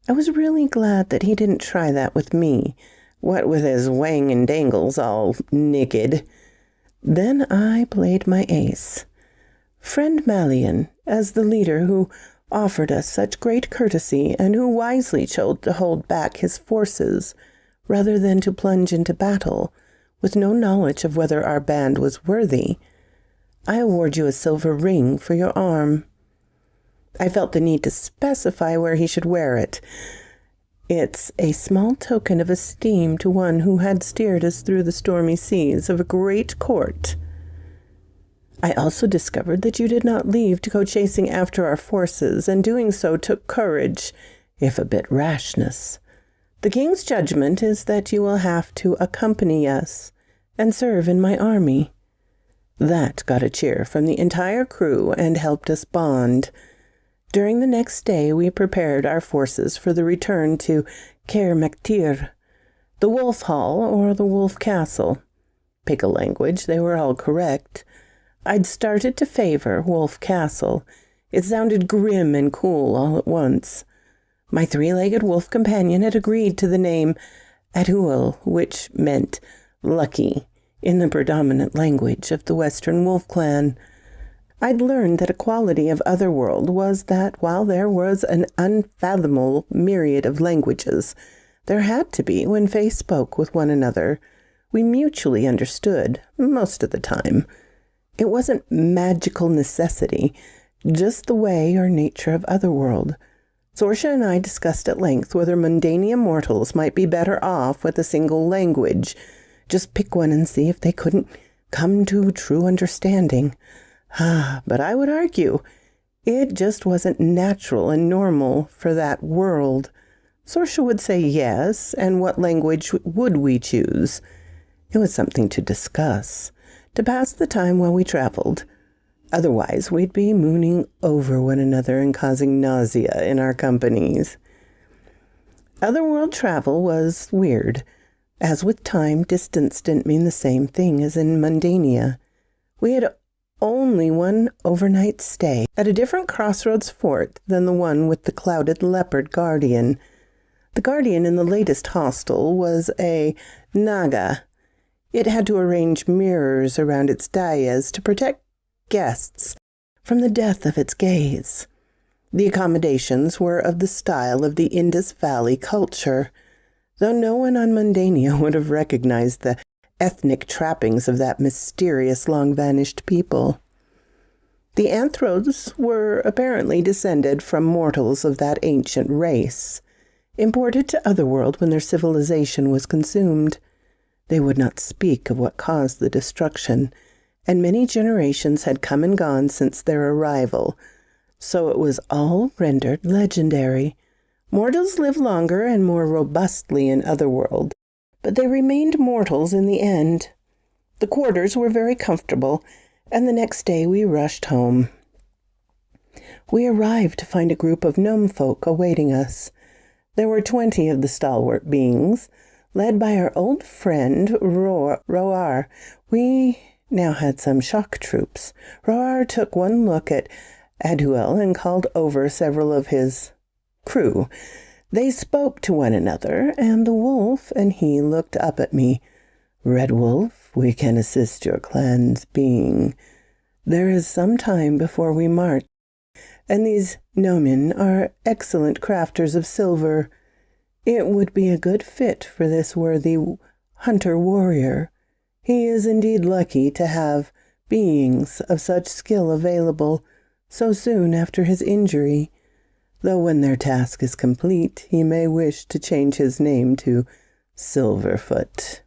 I was really glad that he didn't try that with me, what with his wang and dangles all naked. Then I played my ace. Friend Malion, as the leader who offered us such great courtesy and who wisely chose to hold back his forces rather than to plunge into battle, with no knowledge of whether our band was worthy, I award you a silver ring for your arm. I felt the need to specify where he should wear it. It's a small token of esteem to one who had steered us through the stormy seas of a great court. I also discovered that you did not leave to go chasing after our forces, and doing so took courage, if a bit rashness. The king's judgment is that you will have to accompany us and serve in my army. That got a cheer from the entire crew and helped us bond. During the next day, we prepared our forces for the return to Caer Mactir, the Wolf Hall or the Wolf Castle. Pick a language, they were all correct. I'd started to favor Wolf Castle. It sounded grim and cool all at once. My 3-legged wolf companion had agreed to the name Atuel, which meant lucky in the predominant language of the Western Wolf Clan. I'd learned that a quality of Otherworld was that while there was an unfathomable myriad of languages, there had to be when Fae spoke with one another. We mutually understood, most of the time. It wasn't magical necessity, just the way or nature of Otherworld. Sorsha and I discussed at length whether Mundania mortals might be better off with a single language. Just pick one and see if they couldn't come to true understanding. But I would argue it just wasn't natural and normal for that world. Sorsha would say yes, and what language would we choose? It was something to discuss, to pass the time while we traveled. Otherwise, we'd be mooning over one another and causing nausea in our companies. Otherworld travel was weird. As with time, distance didn't mean the same thing as in Mundania. We had only one overnight stay at a different crossroads fort than the one with the clouded leopard guardian. The guardian in the latest hostel was a Naga. It had to arrange mirrors around its dais to protect guests from the death of its gaze. The accommodations were of the style of the Indus Valley culture, though no one on Mundania would have recognized the ethnic trappings of that mysterious long-vanished people. The Anthros were apparently descended from mortals of that ancient race, imported to Otherworld when their civilization was consumed. They would not speak of what caused the destruction, and many generations had come and gone since their arrival, so it was all rendered legendary. Mortals live longer and more robustly in Otherworld, but they remained mortals in the end. The quarters were very comfortable, and the next day we rushed home. We arrived to find a group of gnome folk awaiting us. There were 20 of the stalwart beings, led by our old friend Roar. We now had some shock troops. Roar took one look at Aduel and called over several of his crew. They spoke to one another, and the wolf and he looked up at me. "Red Wolf, we can assist your clan's being. There is some time before we march, and these gnomen are excellent crafters of silver. It would be a good fit for this worthy hunter-warrior. He is indeed lucky to have beings of such skill available so soon after his injury, though when their task is complete, he may wish to change his name to Silverfoot."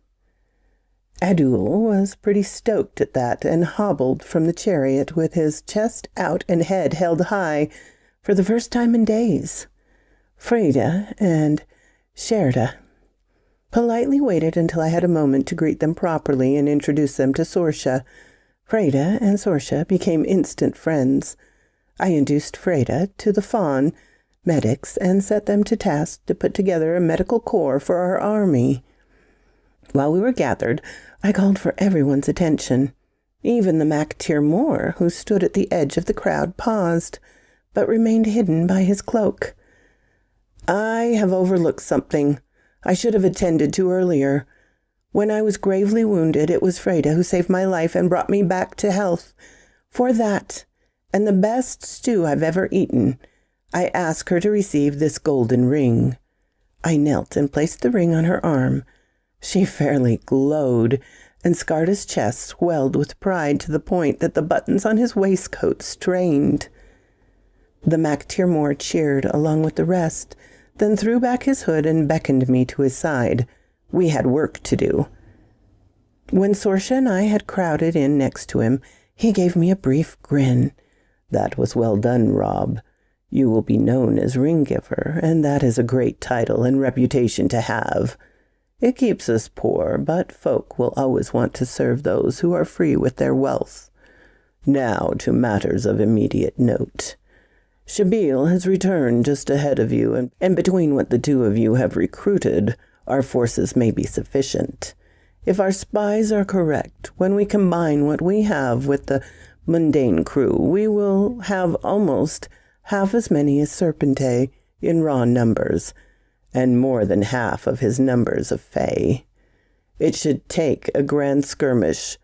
Adul was pretty stoked at that and hobbled from the chariot with his chest out and head held high for the first time in days. Freda and Sherda politely waited until I had a moment to greet them properly and introduce them to Sorsha. Freda and Sorsha became instant friends. I induced Freda to the Fawn medics and set them to task to put together a medical corps for our army. While we were gathered, I called for everyone's attention. Even the Mactir Moor, who stood at the edge of the crowd, paused, but remained hidden by his cloak. "I have overlooked something I should have attended to earlier. When I was gravely wounded, it was Freda who saved my life and brought me back to health. For that, and the best stew I've ever eaten, I ask her to receive this golden ring." I knelt and placed the ring on her arm. She fairly glowed, and Scarda's chest swelled with pride to the point that the buttons on his waistcoat strained. The Mactir Moor cheered along with the rest, then threw back his hood and beckoned me to his side. We had work to do. When Sorsha and I had crowded in next to him, he gave me a brief grin. "That was well done, Rob. You will be known as Ring-Giver, and that is a great title and reputation to have. It keeps us poor, but folk will always want to serve those who are free with their wealth. Now to matters of immediate note. Shabil has returned just ahead of you, and between what the two of you have recruited, our forces may be sufficient. If our spies are correct, when we combine what we have with the mundane crew, we will have almost half as many as Serpente in raw numbers, and more than half of his numbers of Fae. It should take a grand skirmish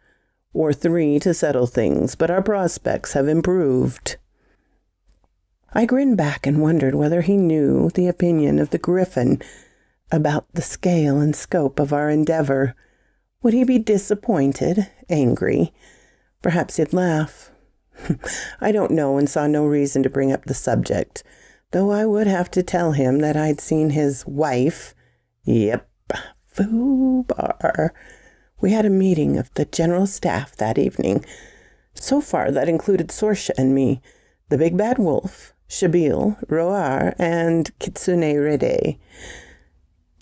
or 3 to settle things, but our prospects have improved." I grinned back and wondered whether he knew the opinion of the Griffin about the scale and scope of our endeavor. Would he be disappointed, angry? Perhaps he'd laugh. I don't know, and saw no reason to bring up the subject, though I would have to tell him that I'd seen his wife. Yep, Foobar. We had a meeting of the general staff that evening. So far, that included Sorsha and me, the big bad wolf, Shabil, Roar, and Kitsune Rede.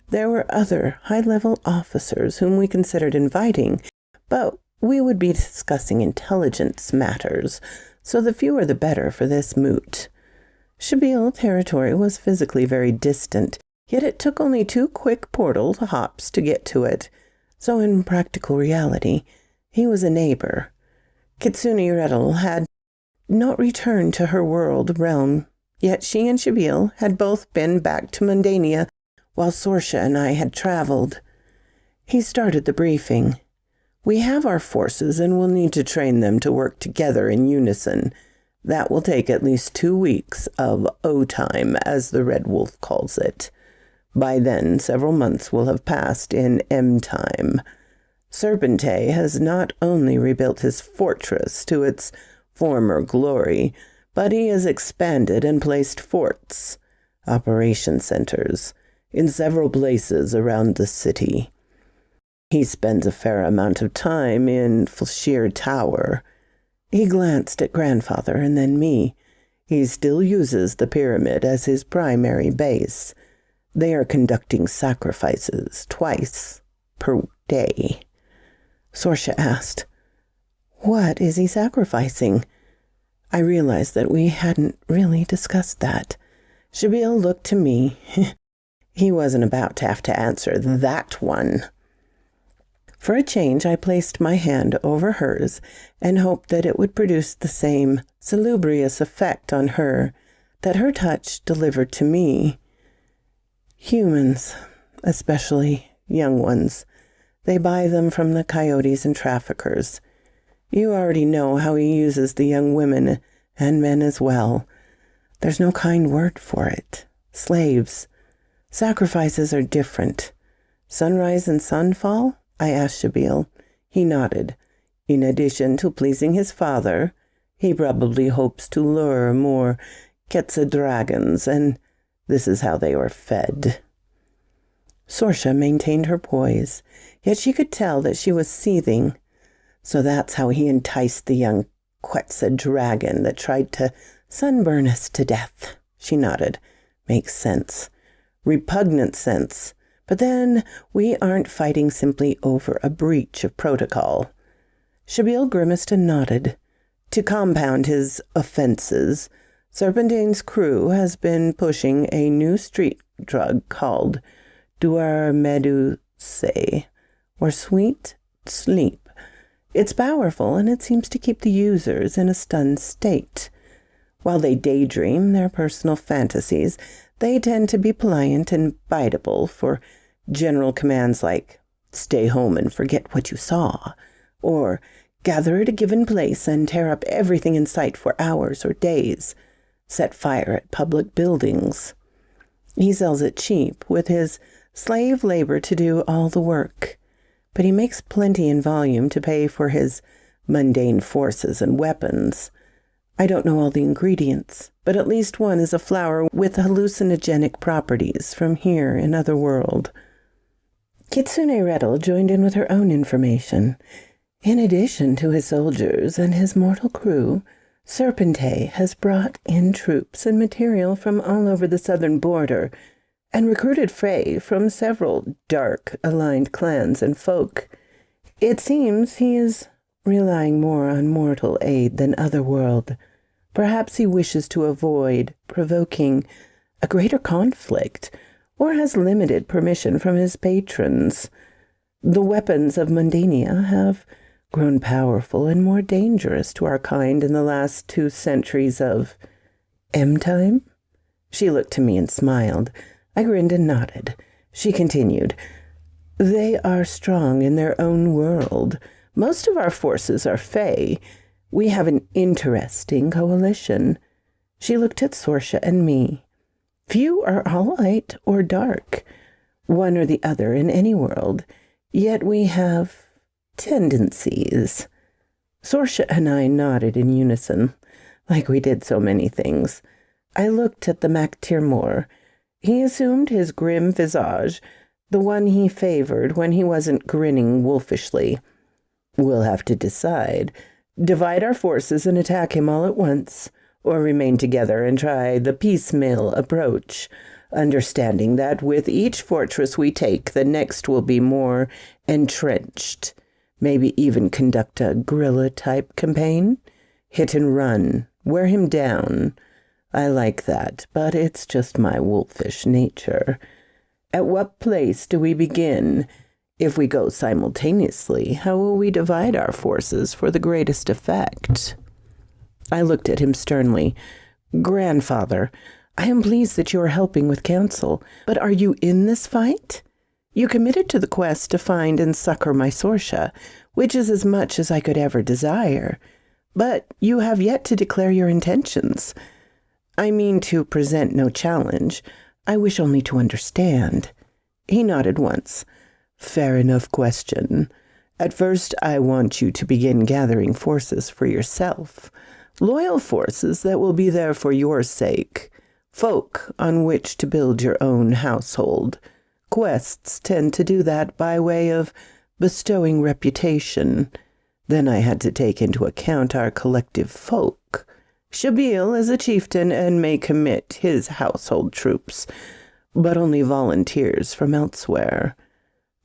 There were other high-level officers whom we considered inviting, but we would be discussing intelligence matters, so the fewer the better for this moot. Shabil territory was physically very distant, yet it took only 2 quick portal hops to get to it, so in practical reality, he was a neighbor. Kitsune Rettle had not returned to her world realm, yet she and Shabil had both been back to Mundania while Sorsha and I had traveled. He started the briefing. We have our forces and will need to train them to work together in unison. That will take at least 2 weeks of O-time, as the Red Wolf calls it. By then, several months will have passed in M-time. Serpente has not only rebuilt his fortress to its former glory, but he has expanded and placed forts, operation centers, in several places around the city. He spends a fair amount of time in Fulshire Tower. He glanced at grandfather and then me. He still uses the pyramid as his primary base. They are conducting sacrifices twice per day. Sorsha asked, "What is he sacrificing?" I realized that we hadn't really discussed that. Shabil looked to me. He wasn't about to have to answer that one. For a change, I placed my hand over hers and hoped that it would produce the same salubrious effect on her that her touch delivered to me. Humans, especially young ones, they buy them from the coyotes and traffickers. You already know how he uses the young women and men as well. There's no kind word for it. Slaves. Sacrifices are different. Sunrise and sunfall? I asked Shabil. He nodded. In addition to pleasing his father, he probably hopes to lure more Quetzal dragons, and this is how they were fed. Sorsha maintained her poise, yet she could tell that she was seething. So that's how he enticed the young Quetzal dragon that tried to sunburn us to death. She nodded. Makes sense. Repugnant sense. But then we aren't fighting simply over a breach of protocol. Shabil grimaced and nodded. To compound his offenses, Serpentine's crew has been pushing a new street drug called Duar Medusae, or sweet sleep. It's powerful, and it seems to keep the users in a stunned state. While they daydream their personal fantasies, they tend to be pliant and biteable for general commands like, "Stay home and forget what you saw," or "Gather at a given place and tear up everything in sight for hours or days. Set fire at public buildings." He sells it cheap, with his slave labor to do all the work. But he makes plenty in volume to pay for his mundane forces and weapons. I don't know all the ingredients, but at least one is a flower with hallucinogenic properties from here in Otherworld. Kitsune Rettle joined in with her own information. In addition to his soldiers and his mortal crew, Serpente has brought in troops and material from all over the southern border and recruited Frey from several dark-aligned clans and folk. It seems he is relying more on mortal aid than Otherworld. Perhaps he wishes to avoid provoking a greater conflict, or has limited permission from his patrons. The weapons of Mundania have grown powerful and more dangerous to our kind in the last 2 centuries of M-time. She looked to me and smiled. I grinned and nodded. She continued, "They are strong in their own world. Most of our forces are Fey. We have an interesting coalition." She looked at Sorsha and me. Few are all light or dark, one or the other in any world, yet we have tendencies. Sorsha and I nodded in unison, like we did so many things. I looked at the Mactirmor. He assumed his grim visage, the one he favored when he wasn't grinning wolfishly. We'll have to decide. Divide our forces and attack him all at once, or remain together and try the piecemeal approach, understanding that with each fortress we take, the next will be more entrenched. Maybe even conduct a guerrilla-type campaign? Hit and run. Wear him down. I like that, but it's just my wolfish nature. At what place do we begin? If we go simultaneously, how will we divide our forces for the greatest effect? I looked at him sternly. Grandfather, I am pleased that you are helping with counsel, but are you in this fight? You committed to the quest to find and succor my Sorsha, which is as much as I could ever desire. But you have yet to declare your intentions. I mean to present no challenge. I wish only to understand. He nodded once. Fair enough question. At first, I want you to begin gathering forces for yourself. Loyal forces that will be there for your sake. Folk on which to build your own household. Quests tend to do that by way of bestowing reputation. Then I had to take into account our collective folk. Shabil is a chieftain and may commit his household troops, but only volunteers from elsewhere.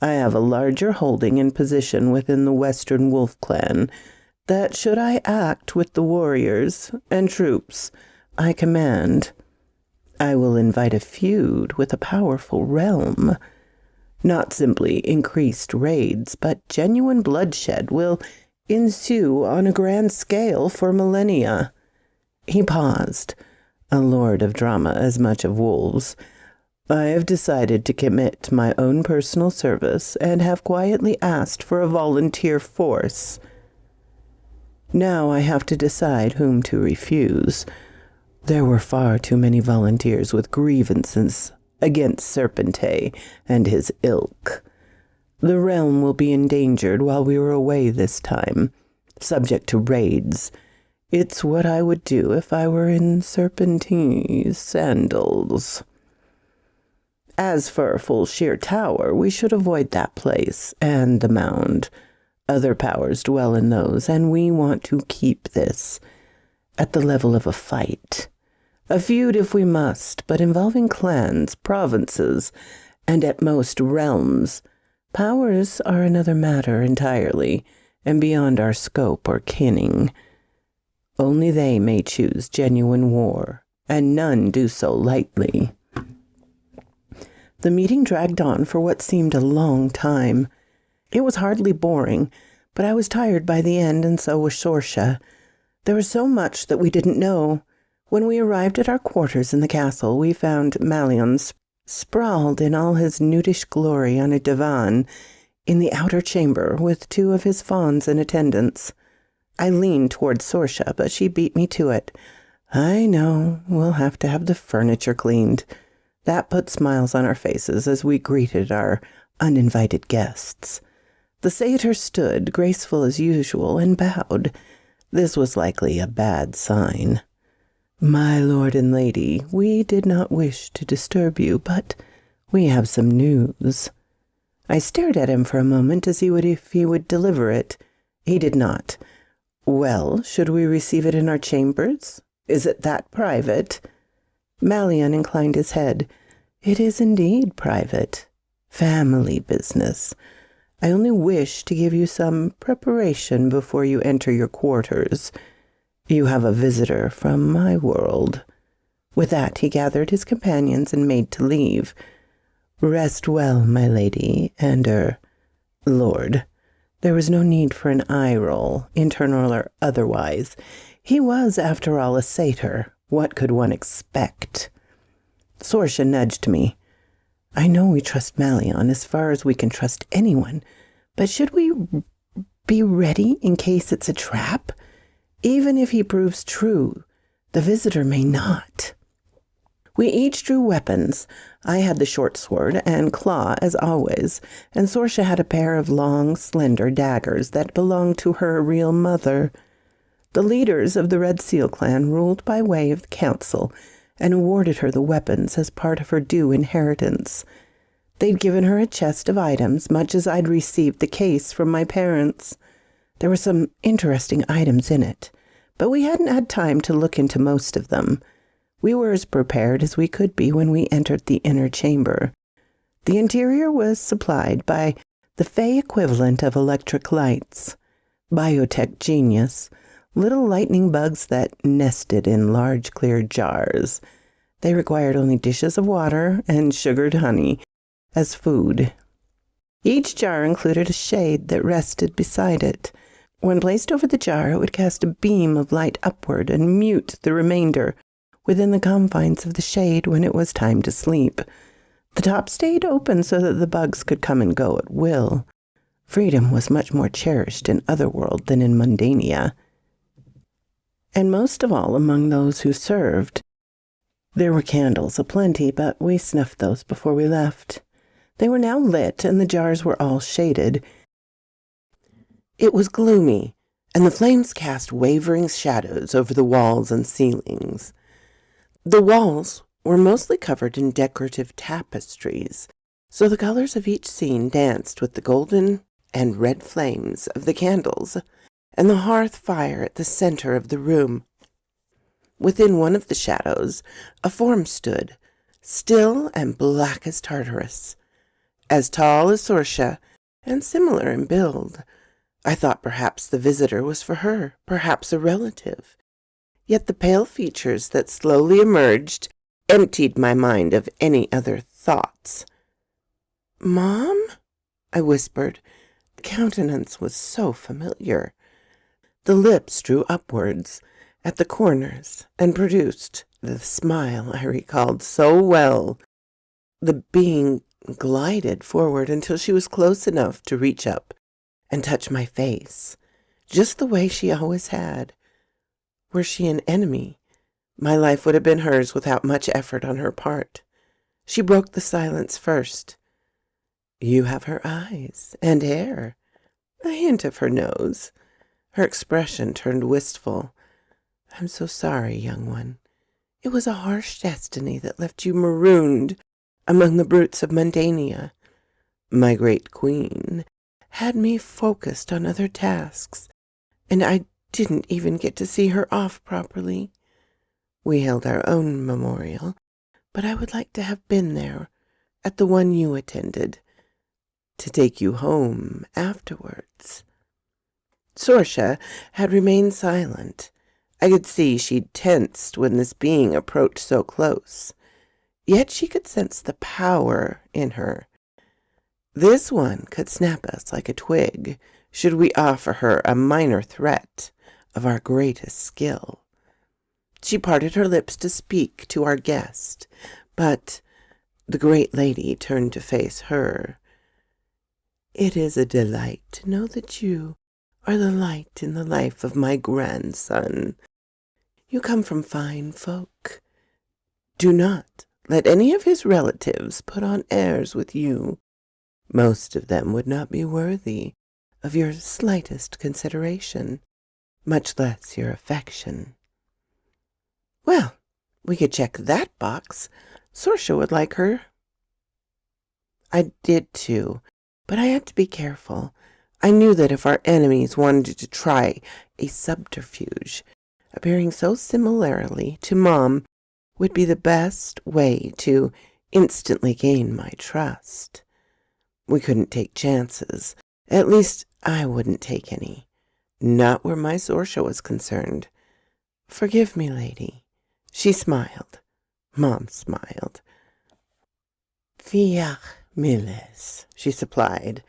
I have a larger holding and position within the Western Wolf Clan that should I act with the warriors and troops I command, I will invite a feud with a powerful realm. Not simply increased raids, but genuine bloodshed will ensue on a grand scale for millennia. He paused, a lord of drama as much of wolves. I have decided to commit my own personal service and have quietly asked for a volunteer force. Now I have to decide whom to refuse. There were far too many volunteers with grievances against Serpente and his ilk. The realm will be endangered while we are away this time, subject to raids. It's what I would do if I were in Serpentine's sandals. As for Full Sheer Tower, we should avoid that place and the mound. Other powers dwell in those, and we want to keep this at the level of a fight. A feud if we must, but involving clans, provinces, and at most realms. Powers are another matter entirely, and beyond our scope or kinning. Only they may choose genuine war, and none do so lightly. The meeting dragged on for what seemed a long time. It was hardly boring, but I was tired by the end, and so was Sorsha. There was so much that we didn't know. When we arrived at our quarters in the castle, we found Malion sprawled in all his nudish glory on a divan in the outer chamber with two of his fawns in attendance. I leaned toward Sorsha, but she beat me to it. I know, we'll have to have the furniture cleaned. That put smiles on our faces as we greeted our uninvited guests. The satyr stood, graceful as usual, and bowed. This was likely a bad sign. My lord and lady, we did not wish to disturb you, but we have some news. I stared at him for a moment to see if he would deliver it. He did not. Well, should we receive it in our chambers? Is it that private? Malion inclined his head. It is indeed private. Family business. I only wish to give you some preparation before you enter your quarters. You have a visitor from my world. With that, he gathered his companions and made to leave. Rest well, my lady, and, lord. There was no need for an eye roll, internal or otherwise. He was, after all, a satyr. What could one expect? Sorsha nudged me. I know we trust Malion as far as we can trust anyone, but should we be ready in case it's a trap? Even if he proves true, the visitor may not. We each drew weapons. I had the short sword and claw, as always, and Sorsha had a pair of long, slender daggers that belonged to her real mother. The leaders of the Red Seal clan ruled by way of the council and awarded her the weapons as part of her due inheritance. They'd given her a chest of items, much as I'd received the case from my parents. There were some interesting items in it, but we hadn't had time to look into most of them. We were as prepared as we could be when we entered the inner chamber. The interior was supplied by the Fey equivalent of electric lights. Biotech genius, little lightning bugs that nested in large clear jars. They required only dishes of water and sugared honey as food. Each jar included a shade that rested beside it. When placed over the jar, it would cast a beam of light upward and mute the remainder within the confines of the shade when it was time to sleep. The top stayed open so that the bugs could come and go at will. Freedom was much more cherished in Otherworld than in Mundania. And most of all among those who served. There were candles aplenty, but we snuffed those before we left. They were now lit, and the jars were all shaded. It was gloomy, and the flames cast wavering shadows over the walls and ceilings. The walls were mostly covered in decorative tapestries, so the colors of each scene danced with the golden and red flames of the candles and the hearth fire at the center of the room. Within one of the shadows, a form stood, still and black as Tartarus, as tall as Sorsha, and similar in build. I thought perhaps the visitor was for her, perhaps a relative. Yet the pale features that slowly emerged emptied my mind of any other thoughts. "Mom?" I whispered. The countenance was so familiar. The lips drew upwards at the corners and produced the smile I recalled so well. The being glided forward until she was close enough to reach up and touch my face, just the way she always had. Were she an enemy, my life would have been hers without much effort on her part. She broke the silence first. "You have her eyes and hair, a hint of her nose." Her expression turned wistful. "I'm so sorry, young one. It was a harsh destiny that left you marooned among the brutes of Mundania. My great queen had me focused on other tasks, and I didn't even get to see her off properly. We held our own memorial, but I would like to have been there at the one you attended, to take you home afterwards." Sorsha had remained silent. I could see she'd tensed when this being approached so close. Yet she could sense the power in her. This one could snap us like a twig, should we offer her a minor threat of our greatest skill. She parted her lips to speak to our guest, but the great lady turned to face her. "It is a delight to know that you are the light in the life of my grandson. You come from fine folk. Do not let any of his relatives put on airs with you. Most of them would not be worthy of your slightest consideration, much less your affection." Well, we could check that box. Sorsha would like her. I did too, but I had to be careful. I knew that if our enemies wanted to try a subterfuge, appearing so similarly to Mom would be the best way to instantly gain my trust. We couldn't take chances. At least I wouldn't take any. Not where my Sorsha was concerned. "Forgive me, lady." She smiled. Mom smiled. "Fiach miles," she supplied.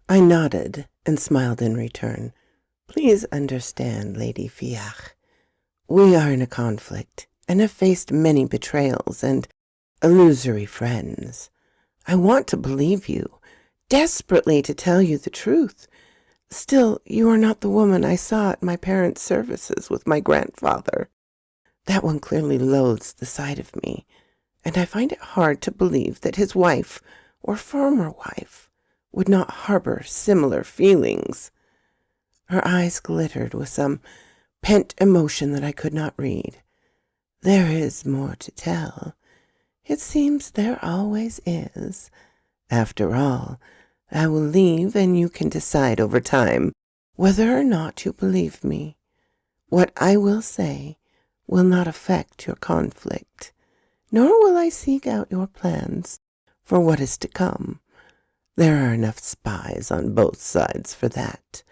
I nodded and smiled in return. "Please understand, Lady Fiach. We are in a conflict and have faced many betrayals and illusory friends. I want to believe you, desperately to tell you the truth. Still, you are not the woman I saw at my parents' services with my grandfather. That one clearly loathes the sight of me, and I find it hard to believe that his wife, or former wife, would not harbor similar feelings." Her eyes glittered with some pent emotion that I could not read. "There is more to tell. It seems there always is. After all, I will leave and you can decide over time whether or not you believe me. What I will say will not affect your conflict, nor will I seek out your plans for what is to come. There are enough spies on both sides for that,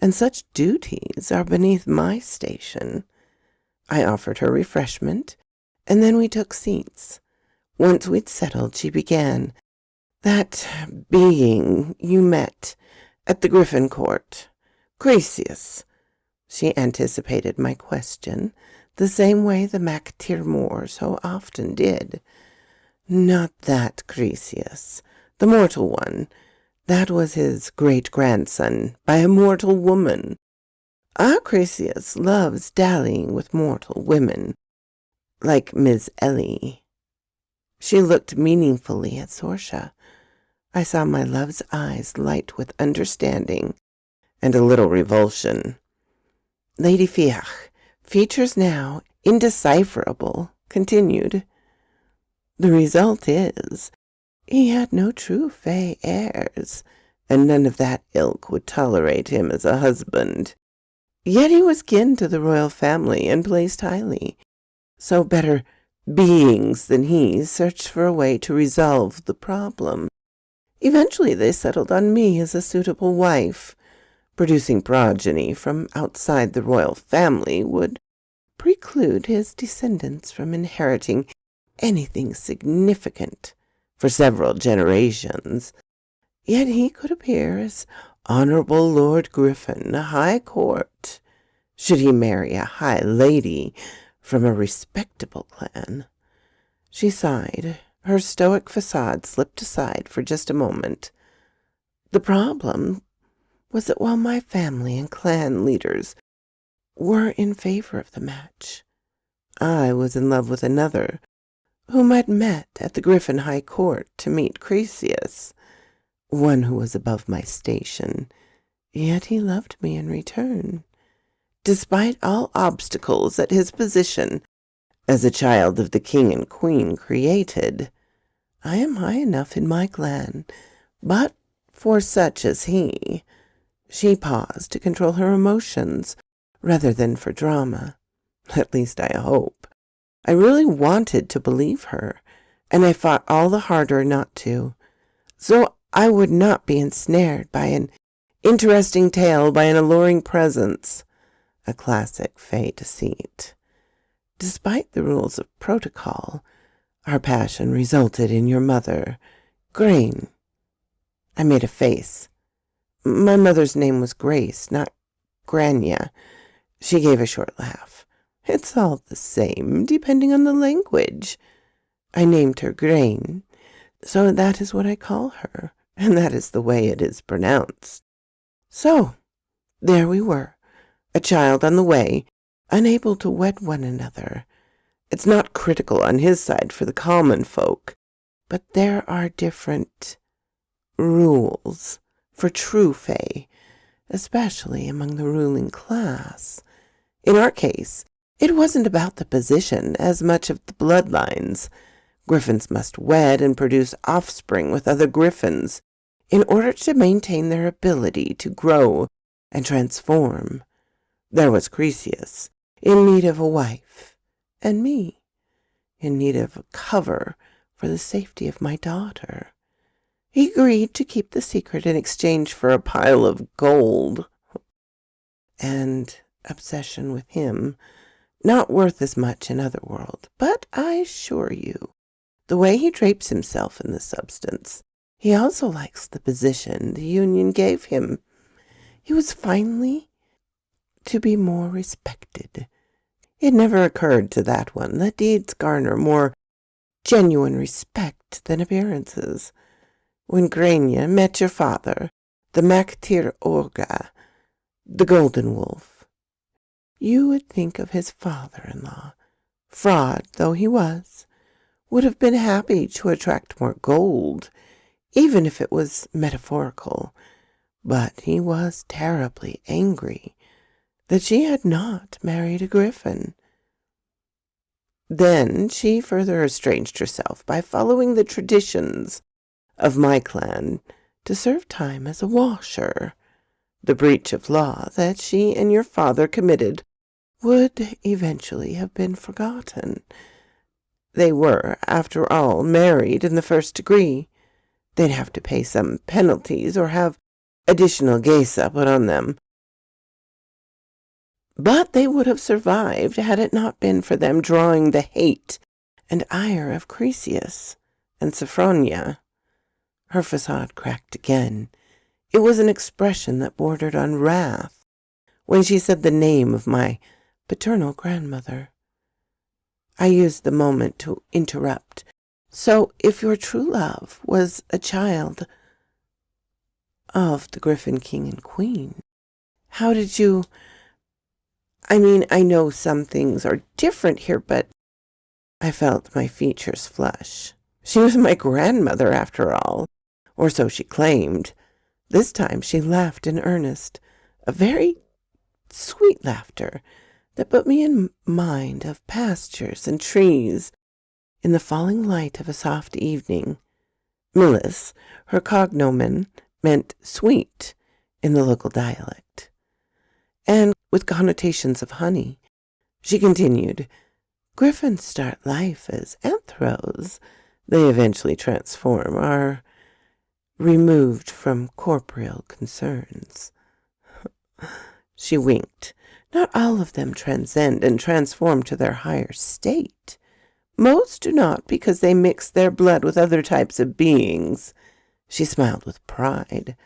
and such duties are beneath my station." I offered her refreshment, and then we took seats. Once we'd settled, she began. That being you met at the Griffin court, Gracious. She anticipated my question, the same way the MacTier Moor so often did. Not that Gracious, the mortal one. That was his great-grandson by a mortal woman. Our Gracious loves dallying with mortal women, like Miss Ellie. She looked meaningfully at Sorsha. I saw my love's eyes light with understanding and a little revulsion. Lady Fiach, features now indecipherable, continued. The result is, he had no true fey heirs, and none of that ilk would tolerate him as a husband. Yet he was kin to the royal family and placed highly, so better beings than he searched for a way to resolve the problem. Eventually they settled on me as a suitable wife. Producing progeny from outside the royal family would preclude his descendants from inheriting anything significant for several generations. Yet he could appear as Honorable Lord Griffin, a high court, should he marry a high lady from a respectable clan. She sighed. Her stoic facade slipped aside for just a moment. The problem was that while my family and clan leaders were in favor of the match, I was in love with another, whom I'd met at the Griffin High Court to meet Gracious, one who was above my station, yet he loved me in return, despite all obstacles that his position as a child of the king and queen created. I am high enough in my clan, but for such as he. She paused to control her emotions rather than for drama. At least I hope. I really wanted to believe her, and I fought all the harder not to, so I would not be ensnared by an interesting tale, by an alluring presence. A classic fey deceit. Despite the rules of protocol, our passion resulted in your mother, Grain. I made a face. My mother's name was Grace, not Grania. She gave a short laugh. It's all the same, depending on the language. I named her Grain, so that is what I call her, and that is the way it is pronounced. So, there we were, a child on the way, unable to wed one another. It's not critical on his side for the common folk, but there are different rules for true fey, especially among the ruling class. In our case, it wasn't about the position as much of the bloodlines. Griffins must wed and produce offspring with other griffins in order to maintain their ability to grow and transform. There was Gracious, in need of a wife, and me, in need of a cover for the safety of my daughter. He agreed to keep the secret in exchange for a pile of gold. And obsession with him, not worth as much in other world, but I assure you, the way he drapes himself in the substance, he also likes the position the union gave him. He was finally to be more respected. It never occurred to that one that deeds garner more genuine respect than appearances. When Grania met your father, the MacTier Orga, the Golden Wolf, you would think of his father-in-law, fraud though he was, would have been happy to attract more gold, even if it was metaphorical, but he was terribly angry that she had not married a griffin. Then she further estranged herself by following the traditions of my clan to serve time as a washer. The breach of law that she and your father committed would eventually have been forgotten. They were, after all, married in the first degree. They'd have to pay some penalties or have additional geisa put on them. But they would have survived had it not been for them drawing the hate and ire of Gracious and Sophronia. Her facade cracked again. It was an expression that bordered on wrath when she said the name of my paternal grandmother. I used the moment to interrupt. So if your true love was a child of the Griffin King and Queen, how did you... I mean, I know some things are different here, but I felt my features flush. She was my grandmother, after all, or so she claimed. This time she laughed in earnest, a very sweet laughter that put me in mind of pastures and trees in the falling light of a soft evening. Millis, her cognomen, meant sweet in the local dialect, and with connotations of honey. She continued, Griffins start life as anthros. They eventually transform, are removed from corporeal concerns. She winked. Not all of them transcend and transform to their higher state. Most do not because they mix their blood with other types of beings. She smiled with pride.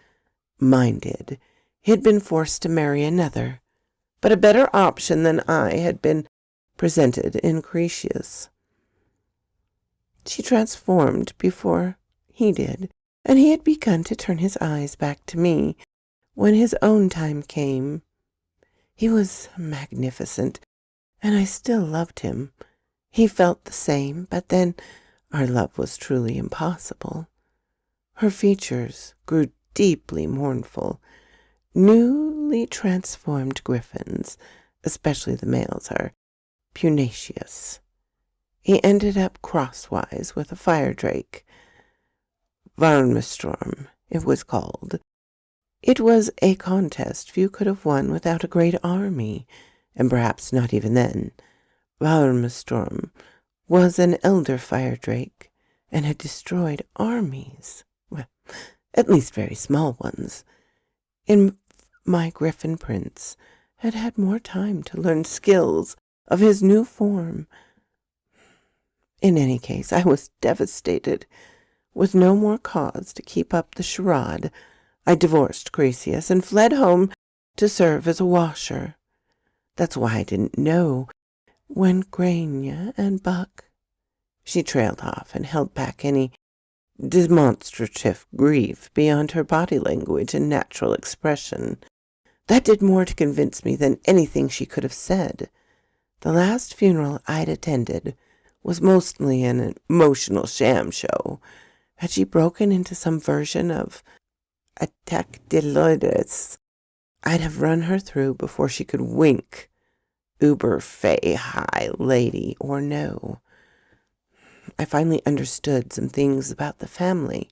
Mine did. He had been forced to marry another, but a better option than I had been presented in Cretius. She transformed before he did, and he had begun to turn his eyes back to me when his own time came. He was magnificent, and I still loved him. He felt the same, but then our love was truly impossible. Her features grew deeply mournful. Newly transformed griffins, especially the males, are pugnacious. He ended up crosswise with a fire drake. Varmestorm, it was called. It was a contest few could have won without a great army, and perhaps not even then. Varmestorm was an elder fire drake, and had destroyed armies. Well, at least very small ones. My Griffin Prince had had more time to learn skills of his new form. In any case, I was devastated. With no more cause to keep up the charade, I divorced Cretius and fled home to serve as a washer. That's why I didn't know when Grania and Buck... She trailed off and held back any demonstrative grief beyond her body language and natural expression. That did more to convince me than anything she could have said. The last funeral I'd attended was mostly an emotional sham show. Had she broken into some version of Tactiloides, I'd have run her through before she could wink, uber fey high lady or no. I finally understood some things about the family.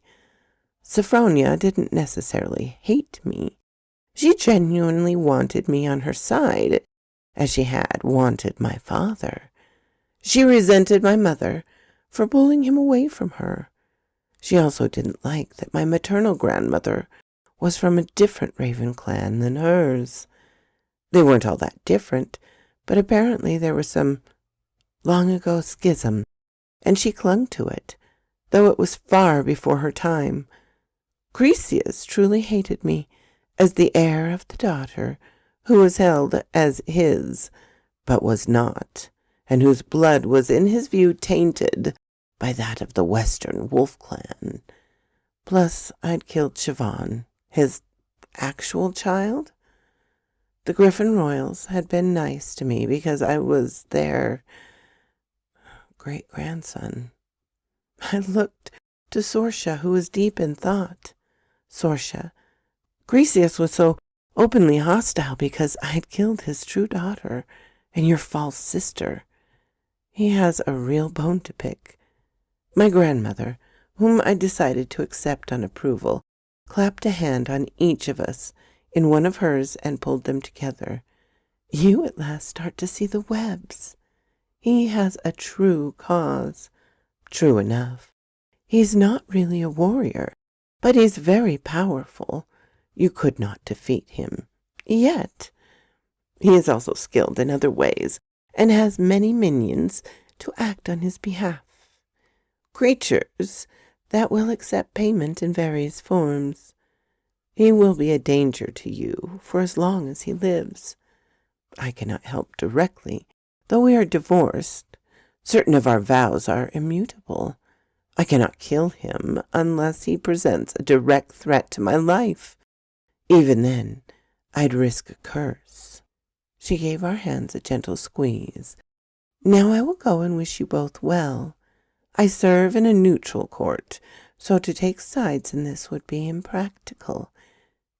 Sophronia didn't necessarily hate me. She genuinely wanted me on her side, as she had wanted my father. She resented my mother for pulling him away from her. She also didn't like that my maternal grandmother was from a different Raven clan than hers. They weren't all that different, but apparently there was some long-ago schism, and she clung to it, though it was far before her time. Cretius truly hated me as the heir of the daughter who was held as his, but was not, and whose blood was in his view tainted by that of the Western Wolf Clan. Plus, I'd killed Siobhan, his actual child. The Griffin Royals had been nice to me because I was their great-grandson. I looked to Sorsha, who was deep in thought. Sorsha, Cretius was so openly hostile because I had killed his true daughter and your false sister. He has a real bone to pick. My grandmother, whom I decided to accept on approval, clapped a hand on each of us in one of hers and pulled them together. You at last start to see the webs. He has a true cause. True enough. He's not really a warrior, but he's very powerful. You could not defeat him. Yet. He is also skilled in other ways, and has many minions to act on his behalf. Creatures that will accept payment in various forms. He will be a danger to you for as long as he lives. I cannot help directly, though we are divorced. Certain of our vows are immutable. I cannot kill him unless he presents a direct threat to my life. Even then, I'd risk a curse." She gave our hands a gentle squeeze. "Now I will go and wish you both well. I serve in a neutral court, so to take sides in this would be impractical.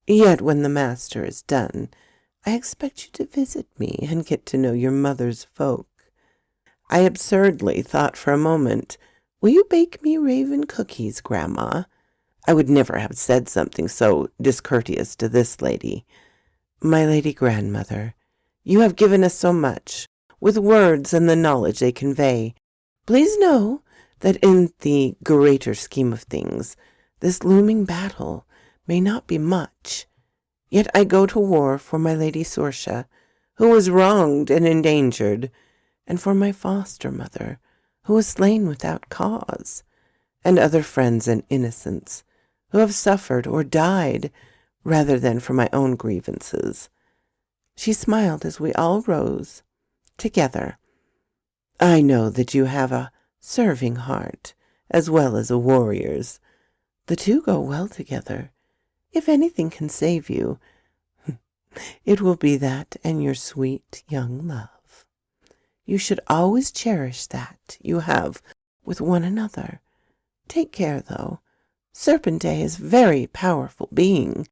Yet when the master is done, I expect you to visit me and get to know your mother's folk." I absurdly thought for a moment, "Will you bake me raven cookies, Grandma?" I would never have said something so discourteous to this lady. "My lady grandmother, you have given us so much, with words and the knowledge they convey. Please know that in the greater scheme of things, this looming battle may not be much. Yet I go to war for my Lady Sorcia, who was wronged and endangered, and for my foster mother, who was slain without cause, and other friends and innocents, who have suffered or died, rather than for my own grievances." She smiled as we all rose, together. "I know that you have a serving heart, as well as a warrior's. The two go well together. If anything can save you, it will be that and your sweet young love. You should always cherish that you have with one another. Take care, though. Serpente is a very powerful being,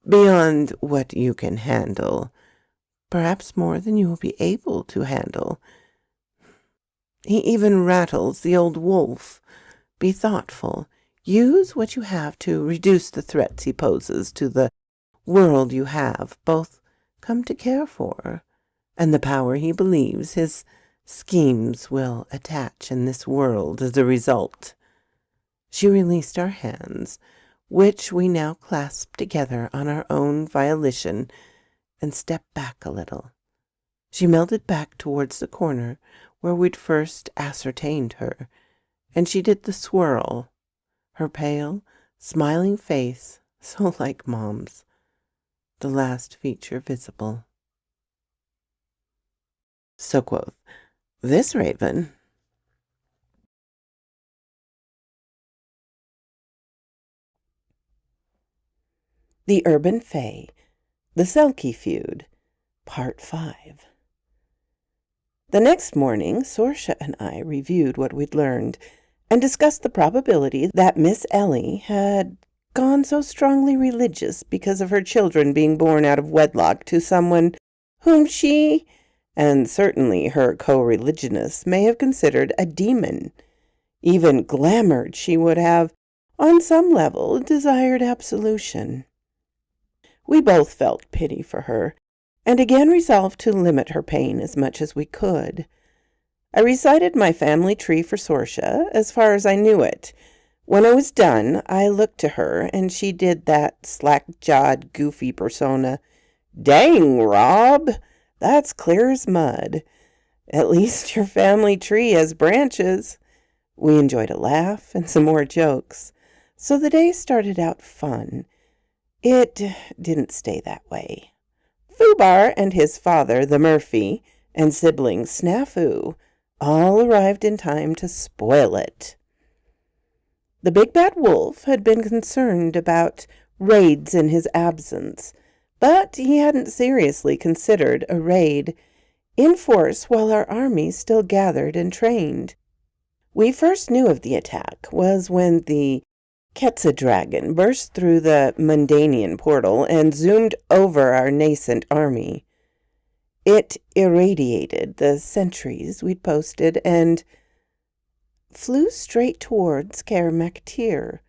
beyond what you can handle, perhaps more than you will be able to handle. He even rattles the old wolf. Be thoughtful. Use what you have to reduce the threats he poses to the world you have both come to care for, and the power he believes his schemes will attach in this world as a result." She released our hands, which we now clasped together on our own volition, and stepped back a little. She melted back towards the corner where we'd first ascertained her, and she did the swirl, her pale, smiling face so like Mom's, the last feature visible. So quoth this raven. The Urban Fae, the Selkie Feud, Part 5. The next morning, Sorcia and I reviewed what we'd learned and discussed the probability that Miss Ellie had gone so strongly religious because of her children being born out of wedlock to someone whom she, and certainly her co-religionists, may have considered a demon. Even glamoured she would have, on some level, desired absolution. We both felt pity for her, and again resolved to limit her pain as much as we could. I recited my family tree for Sorcia as far as I knew it. When I was done, I looked to her, and she did that slack-jawed, goofy persona. "Dang, Rob, that's clear as mud. At least your family tree has branches." We enjoyed a laugh and some more jokes, so the day started out fun. It didn't stay that way. Fubar and his father, the Murphy, and sibling Snafu all arrived in time to spoil it. The big bad wolf had been concerned about raids in his absence, but he hadn't seriously considered a raid in force while our army still gathered and trained. We first knew of the attack was when the Quetzaldragon burst through the Mundanian portal and zoomed over our nascent army. It irradiated the sentries we'd posted and flew straight towards Caer Mactir,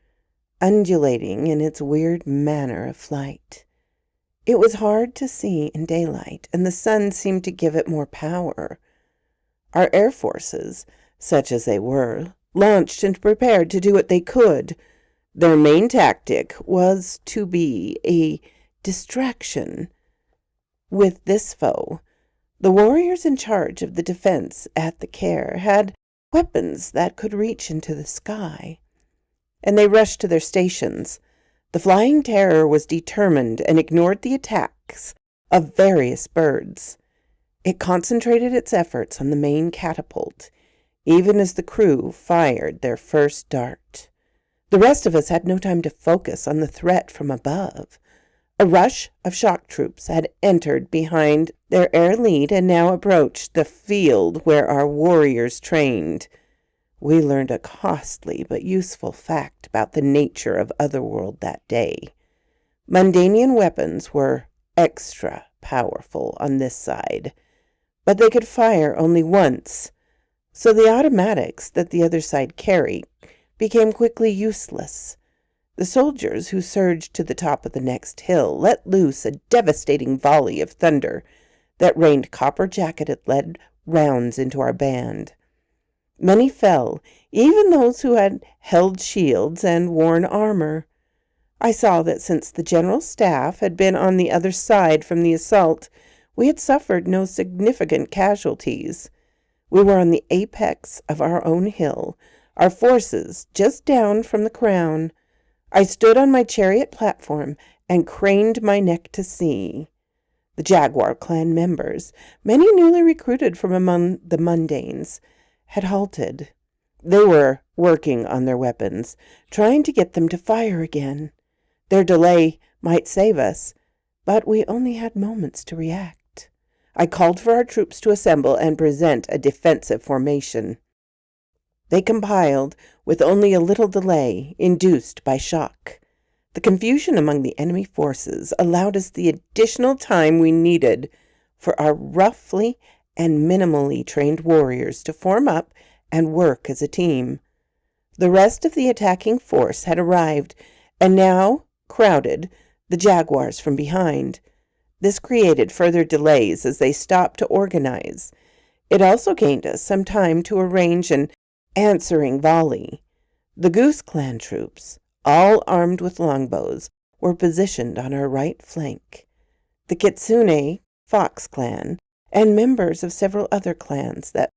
undulating in its weird manner of flight. It was hard to see in daylight, and the sun seemed to give it more power. Our air forces, such as they were, launched and prepared to do what they could. Their main tactic was to be a distraction. With this foe, the warriors in charge of the defense at the Caer had weapons that could reach into the sky. and they rushed to their stations. The flying terror was determined and ignored the attacks of various birds. It concentrated its efforts on the main catapult, even as the crew fired their first dart. The rest of us had no time to focus on the threat from above. A rush of shock troops had entered behind their air lead and now approached the field where our warriors trained. We learned a costly but useful fact about the nature of Otherworld that day. Mundanian weapons were extra powerful on this side, but they could fire only once, so the automatics that the other side carried became quickly useless. The soldiers who surged to the top of the next hill let loose a devastating volley of thunder that rained copper-jacketed lead rounds into our band. Many fell, even those who had held shields and worn armor. I saw that since the general staff had been on the other side from the assault, we had suffered no significant casualties. We were on the apex of our own hill, our forces just down from the crown. I stood on my chariot platform and craned my neck to see. The Jaguar clan members, many newly recruited from among the Mundanes, had halted. They were working on their weapons, trying to get them to fire again. Their delay might save us, but we only had moments to react. I called for our troops to assemble and present a defensive formation. They compiled with only a little delay, induced by shock. The confusion among the enemy forces allowed us the additional time we needed for our roughly and minimally trained warriors to form up and work as a team. The rest of the attacking force had arrived and now crowded the Jaguars from behind. This created further delays as they stopped to organize. It also gained us some time to arrange an answering volley. The Goose Clan troops, all armed with longbows, were positioned on our right flank. The Kitsune Fox Clan and members of several other clans that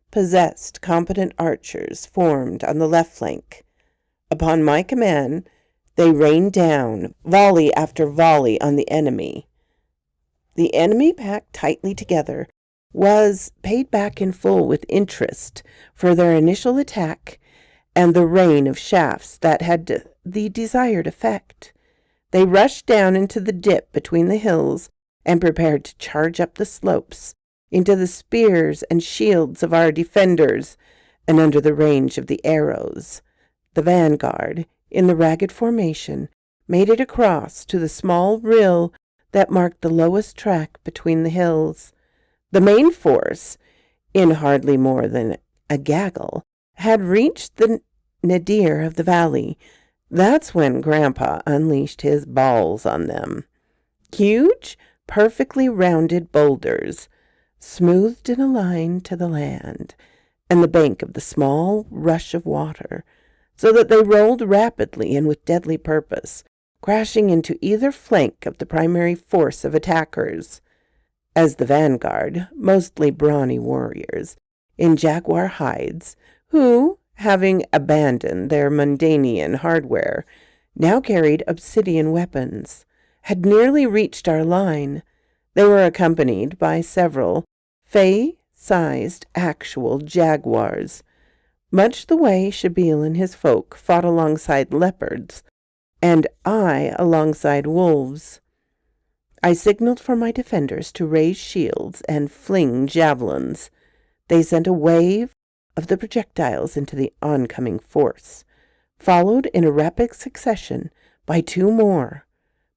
possessed competent archers formed on the left flank. Upon my command, they rained down volley after volley on the enemy. The enemy, packed tightly together, was paid back in full with interest for their initial attack and the rain of shafts that had the desired effect. They rushed down into the dip between the hills and prepared to charge up the slopes into the spears and shields of our defenders and under the range of the arrows. The vanguard, in the ragged formation, made it across to the small rill that marked the lowest track between the hills. The main force, in hardly more than a gaggle, had reached the nadir of the valley. That's when Grandpa unleashed his balls on them. Huge, perfectly rounded boulders, smoothed in a line to the land and the bank of the small rush of water, so that they rolled rapidly and with deadly purpose, crashing into either flank of the primary force of attackers. As the vanguard, mostly brawny warriors, in jaguar hides, who, having abandoned their Mundanian hardware, now carried obsidian weapons, had nearly reached our line. They were accompanied by several fey-sized actual jaguars, much the way Shabil and his folk fought alongside leopards, and I alongside wolves. I signaled for my defenders to raise shields and fling javelins. They sent a wave of the projectiles into the oncoming force, followed in a rapid succession by two more.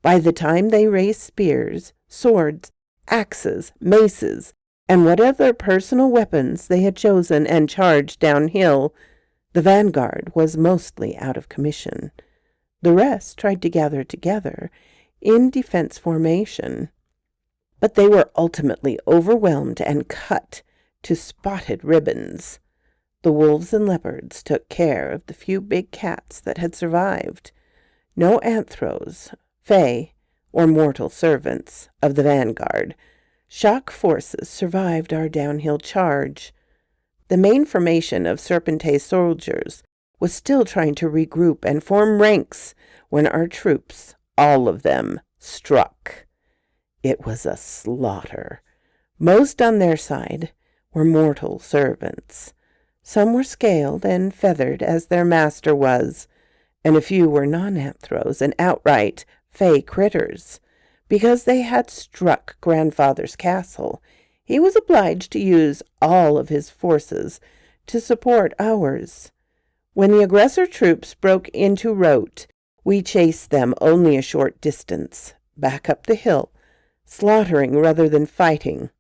By the time they raised spears, swords, axes, maces, and whatever personal weapons they had chosen and charged downhill, the vanguard was mostly out of commission. The rest tried to gather together in defense formation, but they were ultimately overwhelmed and cut to spotted ribbons. The wolves and leopards took care of the few big cats that had survived. No anthros, fey, or mortal servants of the vanguard shock forces survived our downhill charge. The main formation of Serpentine soldiers was still trying to regroup and form ranks when our troops, all of them, struck. It was a slaughter. Most on their side were mortal servants. Some were scaled and feathered as their master was, and a few were non-anthros and outright fey critters. Because they had struck grandfather's castle, he was obliged to use all of his forces to support ours. When the aggressor troops broke into rout, we chased them only a short distance, back up the hill, slaughtering rather than fighting.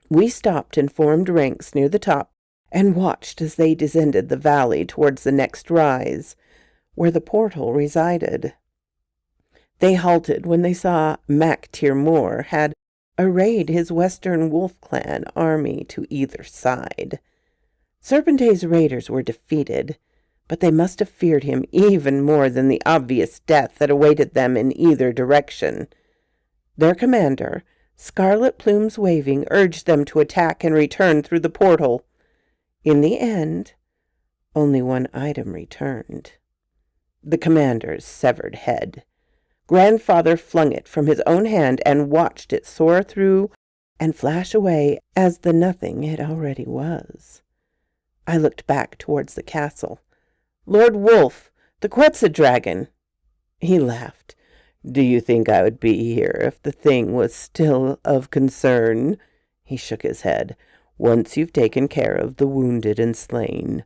We stopped and formed ranks near the top and watched as they descended the valley towards the next rise, where the portal resided. They halted when they saw Mac Tirmore had arrayed his Western Wolf Clan army to either side. Serpentay's raiders were defeated, but they must have feared him even more than the obvious death that awaited them in either direction. Their commander, scarlet plumes waving, urged them to attack and return through the portal. In the end, only one item returned: the commander's severed head. Grandfather flung it from his own hand and watched it soar through and flash away as the nothing it already was. I looked back towards the castle. "Lord Wolf, the Quetzal dragon." He laughed. "Do you think I would be here if the thing was still of concern?" He shook his head. "Once you've taken care of the wounded and slain,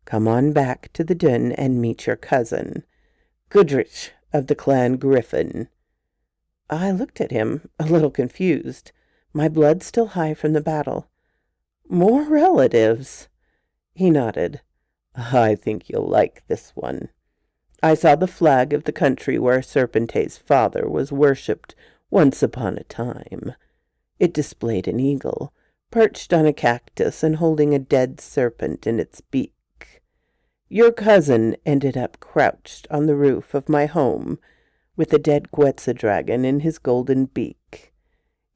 come on back to the den and meet your cousin, Goodrich of the clan Griffin." I looked at him, a little confused, my blood still high from the battle. "More relatives?" He nodded. "I think you'll like this one." I saw the flag of the country where Serpentay's father was worshipped once upon a time. It displayed an eagle, perched on a cactus and holding a dead serpent in its beak. Your cousin ended up crouched on the roof of my home with the dead Quetzal dragon in his golden beak.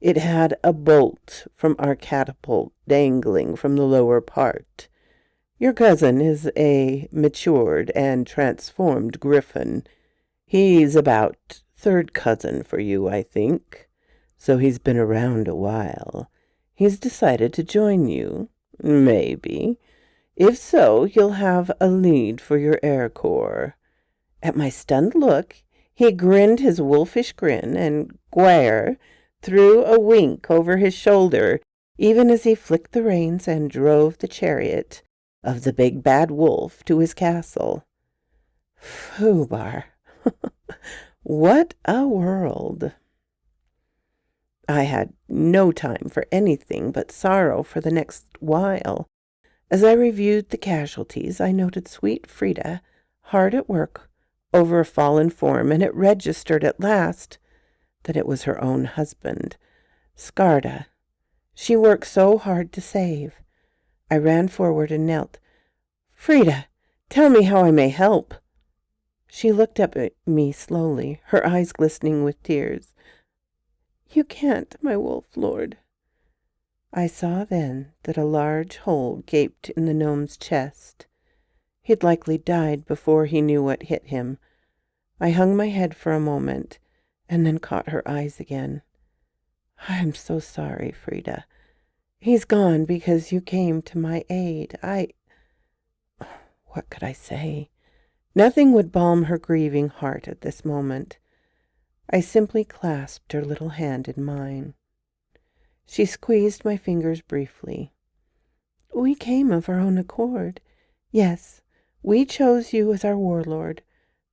It had a bolt from our catapult dangling from the lower part. Your cousin is a matured and transformed griffin. He's about third cousin for you, I think, so he's been around a while. He's decided to join you, maybe. If so, you'll have a lead for your air corps. At my stunned look, he grinned his wolfish grin, and Guire threw a wink over his shoulder, even as he flicked the reins and drove the chariot of the big bad wolf to his castle. Fubar. What a world! I had no time for anything but sorrow for the next while. As I reviewed the casualties, I noted sweet Frida hard at work over a fallen form, and it registered at last that it was her own husband, Skarda. She worked so hard to save. I ran forward and knelt. "Frida, tell me how I may help." She looked up at me slowly, her eyes glistening with tears. "You can't, my wolf lord." I saw then that a large hole gaped in the gnome's chest. He'd likely died before he knew what hit him. I hung my head for a moment, and then caught her eyes again. "I'm so sorry, Frida. He's gone because you came to my aid. What could I say? Nothing would balm her grieving heart at this moment. I simply clasped her little hand in mine. She squeezed my fingers briefly. "We came of our own accord. Yes, we chose you as our warlord,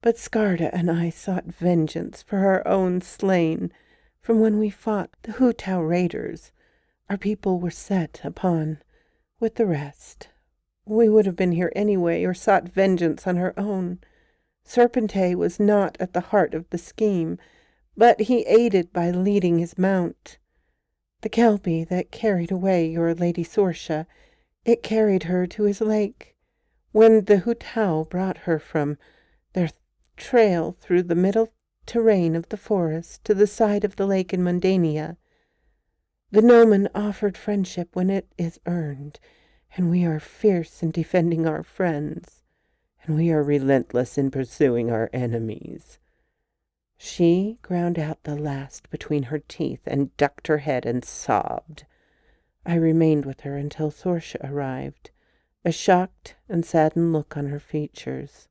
but Skarda and I sought vengeance for our own slain from when we fought the Hutau raiders. Our people were set upon with the rest. We would have been here anyway, or sought vengeance on her own. Serpentay was not at the heart of the scheme, but he aided by leading his mount. The Kelpie that carried away your Lady Sorsha, it carried her to his lake. When the Hutau brought her from their trail through the middle terrain of the forest to the side of the lake in Mundania, the Gnomon offered friendship when it is earned, and we are fierce in defending our friends. and we are relentless in pursuing our enemies." She ground out the last between her teeth and ducked her head and sobbed. I remained with her until Sorsha arrived, a shocked and saddened look on her features.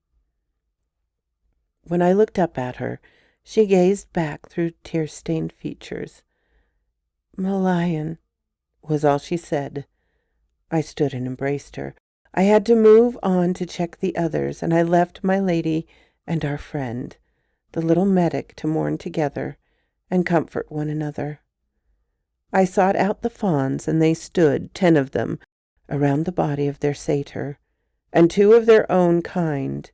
When I looked up at her, she gazed back through tear-stained features. "Malayan," was all she said. I stood and embraced her. I had to move on to check the others, and I left my lady and our friend, the little medic, to mourn together and comfort one another. I sought out the fawns, and they stood, 10 of them, around the body of their satyr, and 2 of their own kind.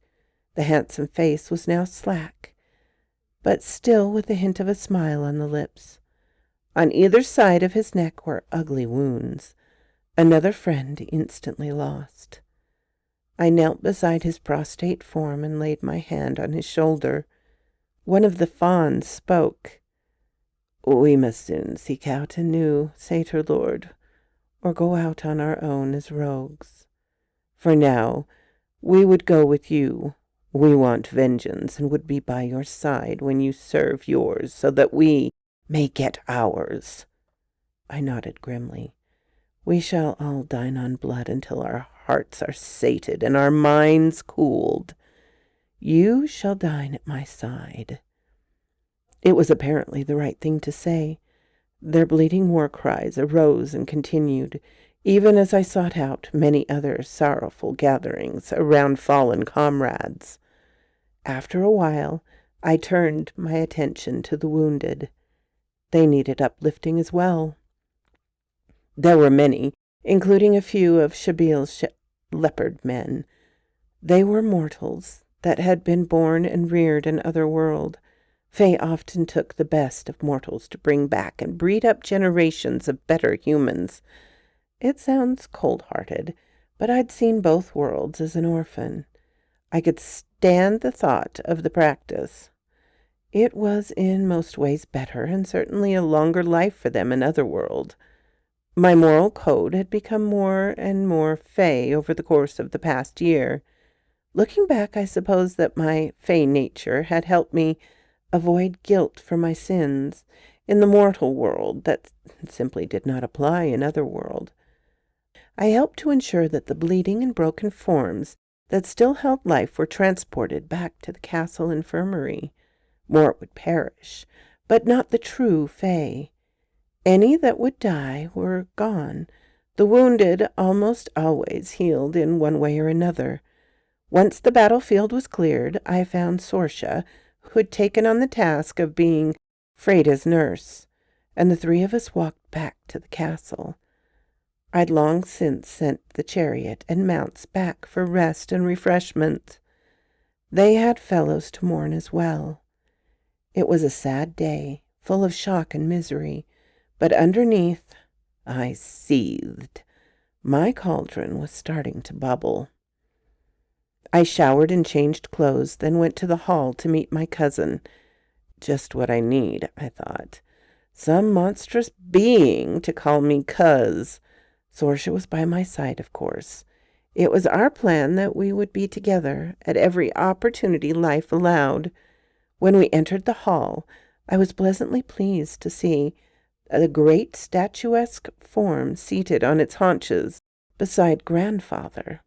The handsome face was now slack, but still with a hint of a smile on the lips. On either side of his neck were ugly wounds. Another friend instantly lost. I knelt beside his prostrate form and laid my hand on his shoulder. One of the fawns spoke. "We must soon seek out a new satyr lord, or go out on our own as rogues. For now, we would go with you. We want vengeance and would be by your side when you serve yours, so that we may get ours." I nodded grimly. "We shall all dine on blood until our hearts are sated and our minds cooled. You shall dine at my side." It was apparently the right thing to say. Their bleating war cries arose and continued, even as I sought out many other sorrowful gatherings around fallen comrades. After a while, I turned my attention to the wounded. They needed uplifting as well. There were many, including a few of Shabil's leopard men. They were mortals that had been born and reared in other world. Fae often took the best of mortals to bring back and breed up generations of better humans. It sounds cold-hearted, but I'd seen both worlds as an orphan. I could stand the thought of the practice. It was in most ways better, and certainly a longer life for them in Otherworld. My moral code had become more and more Fae over the course of the past year. Looking back, I suppose that my Fae nature had helped me avoid guilt for my sins in the mortal world that simply did not apply in Otherworld. I helped to ensure that the bleeding and broken forms that still held life were transported back to the castle infirmary. More would perish, but not the true Fae. Any that would die were gone. The wounded almost always healed in one way or another. Once the battlefield was cleared, I found Sorsha, who had taken on the task of being Freda's nurse, and the 3 of us walked back to the castle. I'd long since sent the chariot and mounts back for rest and refreshment. They had fellows to mourn as well. It was a sad day, full of shock and misery, but underneath I seethed. My cauldron was starting to bubble. I showered and changed clothes, then went to the hall to meet my cousin. Just what I need, I thought. Some monstrous being to call me cuz. Sorsha was by my side, of course. It was our plan that we would be together at every opportunity life allowed. When we entered the hall, I was pleasantly pleased to see a great statuesque form seated on its haunches beside grandfather.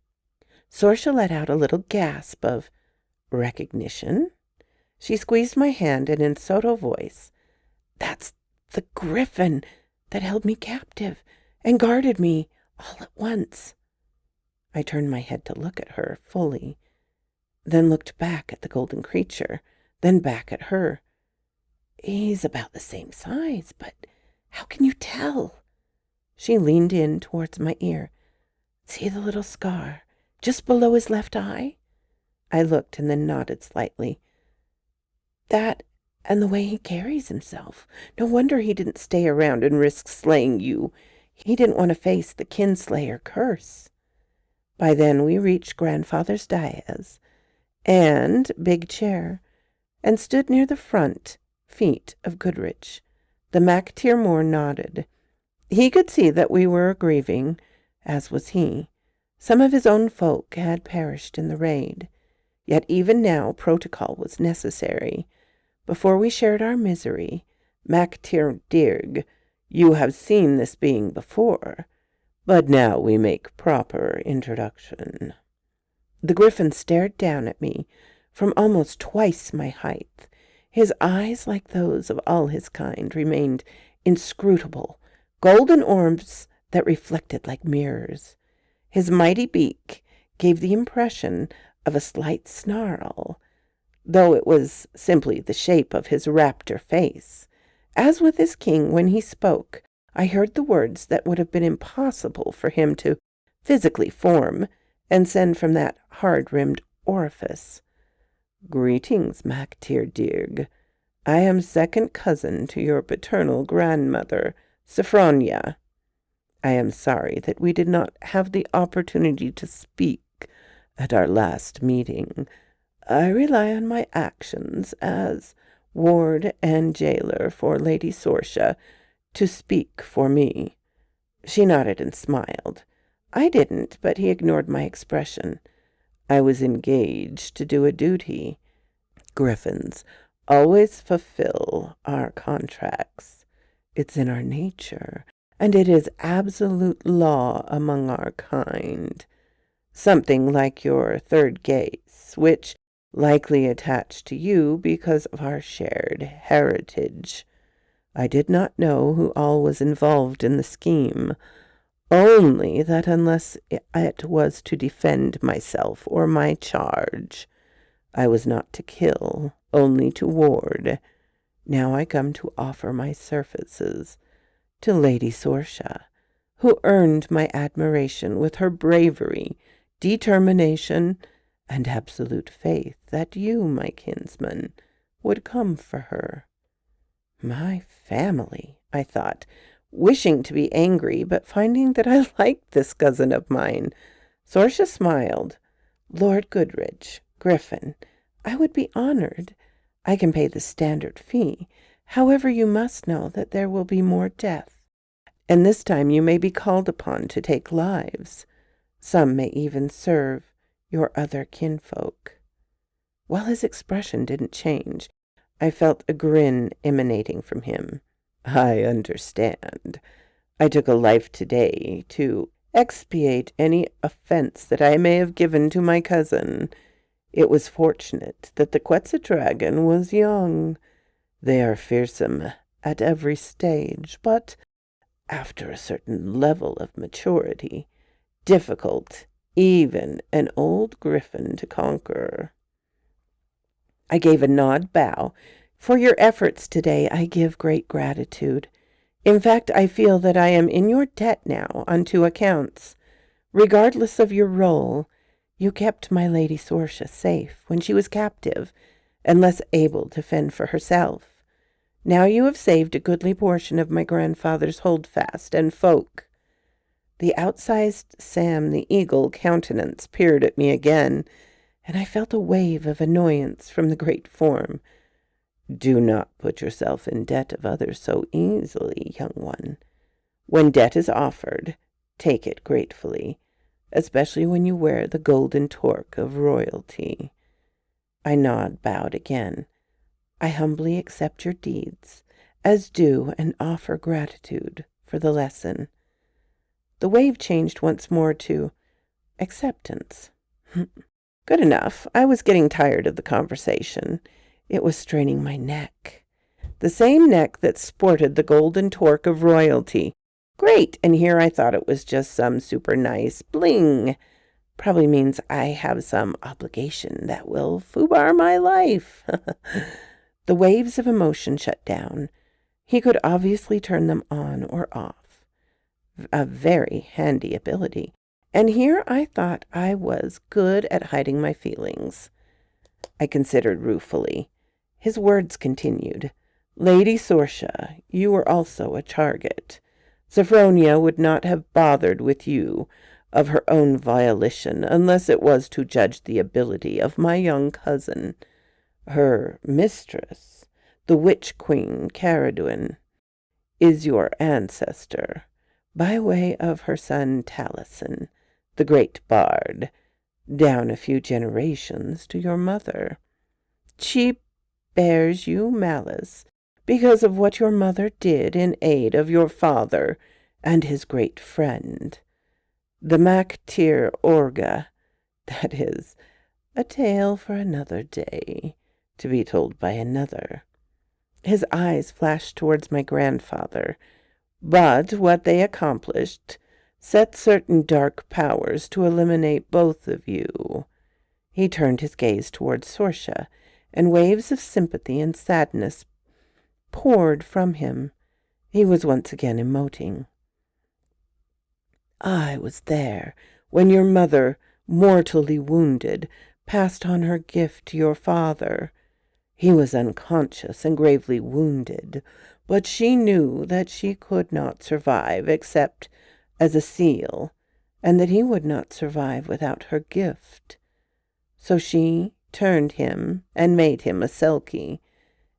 Sorsha let out a little gasp of recognition. She squeezed my hand and in sotto voice, "That's the griffin that held me captive and guarded me all at once." I turned my head to look at her fully, then looked back at the golden creature, then back at her. "He's about the same size, but how can you tell?" She leaned in towards my ear. "See the little scar just below his left eye?" I looked and then nodded slightly. "That and the way he carries himself. No wonder he didn't stay around and risk slaying you. He didn't want to face the kinslayer curse." By then we reached grandfather's dais and big chair, and stood near the front feet of Goodrich. The Macatier Moor nodded. He could see that we were grieving, as was he. Some of his own folk had perished in the raid. Yet even now protocol was necessary. Before we shared our misery, Mac Tir Dirg, you have seen this being before, but now we make proper introduction. The Griffin stared down at me from almost twice my height. His eyes, like those of all his kind, remained inscrutable, golden orbs that reflected like mirrors. His mighty beak gave the impression of a slight snarl, though it was simply the shape of his raptor face. As with his king, when he spoke, I heard the words that would have been impossible for him to physically form and send from that hard-rimmed orifice. Greetings, Mac Tir Dirg. I am second cousin to your paternal grandmother, Sophronia. I am sorry that we did not have the opportunity to speak at our last meeting. I rely on my actions as ward and jailer for Lady Sorcia to speak for me. She nodded and smiled. I didn't, but he ignored my expression. I was engaged to do a duty. Griffins always fulfill our contracts. It's in our nature, and it is absolute law among our kind. Something like your third gaze, which likely attached to you because of our shared heritage. I did not know who all was involved in the scheme, only that unless it was to defend myself or my charge, I was not to kill, only to ward. Now I come to offer my services to Lady Sorcia, who earned my admiration with her bravery, determination, and absolute faith that you, my kinsman, would come for her. My family, I thought, wishing to be angry, but finding that I liked this cousin of mine. Sorcia smiled. Lord Goodrich, Griffin, I would be honored. I can pay the standard fee. However, you must know that there will be more death, and this time you may be called upon to take lives. Some may even serve your other kinfolk. While his expression didn't change, I felt a grin emanating from him. I understand. I took a life today to expiate any offense that I may have given to my cousin. It was fortunate that the Quetzal dragon was young. They are fearsome at every stage, but after a certain level of maturity, difficult even an old griffin to conquer. I gave a nod bow. For your efforts today, I give great gratitude. In fact, I feel that I am in your debt now on 2 accounts. Regardless of your role, you kept my Lady Sorcia safe when she was captive and less able to fend for herself. Now you have saved a goodly portion of my grandfather's holdfast and folk. The outsized Sam the Eagle countenance peered at me again, and I felt a wave of annoyance from the great form. Do not put yourself in debt of others so easily, young one. When debt is offered, take it gratefully, especially when you wear the golden torque of royalty. I bowed again. I humbly accept your deeds, as due, and offer gratitude for the lesson. The wave changed once more to acceptance. Good enough. I was getting tired of the conversation. It was straining my neck. The same neck that sported the golden torque of royalty. Great, and here I thought it was just some super nice bling. Probably means I have some obligation that will foobar my life. The waves of emotion shut down. He could obviously turn them on or off. A very handy ability. And here I thought I was good at hiding my feelings. I considered ruefully. His words continued. Lady Sorcia, you were also a target. Sophronia would not have bothered with you of her own volition unless it was to judge the ability of my young cousin. Her mistress, the witch queen Caradwin, is your ancestor, by way of her son Taliesin, the great bard. down a few generations to your mother. She bears you malice because of what your mother did in aid of your father and his great friend, the Mactir Orga. That is a tale for another day, to be told by another. His eyes flashed towards my grandfather, but what they accomplished set certain dark powers to eliminate both of you. He turned his gaze towards Sorsha, and waves of sympathy and sadness poured from him. He was once again emoting. I was there when your mother, mortally wounded, passed on her gift to your father. He was unconscious and gravely wounded, but she knew that she could not survive except as a seal, and that he would not survive without her gift. So she turned him and made him a Selkie,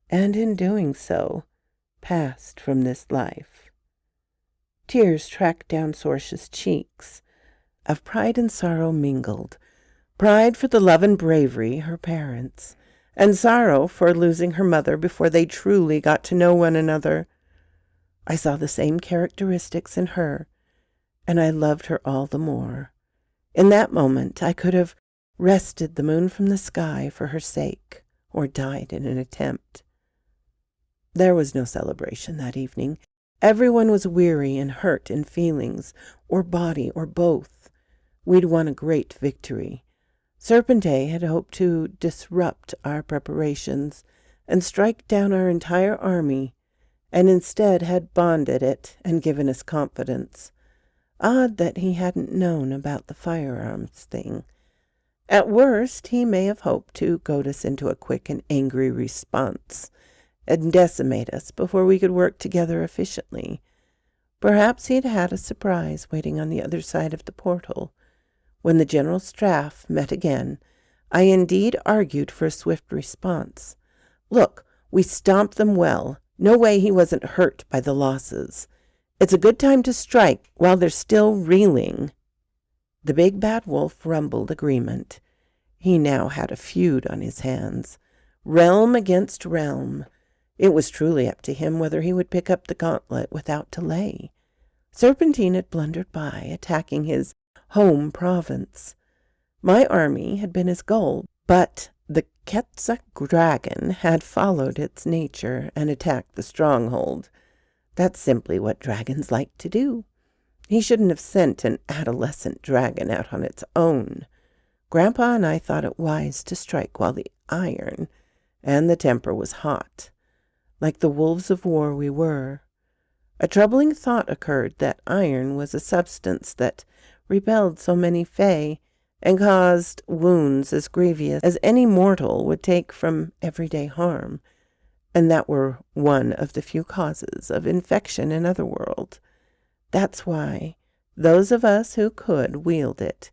and in doing so, passed from this life. Tears tracked down Sorsha's cheeks, of pride and sorrow mingled, pride for the love and bravery her parents, and sorrow for losing her mother before they truly got to know one another. I saw the same characteristics in her, and I loved her all the more. In that moment I could have wrested the moon from the sky for her sake, or died in an attempt. There was no celebration that evening. Everyone was weary and hurt in feelings, or body, or both. We'd won a great victory. Serpente had hoped to disrupt our preparations and strike down our entire army, and instead had bonded it and given us confidence. Odd that he hadn't known about the firearms thing. At worst, he may have hoped to goad us into a quick and angry response and decimate us before we could work together efficiently. Perhaps he'd had a surprise waiting on the other side of the portal. When the general staff met again, I indeed argued for a swift response. Look, we stomped them well. No way he wasn't hurt by the losses. It's a good time to strike while they're still reeling. The big bad wolf rumbled agreement. He now had a feud on his hands. Realm against realm. It was truly up to him whether he would pick up the gauntlet without delay. Serpentine had blundered by, attacking his home province. My army had been his goal, but the Quetzal dragon had followed its nature and attacked the stronghold. That's simply what dragons like to do. He shouldn't have sent an adolescent dragon out on its own. Grandpa and I thought it wise to strike while the iron and the temper was hot, like the wolves of war we were. A troubling thought occurred that iron was a substance that repelled so many fae and caused wounds as grievous as any mortal would take from everyday harm, and that were one of the few causes of infection in Otherworld. That's why those of us who could wield it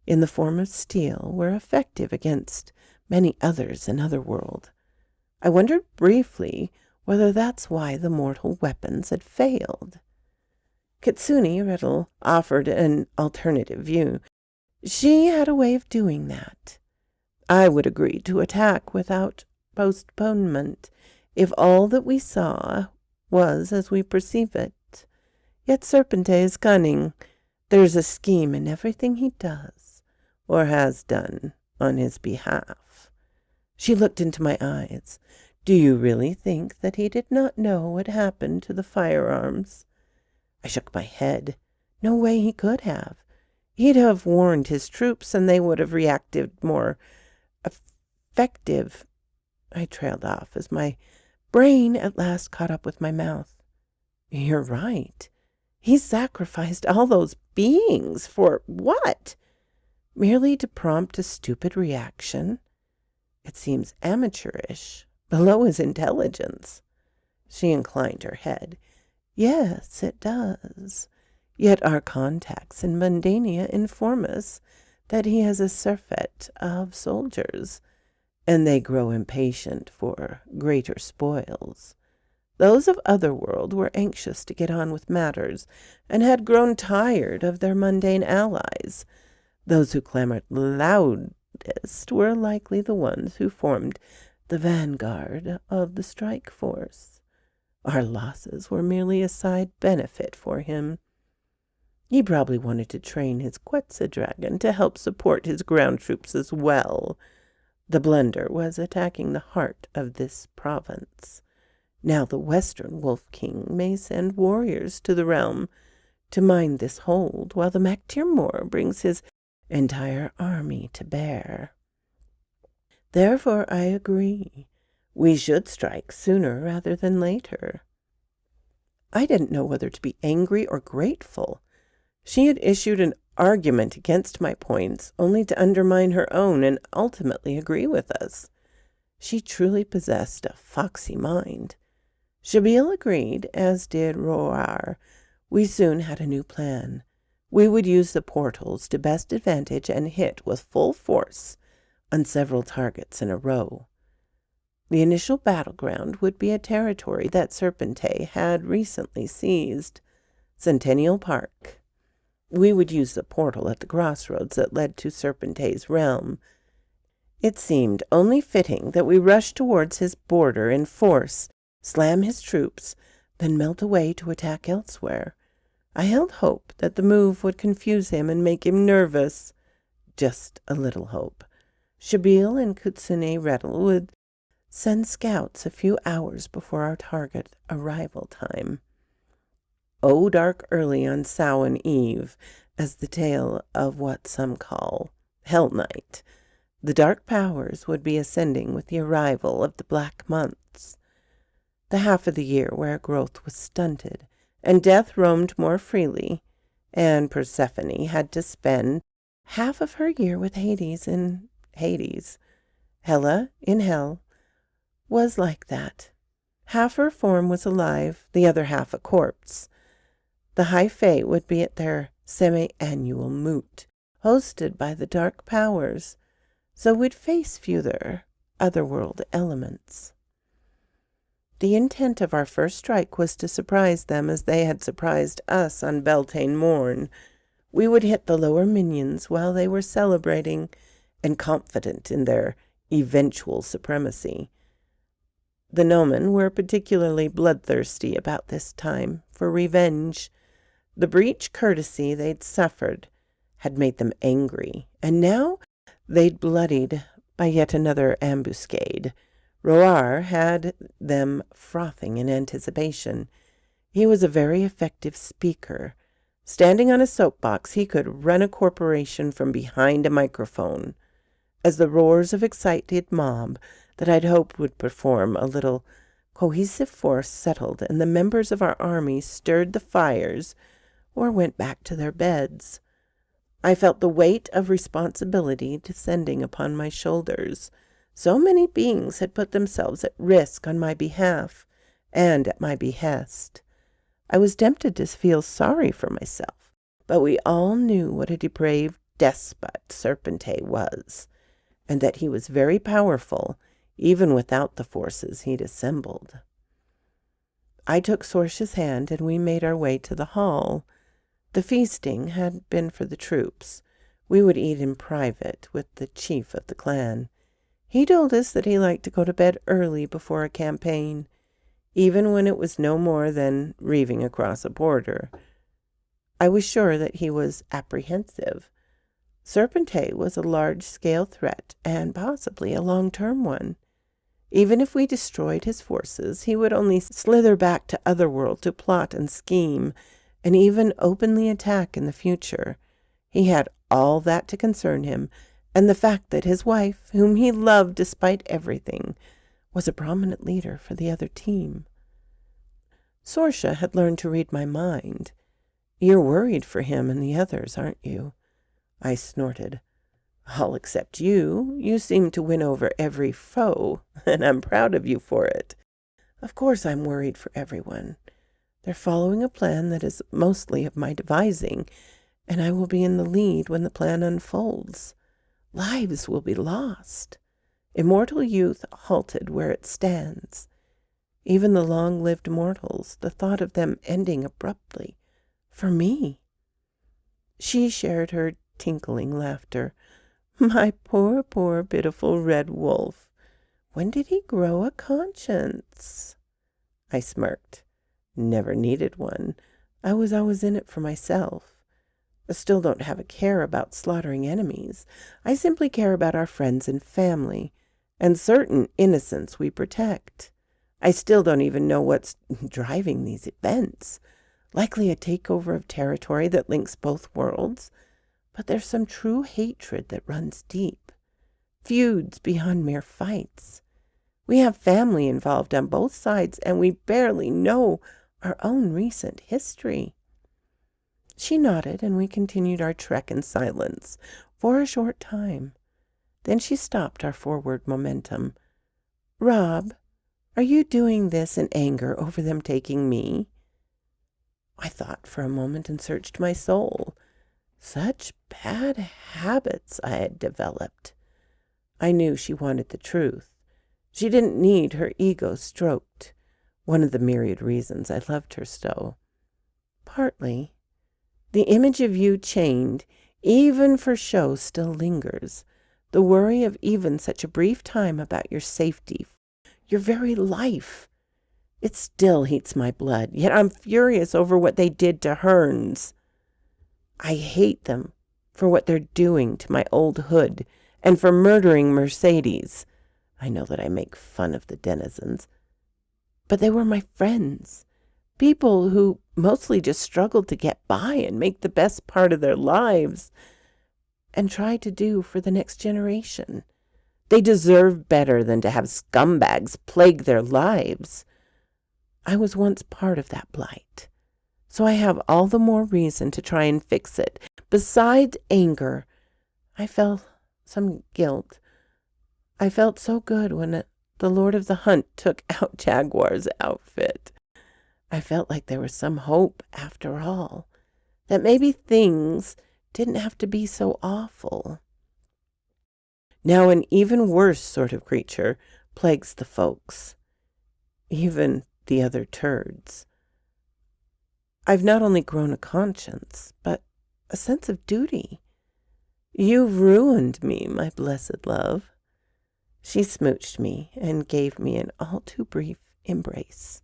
in the form of steel were effective against many others in Otherworld. I wondered briefly whether that's why the mortal weapons had failed. Kitsune Riddle offered an alternative view. She had a way of doing that. I would agree to attack without postponement if all that we saw was as we perceive it. Yet Serpente is cunning. There's a scheme in everything he does, or has done, on his behalf. She looked into my eyes. Do you really think that he did not know what happened to the firearms? I shook my head. No way he could have. He'd have warned his troops, and they would have reacted more effective. I trailed off as my brain at last caught up with my mouth. You're right. He sacrificed all those beings for what? Merely to prompt a stupid reaction? It seems amateurish, below his intelligence. She inclined her head. Yes, it does. Yet our contacts in Mundania inform us that he has a surfeit of soldiers, and they grow impatient for greater spoils. Those of Otherworld were anxious to get on with matters, and had grown tired of their mundane allies. Those who clamored loudest were likely the ones who formed the vanguard of the strike force. Our losses were merely a side benefit for him. He probably wanted to train his Quetzal dragon to help support his ground troops as well. The blunder was attacking the heart of this province. Now the Western Wolf King may send warriors to the realm to mine this hold, while the MacTiermore brings his entire army to bear. Therefore I agree. We should strike sooner rather than later. I didn't know whether to be angry or grateful. She had issued an argument against my points, only to undermine her own and ultimately agree with us. She truly possessed a foxy mind. Shabil agreed, as did Roar. We soon had a new plan. We would use the portals to best advantage and hit with full force on several targets in a row. The initial battleground would be a territory that Serpentine had recently seized, Centennial Park. We would use the portal at the crossroads that led to Serpentine's realm. It seemed only fitting that we rush towards his border in force, slam his troops, then melt away to attack elsewhere. I held hope that the move would confuse him and make him nervous. Just a little hope. Shabil and Kutsune Rettle would send scouts a few hours before our target arrival time. Oh, dark early on Samhain Eve, as the tale of what some call Hell Night, the dark powers would be ascending with the arrival of the black months, the half of the year where growth was stunted and death roamed more freely, and Persephone had to spend half of her year with Hades in Hades. Hela in Hell was like that. Half her form was alive, the other half a corpse. The High Fae would be at their semi-annual moot, hosted by the dark powers, so we'd face fewer otherworld elements. The intent of our first strike was to surprise them as they had surprised us on Beltane Morn. We would hit the lower minions while they were celebrating and confident in their eventual supremacy. The Nomen were particularly bloodthirsty about this time for revenge. The breach courtesy they'd suffered had made them angry, and now they'd bloodied by yet another ambuscade. Roar had them frothing in anticipation. He was a very effective speaker. Standing on a soapbox, he could run a corporation from behind a microphone. As the roars of excited mob that I'd hoped would perform a little cohesive force settled, and the members of our army stirred the fires or went back to their beds, I felt the weight of responsibility descending upon my shoulders. So many beings had put themselves at risk on my behalf and at my behest. I was tempted to feel sorry for myself, but we all knew what a depraved despot Serpentine was, and that he was very powerful, even without the forces he'd assembled. I took Sorcia's hand, and we made our way to the hall. The feasting had been for the troops. We would eat in private with the chief of the clan. He told us that he liked to go to bed early before a campaign, even when it was no more than reaving across a border. I was sure that he was apprehensive. Serpentine was a large-scale threat, and possibly a long-term one. Even if we destroyed his forces, he would only slither back to Otherworld to plot and scheme, and even openly attack in the future. He had all that to concern him, and the fact that his wife, whom he loved despite everything, was a prominent leader for the other team. Sorcia had learned to read my mind. "You're worried for him and the others, aren't you?" I snorted. "All except you. You seem to win over every foe, and I'm proud of you for it. Of course I'm worried for everyone. They're following a plan that is mostly of my devising, and I will be in the lead when the plan unfolds. Lives will be lost. Immortal youth halted where it stands. Even the long-lived mortals, the thought of them ending abruptly. For me." She shared her tinkling laughter. My poor, poor, pitiful red wolf. When did he grow a conscience? I smirked. Never needed one. I was always in it for myself. I still don't have a care about slaughtering enemies. I simply care about our friends and family, and certain innocents we protect. I still don't even know what's driving these events. Likely a takeover of territory that links both worlds. But there's some true hatred that runs deep. Feuds beyond mere fights. We have family involved on both sides, and we barely know our own recent history. She nodded, and we continued our trek in silence for a short time. Then she stopped our forward momentum. Rob, are you doing this in anger over them taking me? I thought for a moment and searched my soul. Such bad habits I had developed. I knew she wanted the truth. She didn't need her ego stroked. One of the myriad reasons I loved her so. Partly. The image of you chained, even for show, still lingers. The worry of even such a brief time about your safety, your very life. It still heats my blood, yet I'm furious over what they did to Hearns. I hate them for what they're doing to my old hood and for murdering Mercedes. I know that I make fun of the denizens, but they were my friends, people who mostly just struggled to get by and make the best part of their lives and try to do for the next generation. They deserve better than to have scumbags plague their lives. I was once part of that blight, so I have all the more reason to try and fix it. Besides anger, I felt some guilt. I felt so good when the Lord of the Hunt took out Jaguar's outfit. I felt like there was some hope after all, that maybe things didn't have to be so awful. Now an even worse sort of creature plagues the folks, even the other turds. I've not only grown a conscience, but a sense of duty. You've ruined me, my blessed love. She smooched me and gave me an all too brief embrace.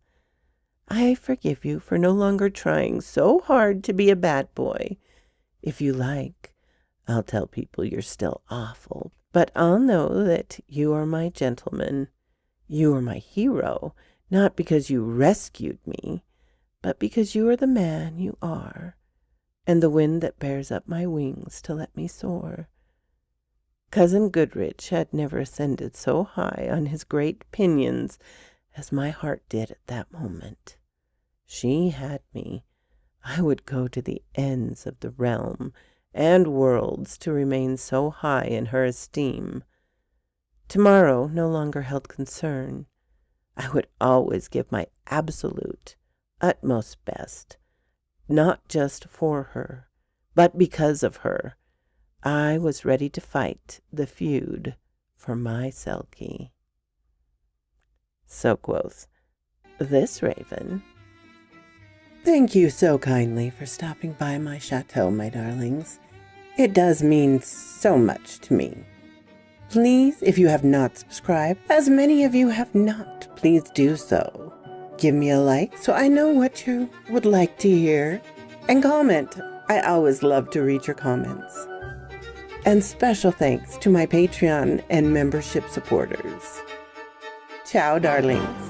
I forgive you for no longer trying so hard to be a bad boy. If you like, I'll tell people you're still awful, but I'll know that you are my gentleman. You are my hero, not because you rescued me, but because you are the man you are, and the wind that bears up my wings to let me soar. Cousin Goodrich had never ascended so high on his great pinions as my heart did at that moment. She had me. I would go to the ends of the realm and worlds to remain so high in her esteem. Tomorrow no longer held concern. I would always give my absolute, utmost best, not just for her, but because of her. I was ready to fight the feud for my Selkie. So quoth this raven. Thank you so kindly for stopping by my chateau, my darlings. It does mean so much to me. Please, if you have not subscribed, as many of you have not, please do so. Give me a like so I know what you would like to hear. And comment. I always love to read your comments. And special thanks to my Patreon and membership supporters. Ciao, darlings.